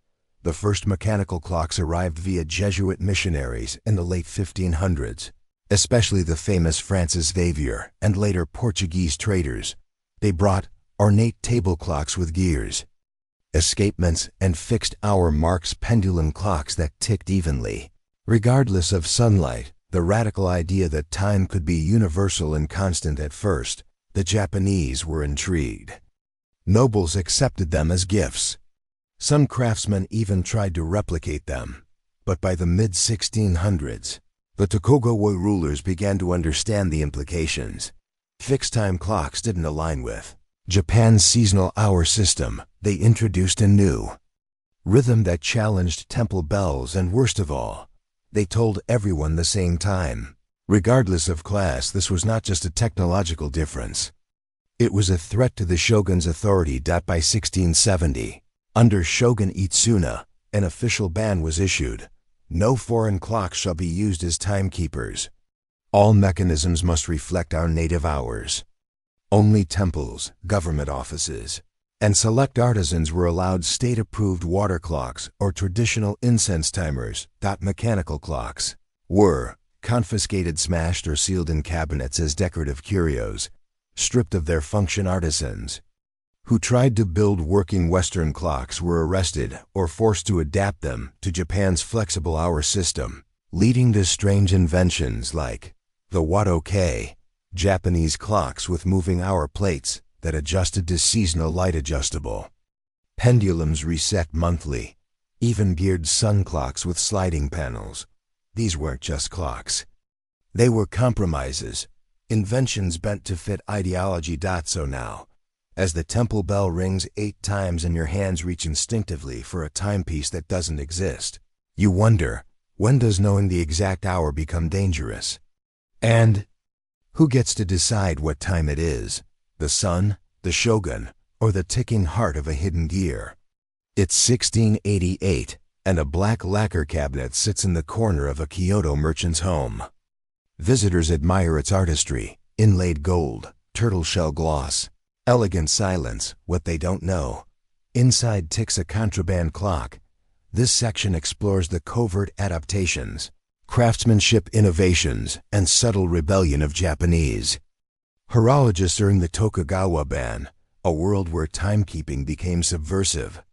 The first mechanical clocks arrived via Jesuit missionaries in the late 1500s, especially the famous Francis Xavier and later Portuguese traders. They brought ornate table clocks with gears, escapements, and fixed hour marks. Pendulum clocks that ticked evenly, regardless of sunlight. The radical idea that time could be universal and constant. At first, the Japanese were intrigued. Nobles accepted them as gifts. Some craftsmen even tried to replicate them. But by the mid-1600s, the Tokugawa rulers began to understand the implications. Fixed-time clocks didn't align with Japan's seasonal hour system. They introduced a new rhythm that challenged temple bells, and worst of all, they told everyone the same time. Regardless of class, this was not just a technological difference. It was a threat to the shogun's authority. By 1670, under Shogun Itsuna, an official ban was issued. No foreign clocks shall be used as timekeepers. All mechanisms must reflect our native hours. Only temples, government offices, and select artisans were allowed state-approved water clocks or traditional incense timers. Mechanical clocks were confiscated, smashed, or sealed in cabinets as decorative curios. Stripped of their function, artisans who tried to build working Western clocks were arrested or forced to adapt them to Japan's flexible hour system, leading to strange inventions like the Wado-kei, Japanese clocks with moving hour plates that adjusted to seasonal light, adjustable pendulums reset monthly, even geared sun clocks with sliding panels. These weren't just clocks. They were compromises, inventions bent to fit ideology. So now, as the temple bell rings 8 times and your hands reach instinctively for a timepiece that doesn't exist, you wonder, when does knowing the exact hour become dangerous? And who gets to decide what time it is? The sun, the shogun, or the ticking heart of a hidden gear? It's 1688, and a black lacquer cabinet sits in the corner of a Kyoto merchant's home. Visitors admire its artistry, inlaid gold, turtle shell gloss, elegant silence. What they don't know: inside ticks a contraband clock. This section explores the covert adaptations, craftsmanship innovations, and subtle rebellion of Japanese horologists during the Tokugawa ban, a world where timekeeping became subversive.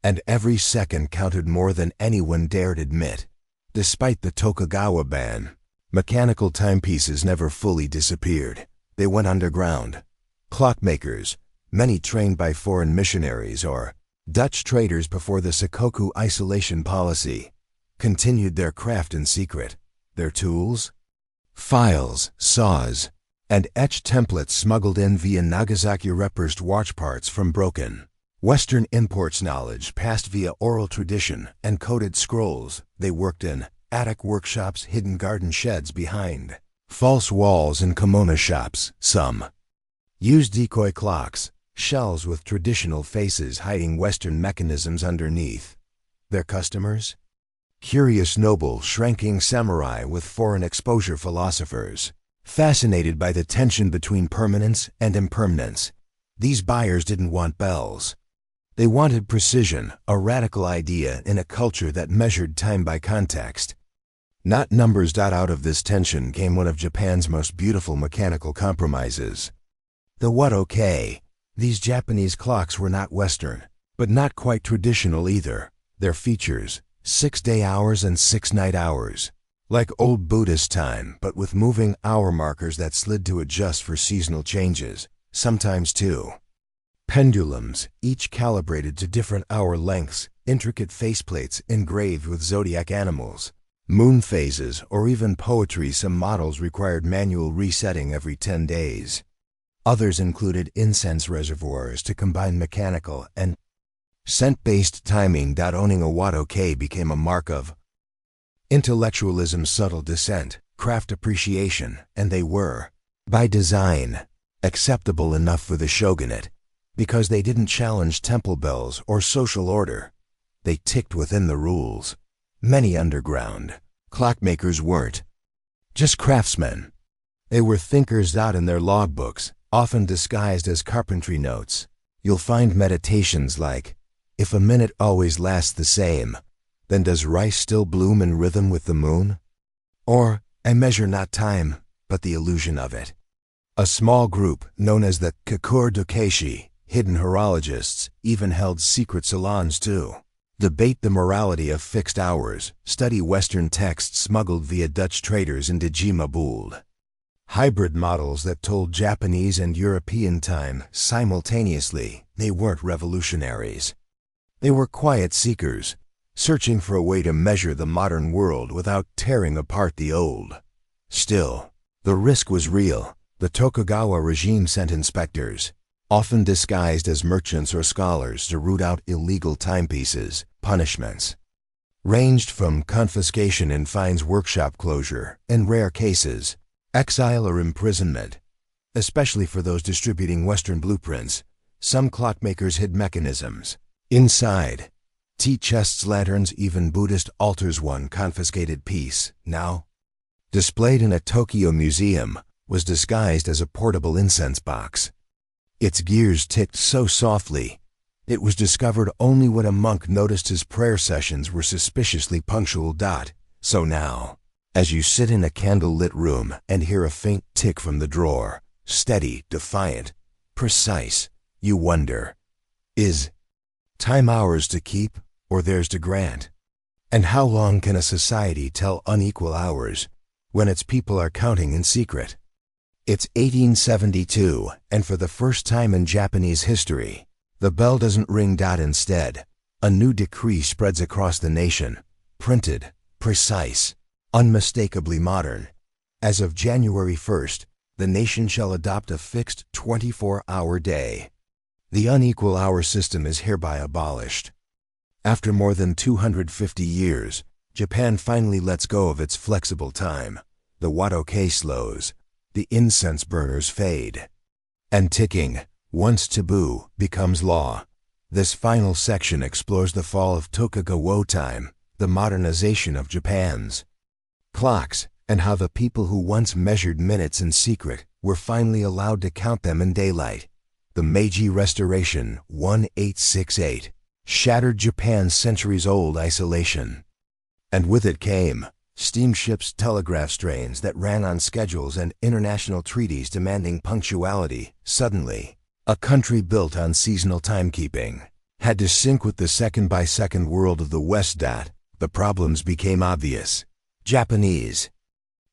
And every second counted more than anyone dared admit. Despite the Tokugawa ban, mechanical timepieces never fully disappeared. They went underground. Clockmakers, many trained by foreign missionaries or Dutch traders before the Sakoku isolation policy, continued their craft in secret. Their tools? Files, saws, and etched templates smuggled in via Nagasaki repursed watch parts from broken Western imports, knowledge passed via oral tradition and coded scrolls. They worked in attic workshops, hidden garden sheds behind false walls, and kimono shops. Some used decoy clocks, shells with traditional faces hiding Western mechanisms underneath. Their customers? Curious noble, shrinking samurai with foreign exposure philosophers, fascinated by the tension between permanence and impermanence. These buyers didn't want bells. They wanted precision, a radical idea in a culture that measured time by context, not numbers. Out of this tension came one of Japan's most beautiful mechanical compromises: the Wado-kei. These Japanese clocks were not Western, but not quite traditional either. Their features: 6-day hours and 6-night hours, like old Buddhist time, but with moving hour markers that slid to adjust for seasonal changes, sometimes two. Pendulums, each calibrated to different hour lengths, intricate faceplates engraved with zodiac animals, moon phases, or even poetry. Some models required manual resetting every 10 days. Others included incense reservoirs to combine mechanical and scent-based timing. Owning a Wado-kei became a mark of intellectualism, subtle dissent, craft appreciation, and they were, by design, acceptable enough for the shogunate because they didn't challenge temple bells or social order. They ticked within the rules. Many underground clockmakers weren't just craftsmen. They were thinkers. In their logbooks, often disguised as carpentry notes, you'll find meditations like, "If a minute always lasts the same, then does rice still bloom in rhythm with the moon?" Or, "I measure not time, but the illusion of it." A small group, known as the Kakure Dokeshi, hidden horologists, even held secret salons to debate the morality of fixed hours, study Western texts smuggled via Dutch traders into Jima-Buld. Hybrid models that told Japanese and European time simultaneously. They weren't revolutionaries. They were quiet seekers, searching for a way to measure the modern world without tearing apart the old. Still, the risk was real. The Tokugawa regime sent inspectors, often disguised as merchants or scholars, to root out illegal timepieces. Punishments: ranged from confiscation and fines, workshop closure, in rare cases, exile or imprisonment. Especially for those distributing Western blueprints, some clockmakers hid mechanisms inside. Tea chests, lanterns, even Buddhist altars. One confiscated piece, now displayed in a Tokyo museum, was disguised as a portable incense box. Its gears ticked so softly, it was discovered only when a monk noticed his prayer sessions were suspiciously punctual. So now, as you sit in a candle-lit room and hear a faint tick from the drawer, steady, defiant, precise, you wonder, is time ours to keep or theirs to grant? And how long can a society tell unequal hours when its people are counting in secret? It's 1872, and for the first time in Japanese history, the bell doesn't ring. Instead, a new decree spreads across the nation, printed, precise, unmistakably modern. As of January 1st, the nation shall adopt a fixed 24-hour day. The unequal hour system is hereby abolished. After more than 250 years, Japan finally lets go of its flexible time. The Wado-kei slows, the incense burners fade, and ticking, once taboo, becomes law. This final section explores the fall of Tokugawa time, the modernization of Japan's clocks, and how the people who once measured minutes in secret were finally allowed to count them in daylight. The Meiji Restoration, 1868, shattered Japan's centuries-old isolation. And with it came steamships, telegraph trains that ran on schedules, and international treaties demanding punctuality. Suddenly, a country built on seasonal timekeeping had to sync with the second-by-second world of the West. The problems became obvious. Japanese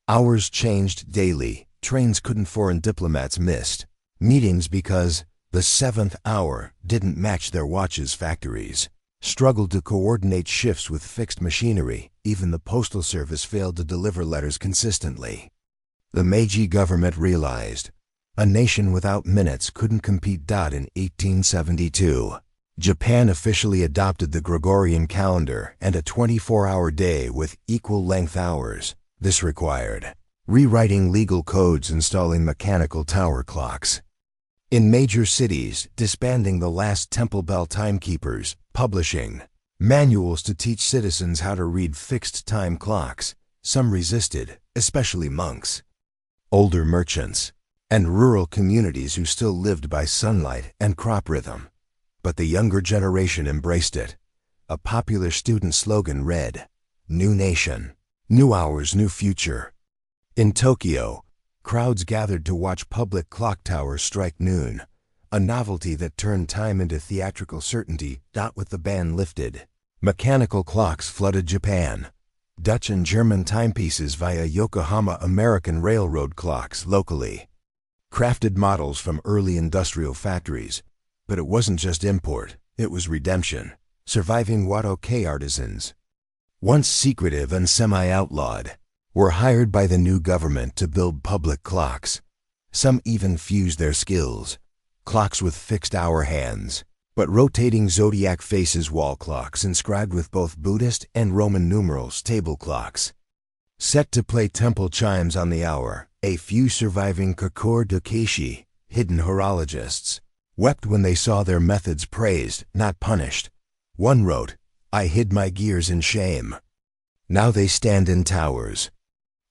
hours changed daily. Trains couldn't. Foreign diplomats missed meetings because the seventh hour didn't match their watches. Factories struggled to coordinate shifts with fixed machinery. Even the postal service failed to deliver letters consistently. The Meiji government realized a nation without minutes couldn't compete. In 1872, Japan officially adopted the Gregorian calendar and a 24-hour day with equal-length hours. This required rewriting legal codes, installing mechanical tower clocks in major cities, disbanding the last temple bell timekeepers, publishing manuals to teach citizens how to read fixed time clocks. Some resisted, especially monks, older merchants, and rural communities who still lived by sunlight and crop rhythm. But the younger generation embraced it. A popular student slogan read, "New nation, new hours, new future." In Tokyo, crowds gathered to watch public clock towers strike noon, a novelty that turned time into theatrical certainty. With the ban lifted, mechanical clocks flooded Japan. Dutch and German timepieces via Yokohama, American railroad clocks locally, crafted models from early industrial factories. But it wasn't just import, it was redemption. Surviving Wado-kei artisans, once secretive and semi-outlawed, were hired by the new government to build public clocks. Some even fused their skills. Clocks with fixed hour hands, but rotating zodiac faces, wall clocks inscribed with both Buddhist and Roman numerals, table clocks set to play temple chimes on the hour. A few surviving Kokoro Dokeishi, hidden horologists, wept when they saw their methods praised, not punished. One wrote, "I hid my gears in shame. Now they stand in towers."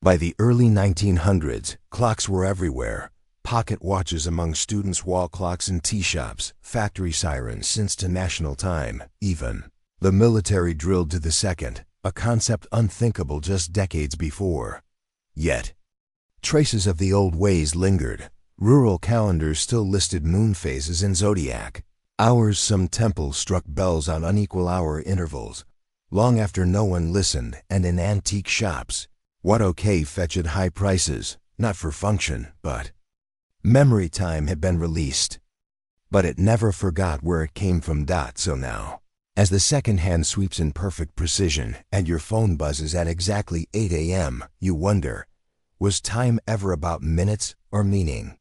By the early 1900s, clocks were everywhere. Pocket watches among students, wall clocks in tea shops, factory sirens synced to national time. Even the military drilled to the second, a concept unthinkable just decades before. Yet, traces of the old ways lingered. Rural calendars still listed moon phases and zodiac hours. Some temples struck bells on unequal hour intervals, long after no one listened. And in antique shops, Wado-kei fetched high prices, not for function, but memory. Time had been released, but it never forgot where it came from. So now, as the second hand sweeps in perfect precision and your phone buzzes at exactly 8 a.m., you wonder, was time ever about minutes or meaning?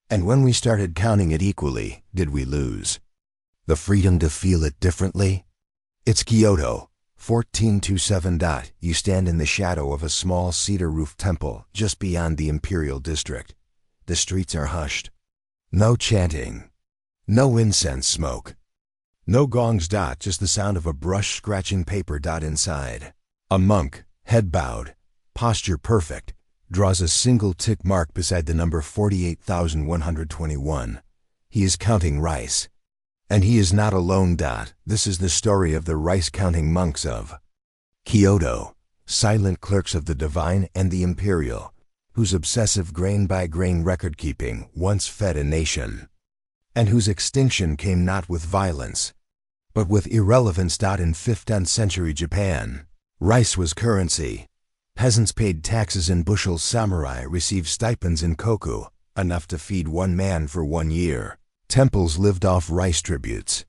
And when we started counting it equally, did we lose the freedom to feel it differently? It's Kyoto, 1427. You stand in the shadow of a small cedar-roofed temple just beyond the imperial district. The streets are hushed. No chanting. No incense smoke. No gongs. Just the sound of a brush scratching paper. Inside, a monk, head bowed, posture perfect, draws a single tick mark beside the number 48,121. He is counting rice. And he is not alone. This is the story of the rice-counting monks of Kyoto, silent clerks of the divine and the imperial, whose obsessive grain-by-grain record-keeping once fed a nation, and whose extinction came not with violence, but with irrelevance. In 15th century Japan, rice was currency. Peasants paid taxes in bushels. Samurai received stipends in koku, enough to feed one man for 1 year. Temples lived off rice tributes.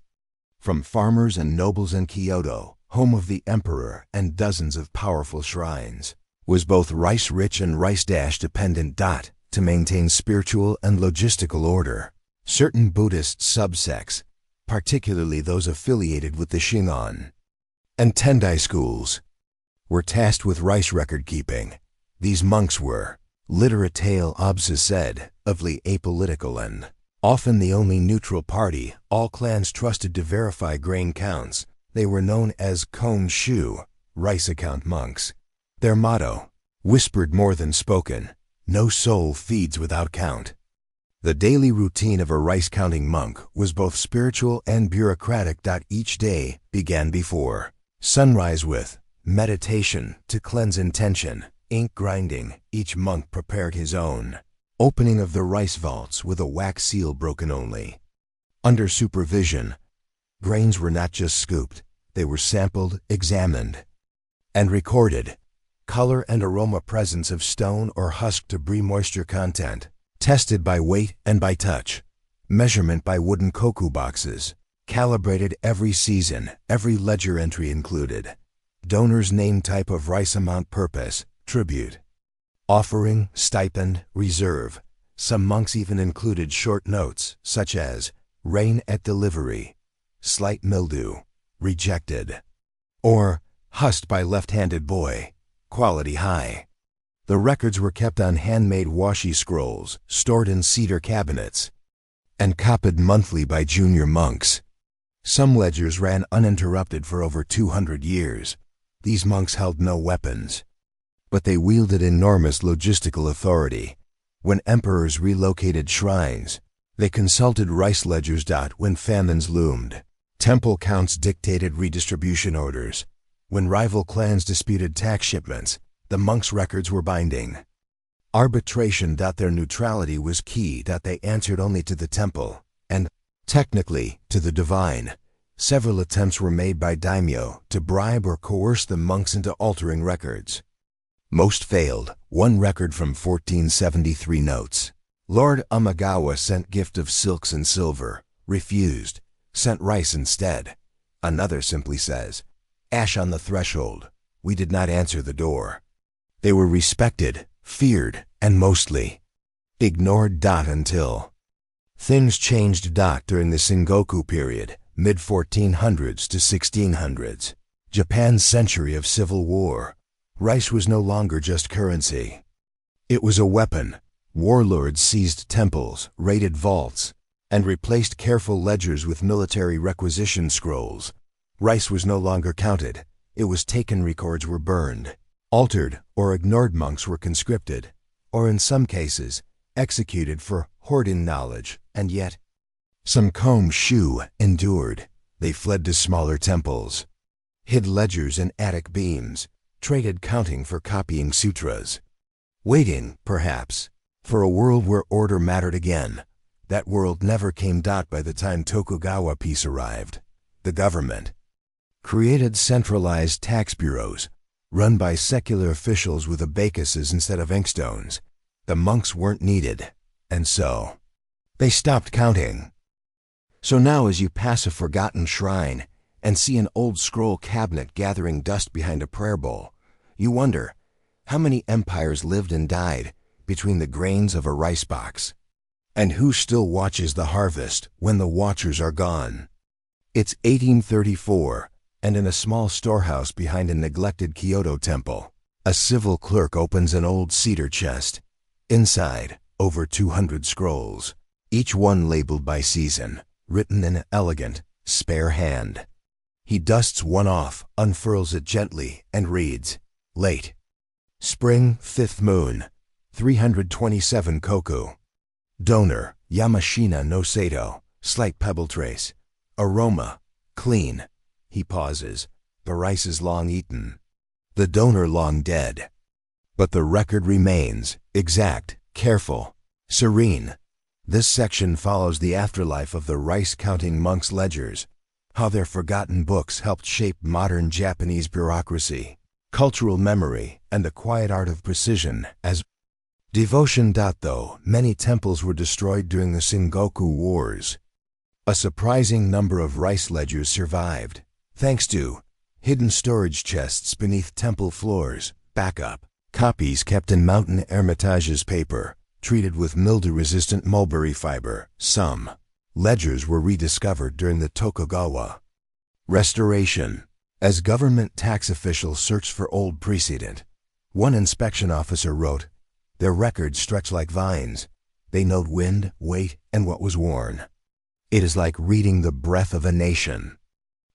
From farmers and nobles in Kyoto, home of the emperor and dozens of powerful shrines, was both rice-rich and rice-dependent. To maintain spiritual and logistical order, certain Buddhist subsects, particularly those affiliated with the Shingon and Tendai schools, were tasked with rice record-keeping. These monks were literate, said, of apolitical and often the only neutral party. All clans trusted to verify grain counts. They were known as Konshu, rice account monks. Their motto, whispered more than spoken, no soul feeds without count. The daily routine of a rice-counting monk was both spiritual and bureaucratic. Each day began before sunrise with meditation to cleanse intention, ink grinding. Each monk prepared his own opening of the rice vaults with a wax seal broken only. Under supervision, grains were not just scooped, they were sampled, examined, and recorded. Color and aroma, presence of stone or husk debris, moisture content, tested by weight and by touch, measurement by wooden koku boxes, calibrated every season, every ledger entry included. Donor's name, type of rice, amount, purpose, tribute, offering, stipend, reserve. Some monks even included short notes, such as, rain at delivery, slight mildew, rejected, or, husked by left-handed boy, quality high. The records were kept on handmade washi scrolls, stored in cedar cabinets, and copied monthly by junior monks. Some ledgers ran uninterrupted for over 200 years. These monks held no weapons, but they wielded enormous logistical authority. When emperors relocated shrines, they consulted rice ledgers. When famines loomed, temple counts dictated redistribution orders. When rival clans disputed tax shipments, the monks' records were binding. Arbitration. Their neutrality was key. They answered only to the temple, and, technically, to the divine. Several attempts were made by daimyo to bribe or coerce the monks into altering records. Most failed. One record from 1473 notes, Lord Umagawa sent gift of silks and silver, refused, sent rice instead. Another simply says, ash on the threshold, we did not answer the door. They were respected, feared, and mostly ignored. Until things changed. During the Sengoku period, mid-1400s to 1600s, Japan's century of civil war, rice was no longer just currency. It was a weapon. Warlords seized temples, raided vaults, and replaced careful ledgers with military requisition scrolls. Rice was no longer counted. It was taken. Records were burned, altered, or ignored. Monks were conscripted, or in some cases, executed for hoarding knowledge. And yet, some Konshu endured. They fled to smaller temples, hid ledgers in attic beams, traded counting for copying sutras, waiting, perhaps, for a world where order mattered again. That world never came. By the time Tokugawa peace arrived, the government created centralized tax bureaus, run by secular officials with abacuses instead of inkstones. The monks weren't needed, and so they stopped counting. So now as you pass a forgotten shrine and see an old scroll cabinet gathering dust behind a prayer bowl, you wonder, how many empires lived and died between the grains of a rice box? And who still watches the harvest when the watchers are gone? It's 1834, and in a small storehouse behind a neglected Kyoto temple, a civil clerk opens an old cedar chest. Inside, over 200 scrolls, each one labeled by season, written in an elegant, spare hand. He dusts one off, unfurls it gently, and reads, Late. Spring, 5th moon, 327 koku. Donor, Yamashina no Sato, slight pebble trace. Aroma, clean. He pauses. The rice is long eaten. The donor long dead. But the record remains, exact, careful, serene. This section follows the afterlife of the rice-counting monks' ledgers, how their forgotten books helped shape modern Japanese bureaucracy, cultural memory, and the quiet art of precision as devotion. Though many temples were destroyed during the Sengoku Wars, a surprising number of rice ledgers survived, thanks to hidden storage chests beneath temple floors, backup copies kept in mountain Hermitage's paper, treated with mildew-resistant mulberry fiber. Some ledgers were rediscovered during the Tokugawa Restoration. As government tax officials searched for old precedent, one inspection officer wrote, "Their records stretch like vines. They note wind, weight, and what was worn. It is like reading the breath of a nation."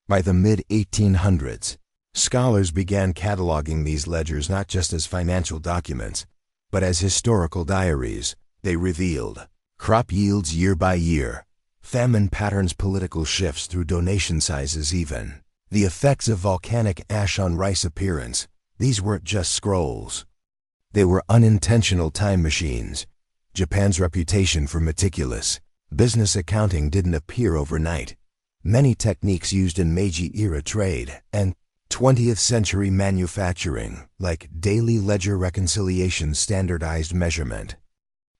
By the mid-1800s, scholars began cataloging these ledgers not just as financial documents, but as historical diaries. They revealed crop yields year by year, famine patterns, political shifts through donation sizes, even the effects of volcanic ash on rice appearance. These weren't just scrolls. They were unintentional time machines. Japan's reputation for meticulous business accounting didn't appear overnight. Many techniques used in Meiji-era trade and 20th century manufacturing, like daily ledger reconciliation, standardized measurement,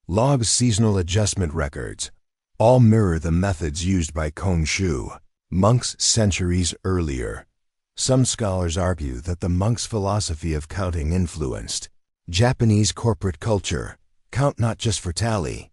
logs, seasonal adjustment records, all mirror the methods used by Konshu monks centuries earlier. Some scholars argue that the monks' philosophy of counting influenced Japanese corporate culture. Count not just for tally,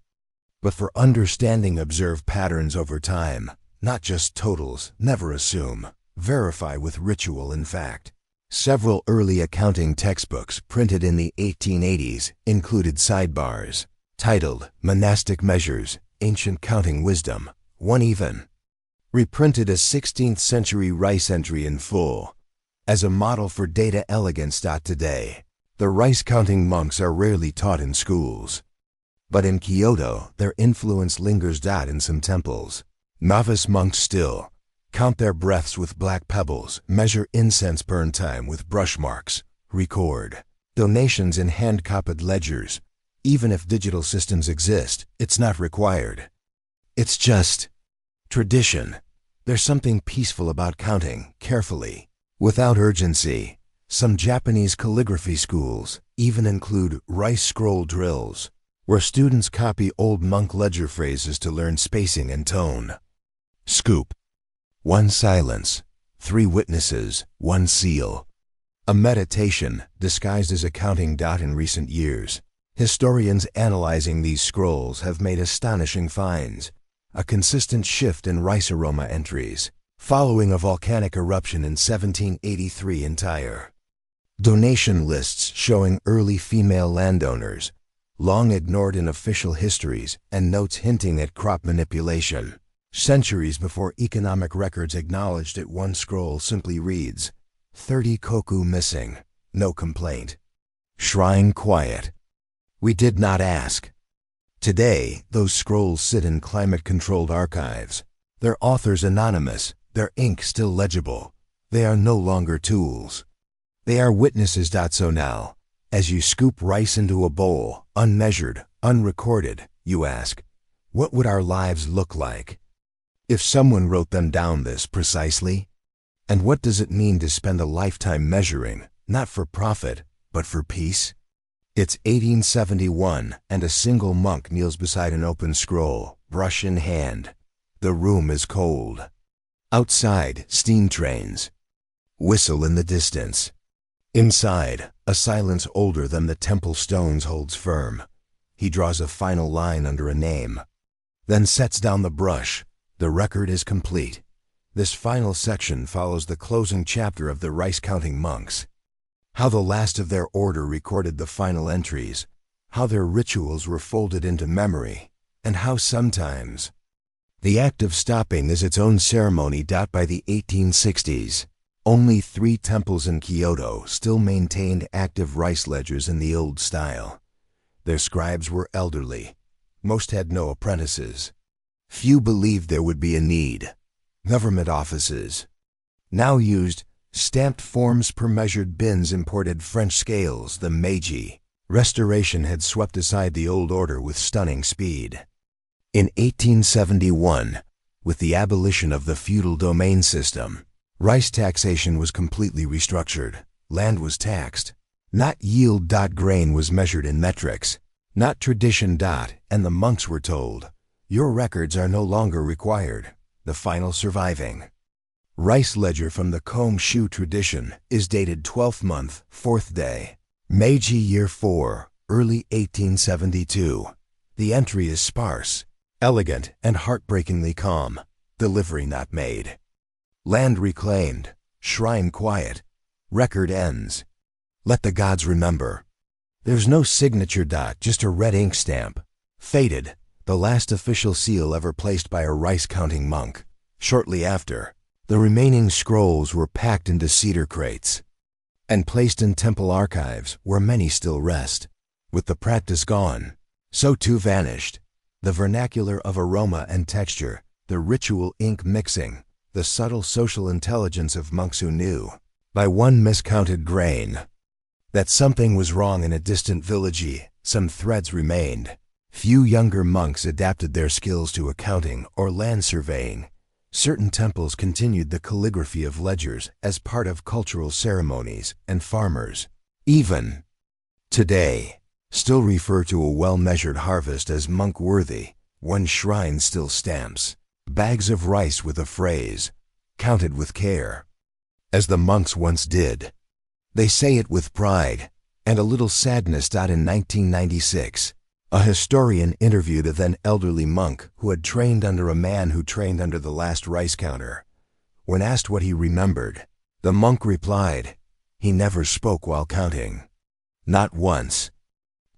but for understanding. Observe patterns over time, not just totals. Never assume. Verify with ritual and fact. Several early accounting textbooks printed in the 1880s included sidebars titled Monastic Measures, Ancient Counting Wisdom. One even reprinted a 16th century rice entry in full as a model for data elegance. Today, the rice-counting monks are rarely taught in schools. But in Kyoto, their influence lingers. In some temples, novice monks still count their breaths with black pebbles, measure incense burn time with brush marks, record donations in hand-copied ledgers. Even if digital systems exist, it's not required. It's just tradition. There's something peaceful about counting carefully, without urgency. Some Japanese calligraphy schools even include rice scroll drills, where students copy old monk ledger phrases to learn spacing and tone. Scoop. One silence, 3 witnesses, 1 seal. A meditation disguised as accounting. In recent years, historians analyzing these scrolls have made astonishing finds. A consistent shift in rice aroma entries, following a volcanic eruption in 1783. Entire donation lists showing early female landowners, long ignored in official histories, and notes hinting at crop manipulation. Centuries before economic records acknowledged it. One scroll simply reads, 30 koku missing, no complaint. Shrine quiet. We did not ask. Today, those scrolls sit in climate-controlled archives, their authors anonymous, their ink still legible. They are no longer tools. They are witnesses. So now, as you scoop rice into a bowl, unmeasured, unrecorded, you ask, what would our lives look like if someone wrote them down this precisely? And what does it mean to spend a lifetime measuring, not for profit, but for peace? It's 1871, and a single monk kneels beside an open scroll, brush in hand. The room is cold. Outside, steam trains whistle in the distance. Inside, a silence older than the temple stones holds firm. He draws a final line under a name, then sets down the brush. The record is complete. This final section follows the closing chapter of the rice-counting monks. How the last of their order recorded the final entries, how their rituals were folded into memory, and how sometimes the act of stopping is its own ceremony. By the 1860s, only 3 temples in Kyoto still maintained active rice ledgers in the old style. Their scribes were elderly. Most had no apprentices. Few believed there would be a need. Government offices now used stamped forms per measured bins, imported French scales. The Meiji Restoration had swept aside the old order with stunning speed. In 1871, with the abolition of the feudal domain system, rice taxation was completely restructured. Land was taxed, not yield. Grain was measured in metrics, not tradition. And the monks were told, your records are no longer required. The final surviving rice ledger from the Komshu tradition is dated 12th month, 4th day, Meiji year 4, early 1872. The entry is sparse, elegant, and heartbreakingly calm. Delivery not made. Land reclaimed. Shrine quiet. Record ends. Let the gods remember. There's no signature. Just a red ink stamp. Faded. The last official seal ever placed by a rice-counting monk. Shortly after, the remaining scrolls were packed into cedar crates and placed in temple archives where many still rest. With the practice gone, so too vanished the vernacular of aroma and texture, the ritual ink mixing, the subtle social intelligence of monks who knew, by one miscounted grain, that something was wrong in a distant village. Some threads remained. Few younger monks adapted their skills to accounting or land surveying. Certain temples continued the calligraphy of ledgers as part of cultural ceremonies, and farmers, even today, still refer to a well-measured harvest as monk-worthy. One shrine still stamps bags of rice with a phrase, counted with care, as the monks once did. They say it with pride and a little sadness. In 1996, a historian interviewed a then elderly monk who had trained under a man who trained under the last rice counter. When asked what he remembered, the monk replied, he never spoke while counting. Not once.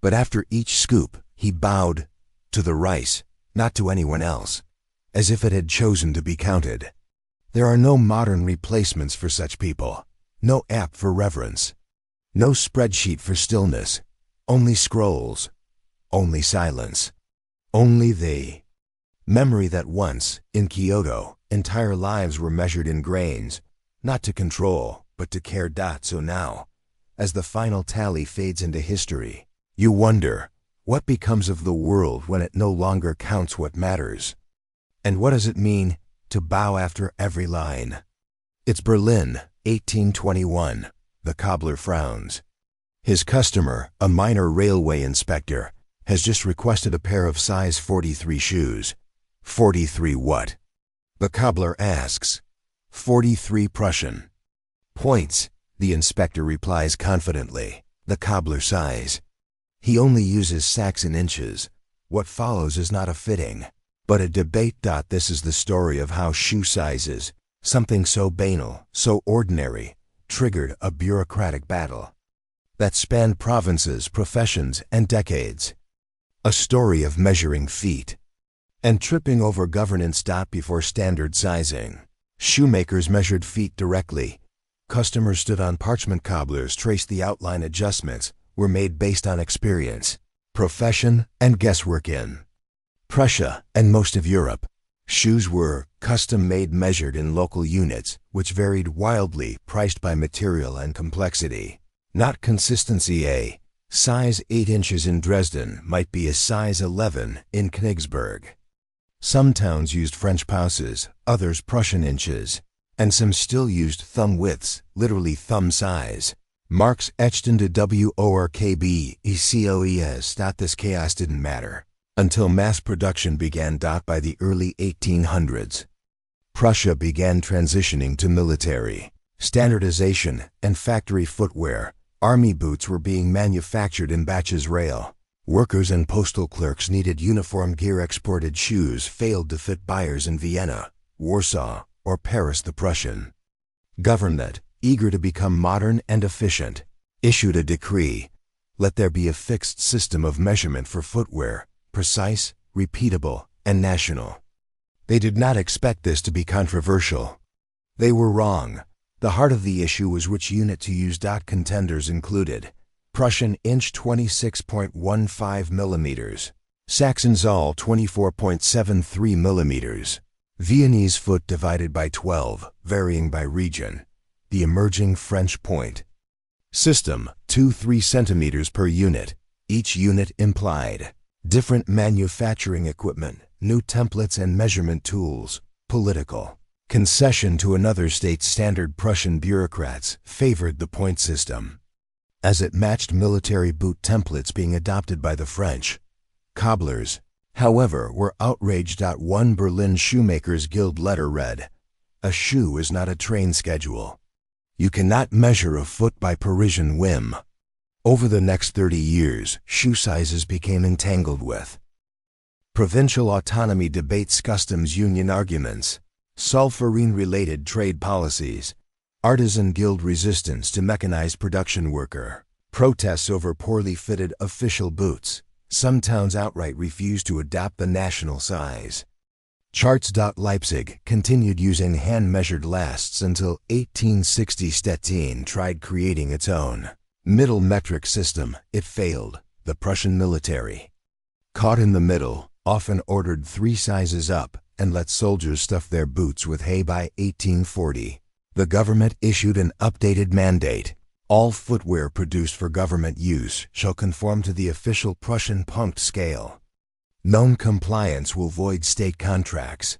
But after each scoop, he bowed to the rice, not to anyone else, as if it had chosen to be counted. There are no modern replacements for such people, no app for reverence, no spreadsheet for stillness, only scrolls, only silence, only the memory that once, in Kyoto, entire lives were measured in grains, not to control, but to care. So now, as the final tally fades into history, you wonder, what becomes of the world when it no longer counts what matters? And what does it mean to bow after every line? It's Berlin, 1821. The cobbler frowns. His customer, a minor railway inspector, has just requested a pair of size 43 shoes. 43 what? The cobbler asks. 43 Prussian points, the inspector replies confidently. The cobbler sighs. He only uses sacks and inches. What follows is not a fitting, but a debate. This is the story of how shoe sizes, something so banal, so ordinary, triggered a bureaucratic battle that spanned provinces, professions, and decades. A story of measuring feet and tripping over governance. Before standard sizing, shoemakers measured feet directly. Customers stood on parchment. Cobblers traced the outline. Adjustments were made based on experience, profession, and guesswork. In Prussia and most of Europe, shoes were custom-made, measured in local units, which varied wildly, priced by material and complexity, not consistency. A size 8 inches in Dresden might be a size 11 in Königsberg. Some towns used French pouces, others Prussian inches, and some still used thumb widths, literally thumb size. Marks etched into WORKBECOES. This chaos didn't matter until mass production began. By the early 1800s, Prussia began transitioning to military standardization and factory footwear. Army boots were being manufactured in batches. Rail workers and postal clerks needed uniform gear. Exported shoes failed to fit buyers in Vienna, Warsaw, or perish the Prussian. Government, eager to become modern and efficient, issued a decree: let there be a fixed system of measurement for footwear, precise, repeatable, and national. They did not expect this to be controversial. They were wrong. The heart of the issue was which unit to use. Contenders included Prussian inch 26.15 millimeters, Saxon Zoll 24.73 millimeters, Viennese foot divided by 12, varying by region, the emerging French point. System: 2-3 centimeters per unit. Each unit implied different manufacturing equipment, new templates and measurement tools. Political concession to another state's standard. Prussian bureaucrats favored the point system, as it matched military boot templates being adopted by the French. Cobblers, however, were outraged. One Berlin Shoemakers Guild letter read, "A shoe is not a train schedule. You cannot measure a foot by Parisian whim." Over the next 30 years, shoe sizes became entangled with provincial autonomy debates, customs union arguments, sulfurine-related trade policies, artisan guild resistance to mechanized production worker, protests over poorly fitted official boots. Some towns outright refused to adopt the national size. Charts. Leipzig continued using hand-measured lasts until 1860. Stettin tried creating its own middle metric system. It failed. The Prussian military, caught in the middle, often ordered 3 sizes up and let soldiers stuff their boots with hay. By 1840, the government issued an updated mandate: all footwear produced for government use shall conform to the official Prussian Punkt scale. Non-compliance will void state contracts.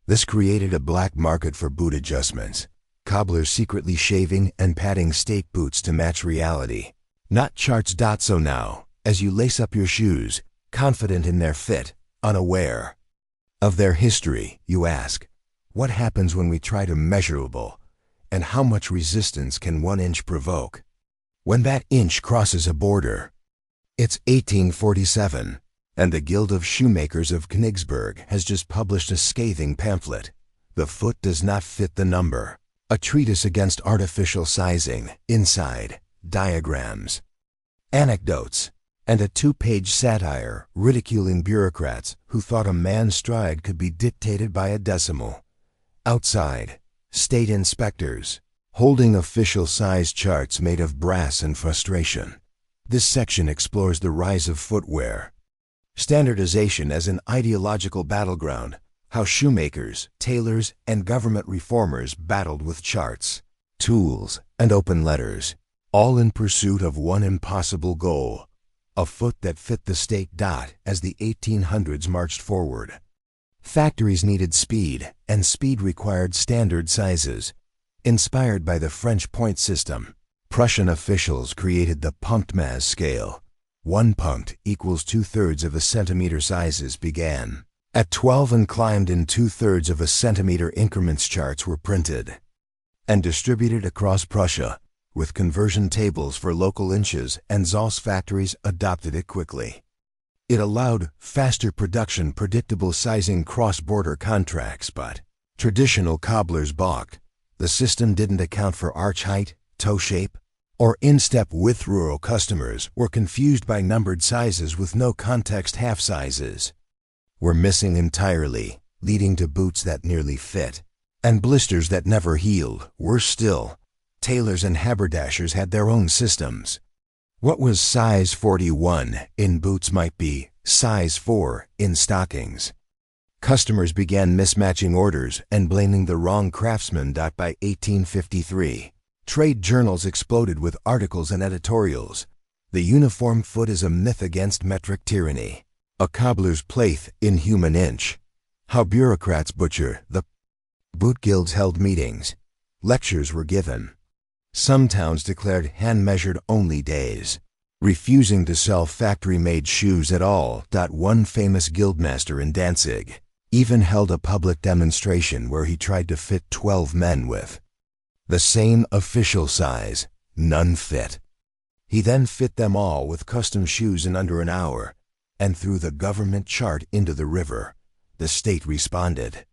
This created a black market for boot adjustments, cobblers secretly shaving and padding state boots to match reality. Not charts. So now, as you lace up your shoes, confident in their fit, unaware of their history, you ask, what happens when we try to measurable, and how much resistance can 1 inch provoke? When that inch crosses a border. It's 1847, and the Guild of Shoemakers of Königsberg has just published a scathing pamphlet, "The Foot Does Not Fit the Number," a treatise against artificial sizing. Inside, diagrams, anecdotes, and a 2-page satire ridiculing bureaucrats who thought a man's stride could be dictated by a decimal. Outside, state inspectors, holding official size charts made of brass and frustration. This section explores the rise of footwear, standardization as an ideological battleground, how shoemakers, tailors, and government reformers battled with charts, tools, and open letters, all in pursuit of one impossible goal: a foot that fit the state. As the 1800s marched forward, factories needed speed, and speed required standard sizes. Inspired by the French point system, Prussian officials created the Punktmaß scale. 1 punkt equals 2/3 of a centimeter. Sizes began at 12 and climbed in 2/3 of a centimeter increments. Charts were printed and distributed across Prussia, with conversion tables for local inches, and Zoll's factories adopted it quickly. It allowed faster production, predictable sizing, cross-border contracts, but traditional cobblers balked. The system didn't account for arch height, toe shape, or instep width. Rural customers were confused by numbered sizes with no context. Half sizes were missing entirely, leading to boots that nearly fit and blisters that never healed. Worse still, tailors and haberdashers had their own systems. What was size 41 in boots might be size 4 in stockings. Customers began mismatching orders and blaming the wrong craftsman. By 1853, trade journals exploded with articles and editorials. The uniform foot is a myth against metric tyranny. A cobbler's plaife in human inch. How bureaucrats butcher the boot. Guilds held meetings. Lectures were given. Some towns declared hand-measured only days, refusing to sell factory-made shoes at all. One famous guildmaster in Danzig even held a public demonstration where he tried to fit 12 men with the same official size. None fit. He then fit them all with custom shoes in under an hour and threw the government chart into the river. The state responded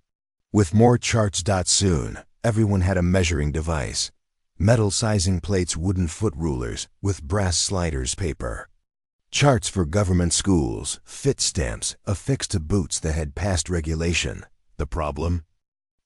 With more charts. Soon, everyone had a measuring device. Metal sizing plates, wooden foot rulers, with brass sliders, paper. Charts for government schools, fit stamps, affixed to boots that had passed regulation. The problem?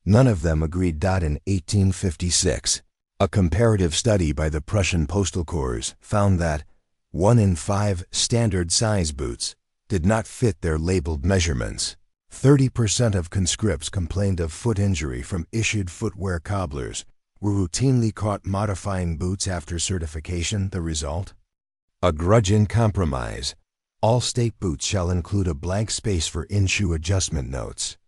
None of them agreed. In 1856, a comparative study by the Prussian Postal Corps found that 1 in 5 standard size boots did not fit their labeled measurements. 30% of conscripts complained of foot injury from issued footwear. Cobblers were routinely caught modifying boots after certification. The result? A grudging compromise. All state boots shall include a blank space for in-shoe adjustment notes.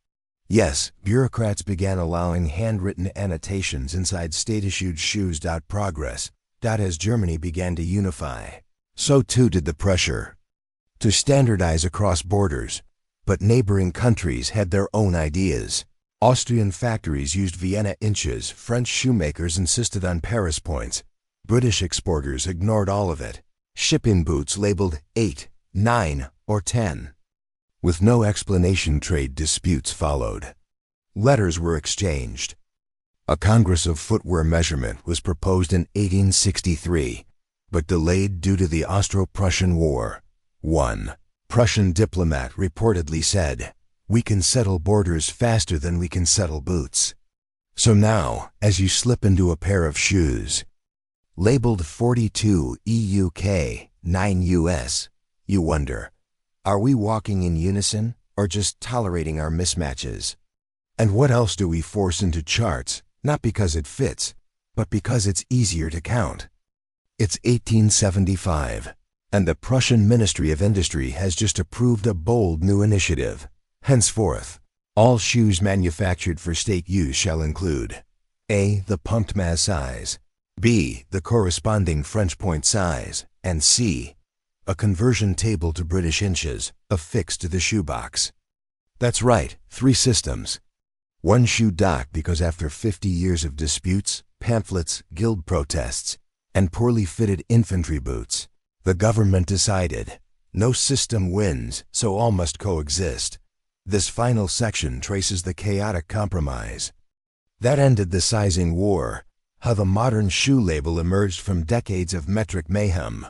Yes, bureaucrats began allowing handwritten annotations inside state-issued shoes. Progress. As Germany began to unify, so too did the pressure to standardize across borders. But neighboring countries had their own ideas. Austrian factories used Vienna inches, French shoemakers insisted on Paris points. British exporters ignored all of it, shipping boots labeled 8, 9, or 10. With no explanation, trade disputes followed. Letters were exchanged. A Congress of Footwear Measurement was proposed in 1863, but delayed due to the Austro-Prussian War. 1 Prussian diplomat reportedly said, "We can settle borders faster than we can settle boots." So now, as you slip into a pair of shoes labeled 42 EUK, 9 US, you wonder, are we walking in unison or just tolerating our mismatches? And what else do we force into charts, not because it fits, but because it's easier to count? It's 1875. And the Prussian Ministry of Industry has just approved a bold new initiative. Henceforth, all shoes manufactured for state use shall include A. the Punktmaß size, B. the corresponding French point size, and C. a conversion table to British inches affixed to the shoebox. That's right, 3 systems. 1 shoe doc, because after 50 years of disputes, pamphlets, guild protests, and poorly fitted infantry boots, the government decided, no system wins, so all must coexist. This final section traces the chaotic compromise that ended the sizing war, how the modern shoe label emerged from decades of metric mayhem,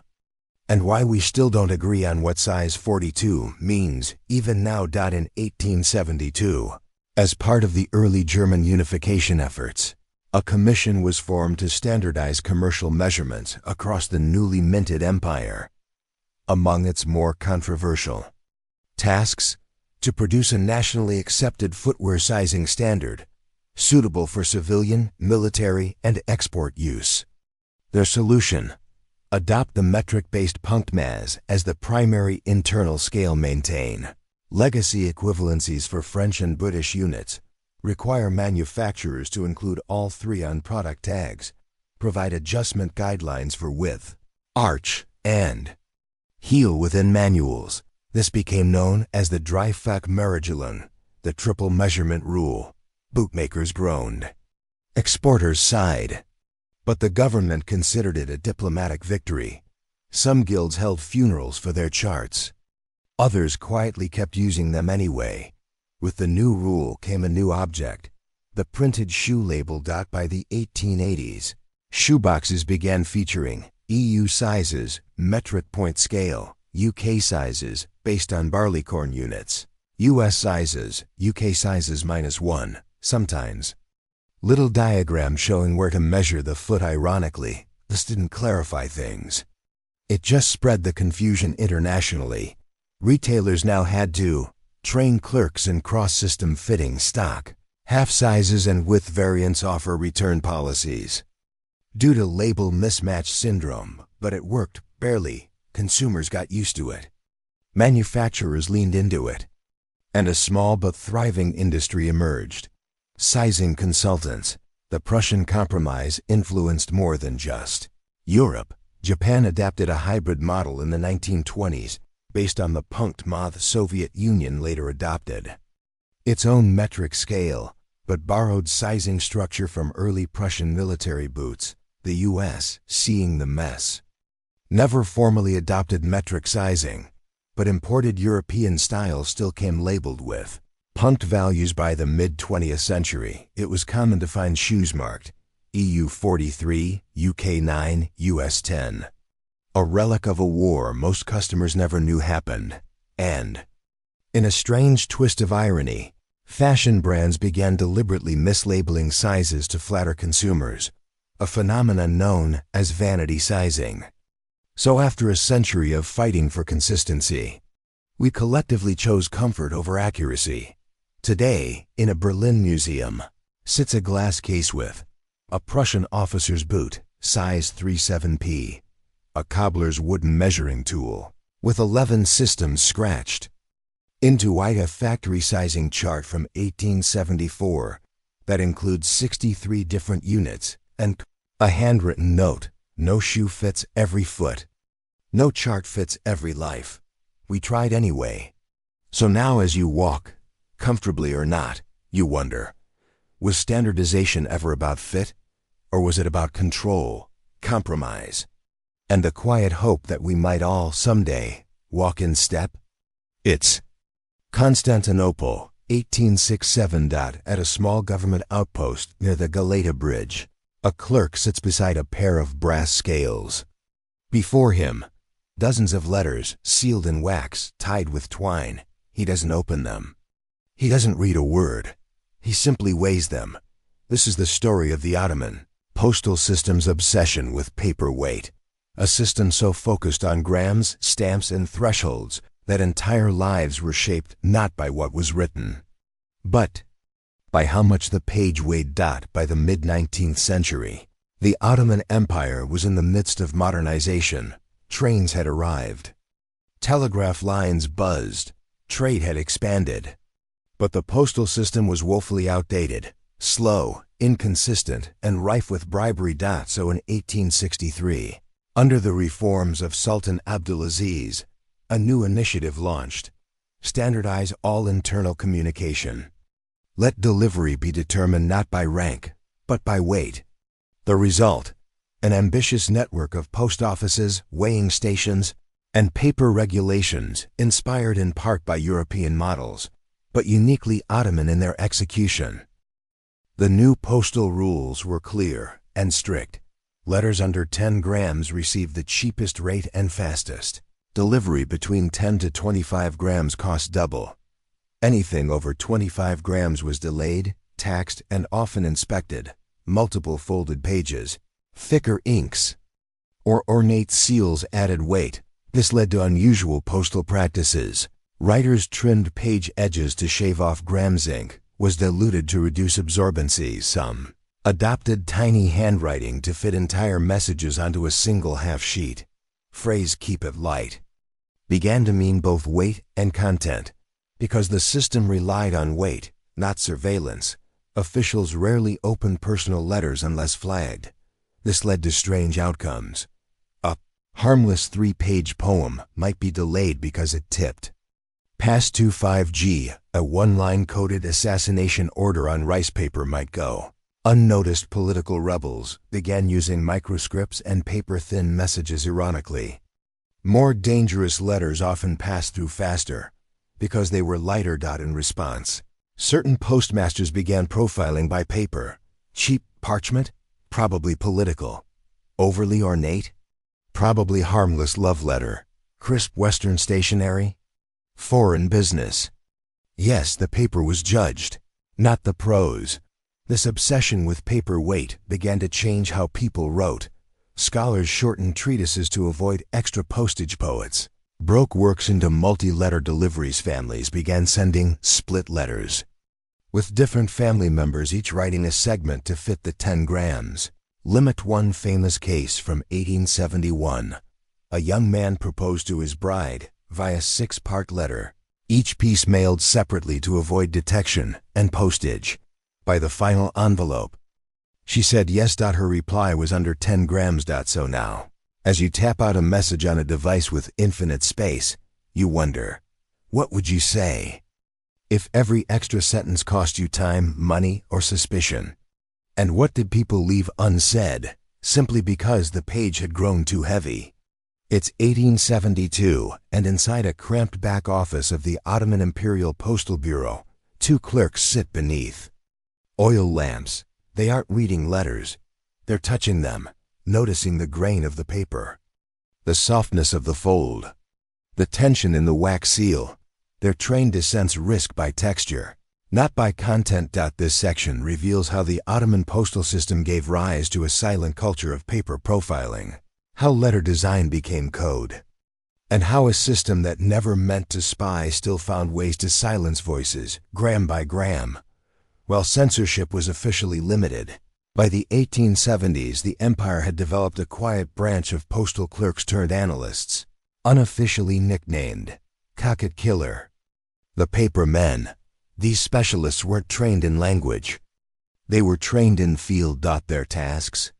and why we still don't agree on what size 42 means, even now. In 1872, as part of the early German unification efforts, a commission was formed to standardize commercial measurements across the newly minted empire. Among its more controversial tasks, to produce a nationally accepted footwear sizing standard, suitable for civilian, military, and export use. Their solution: adopt the metric-based Punktmaß as the primary internal scale. Maintain legacy equivalencies for French and British units. Require manufacturers to include all 3 on product tags. Provide adjustment guidelines for width, arch, and heel within manuals. This became known as the Dreifach-Meregelung, the triple measurement rule. Bootmakers groaned. Exporters sighed. But the government considered it a diplomatic victory. Some guilds held funerals for their charts. Others quietly kept using them anyway. With the new rule came a new object, the printed shoe label. By the 1880s, shoeboxes began featuring EU sizes, metric point scale, UK sizes, based on barleycorn units, US sizes, UK sizes -1, sometimes. Little diagram showing where to measure the foot. Ironically, this didn't clarify things. It just spread the confusion internationally. Retailers now had to train clerks in cross-system fitting stock. Half sizes and width variants offer return policies. Due to label mismatch syndrome, but it worked, barely. Consumers got used to it. Manufacturers leaned into it. And a small but thriving industry emerged. Sizing consultants. The Prussian Compromise influenced more than just Europe. Japan adapted a hybrid model in the 1920s, based on the Punktmaß the Soviet Union later adopted. Its own metric scale, but borrowed sizing structure from early Prussian military boots. The US, seeing the mess, never formally adopted metric sizing, but imported European styles still came labeled with Punked values. By the mid-20th century, it was common to find shoes marked EU 43, UK 9, US 10. A relic of a war most customers never knew happened. And, in a strange twist of irony, fashion brands began deliberately mislabeling sizes to flatter consumers, a phenomenon known as vanity sizing. So after a century of fighting for consistency, we collectively chose comfort over accuracy. Today, in a Berlin museum, sits a glass case with a Prussian officer's boot, size 37P, a cobbler's wooden measuring tool, with 11 systems scratched into white, a factory sizing chart from 1874 that includes 63 different units, and a handwritten note: no shoe fits every foot. No chart fits every life. We tried anyway. So now as you walk, comfortably or not, you wonder, was standardization ever about fit? Or was it about control, compromise, and the quiet hope that we might all someday walk in step? It's Constantinople, 1867. At a small government outpost near the Galata Bridge, a clerk sits beside a pair of brass scales. Before him, dozens of letters sealed in wax, tied with twine. He doesn't open them. He doesn't read a word. He simply weighs them. This is the story of the Ottoman postal system's obsession with paper weight, a system so focused on grams, stamps, and thresholds that entire lives were shaped not by what was written, but by how much the page weighed. By the mid-19th century, the Ottoman Empire was in the midst of modernization. Trains had arrived. Telegraph lines buzzed. Trade had expanded. But the postal system was woefully outdated, slow, inconsistent, and rife with bribery. So in 1863, under the reforms of Sultan Abdulaziz, a new initiative launched: standardize all internal communication. Let delivery be determined not by rank, but by weight. The result: an ambitious network of post offices, weighing stations, and paper regulations, inspired in part by European models, but uniquely Ottoman in their execution. The new postal rules were clear and strict. Letters under 10 grams received the cheapest rate and fastest. Delivery between 10 to 25 grams cost double. Anything over 25 grams was delayed, taxed, and often inspected. Multiple folded pages, thicker inks, or ornate seals added weight. This led to unusual postal practices. Writers trimmed page edges to shave off grams. Ink was diluted to reduce absorbency. Some adopted tiny handwriting to fit entire messages onto a single half sheet. Phrase "keep it light" began to mean both weight and content. Because the system relied on weight, not surveillance, officials rarely opened personal letters unless flagged. This led to strange outcomes. A harmless 3-page poem might be delayed because it tipped past 25G. A one-line coded assassination order on rice paper might go unnoticed. Political rebels began using microscripts and paper-thin messages ironically. More dangerous letters often passed through faster because they were lighter. In response, certain postmasters began profiling by paper. Cheap parchment? Probably political. Overly ornate? Probably harmless love letter. Crisp Western stationery? Foreign business. Yes, the paper was judged, not the prose. This obsession with paper weight began to change how people wrote. Scholars shortened treatises to avoid extra postage. Poets broke works into multi-letter deliveries. Families began sending split letters, with different family members each writing a segment to fit the 10 grams limit. One famous case from 1871. A young man proposed to his bride via 6-part letter, each piece mailed separately to avoid detection and postage. By the final envelope, she said yes. Her reply was under 10 grams. So now, as you tap out a message on a device with infinite space, you wonder, what would you say if every extra sentence cost you time, money, or suspicion? And what did people leave unsaid simply because the page had grown too heavy? It's 1872, and inside a cramped back office of the Ottoman Imperial Postal Bureau, Two clerks sit beneath oil lamps. They aren't reading letters. They're touching them, noticing the grain of the paper, the softness of the fold, the tension in the wax seal. They're trained to sense risk by texture, not by content. This section reveals how the Ottoman postal system gave rise to a silent culture of paper profiling, how letter design became code, and how a system that never meant to spy still found ways to silence voices, gram by gram, while censorship was officially limited. By the 1870s, the empire had developed a quiet branch of postal clerks turned analysts, unofficially nicknamed Pocket Killer. The paper men. These specialists weren't trained in language. They were trained in field. Their tasks: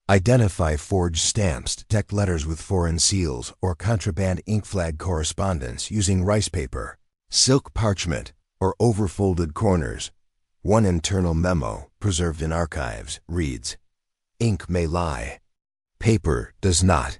identify forged stamps, detect letters with foreign seals or contraband ink, flag correspondence using rice paper, silk parchment, or overfolded corners. One internal memo, preserved in archives, reads, "Ink may lie. Paper does not."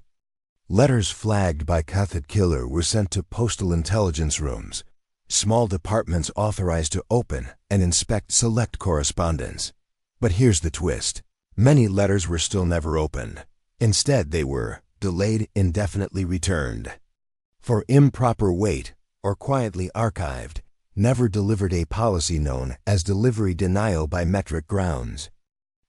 Letters flagged by Pocket Killer were sent to postal intelligence rooms, small departments authorized to open and inspect select correspondence. But here's the twist. Many letters were still never opened. Instead, they were delayed, indefinitely returned, for improper weight, or quietly archived, never delivered, a policy known as delivery denial by metric grounds.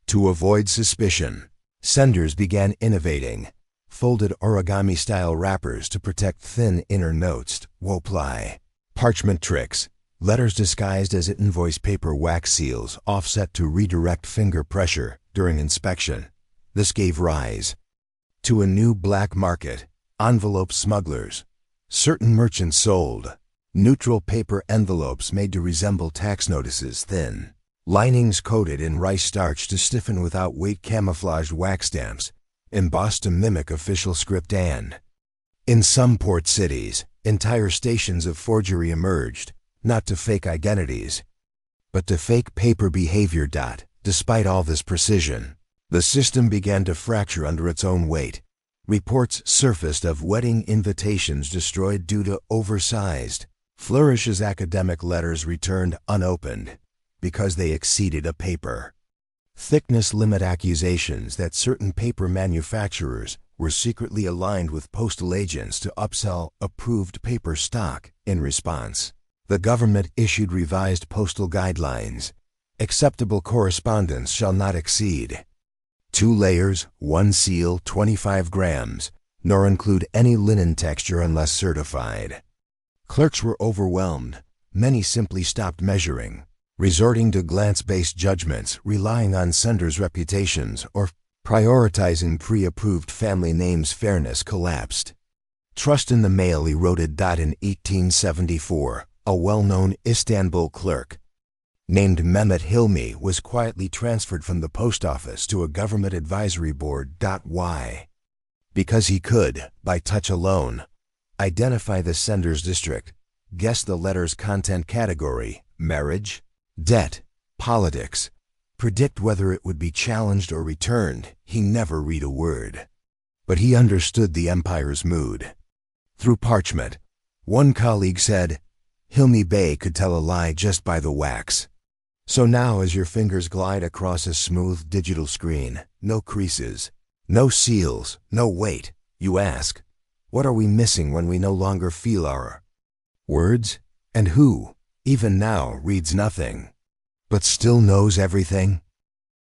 To avoid suspicion, senders began innovating folded origami-style wrappers to protect thin inner notes, woply, parchment tricks, letters disguised as invoice paper, wax seals offset to redirect finger pressure during inspection. This gave rise to a new black market, envelope smugglers. Certain merchants sold neutral paper envelopes made to resemble tax notices, thin linings coated in rice starch to stiffen without weight, camouflaged wax stamps embossed to mimic official script, and in some port cities, entire stations of forgery emerged, not to fake identities, but to fake paper behavior. Despite all this precision, the system began to fracture under its own weight. Reports surfaced of wedding invitations destroyed due to oversized flourishes, academic letters returned unopened because they exceeded a paper thickness limit, accusations that certain paper manufacturers were secretly aligned with postal agents to upsell approved paper stock. In response, the government issued revised postal guidelines. Acceptable correspondence shall not exceed 2 layers, 1 seal, 25 grams, nor include any linen texture unless certified. Clerks were overwhelmed. Many simply stopped measuring, resorting to glance-based judgments, relying on senders' reputations, or prioritizing pre-approved family names. Fairness collapsed. Trust in the mail eroded. In 1874, a well-known Istanbul clerk named Mehmet Hilmi was quietly transferred from the post office to a government advisory board. Why? Because he could, by touch alone, identify the sender's district, guess the letter's content category, marriage, debt, politics, predict whether it would be challenged or returned. He never read a word, but he understood the empire's mood. Through parchment, one colleague said, Hilmi Bey could tell a lie just by the wax. So now, as your fingers glide across a smooth digital screen, no creases, no seals, no weight, you ask, what are we missing when we no longer feel our words? And who, even now, reads nothing, but still knows everything?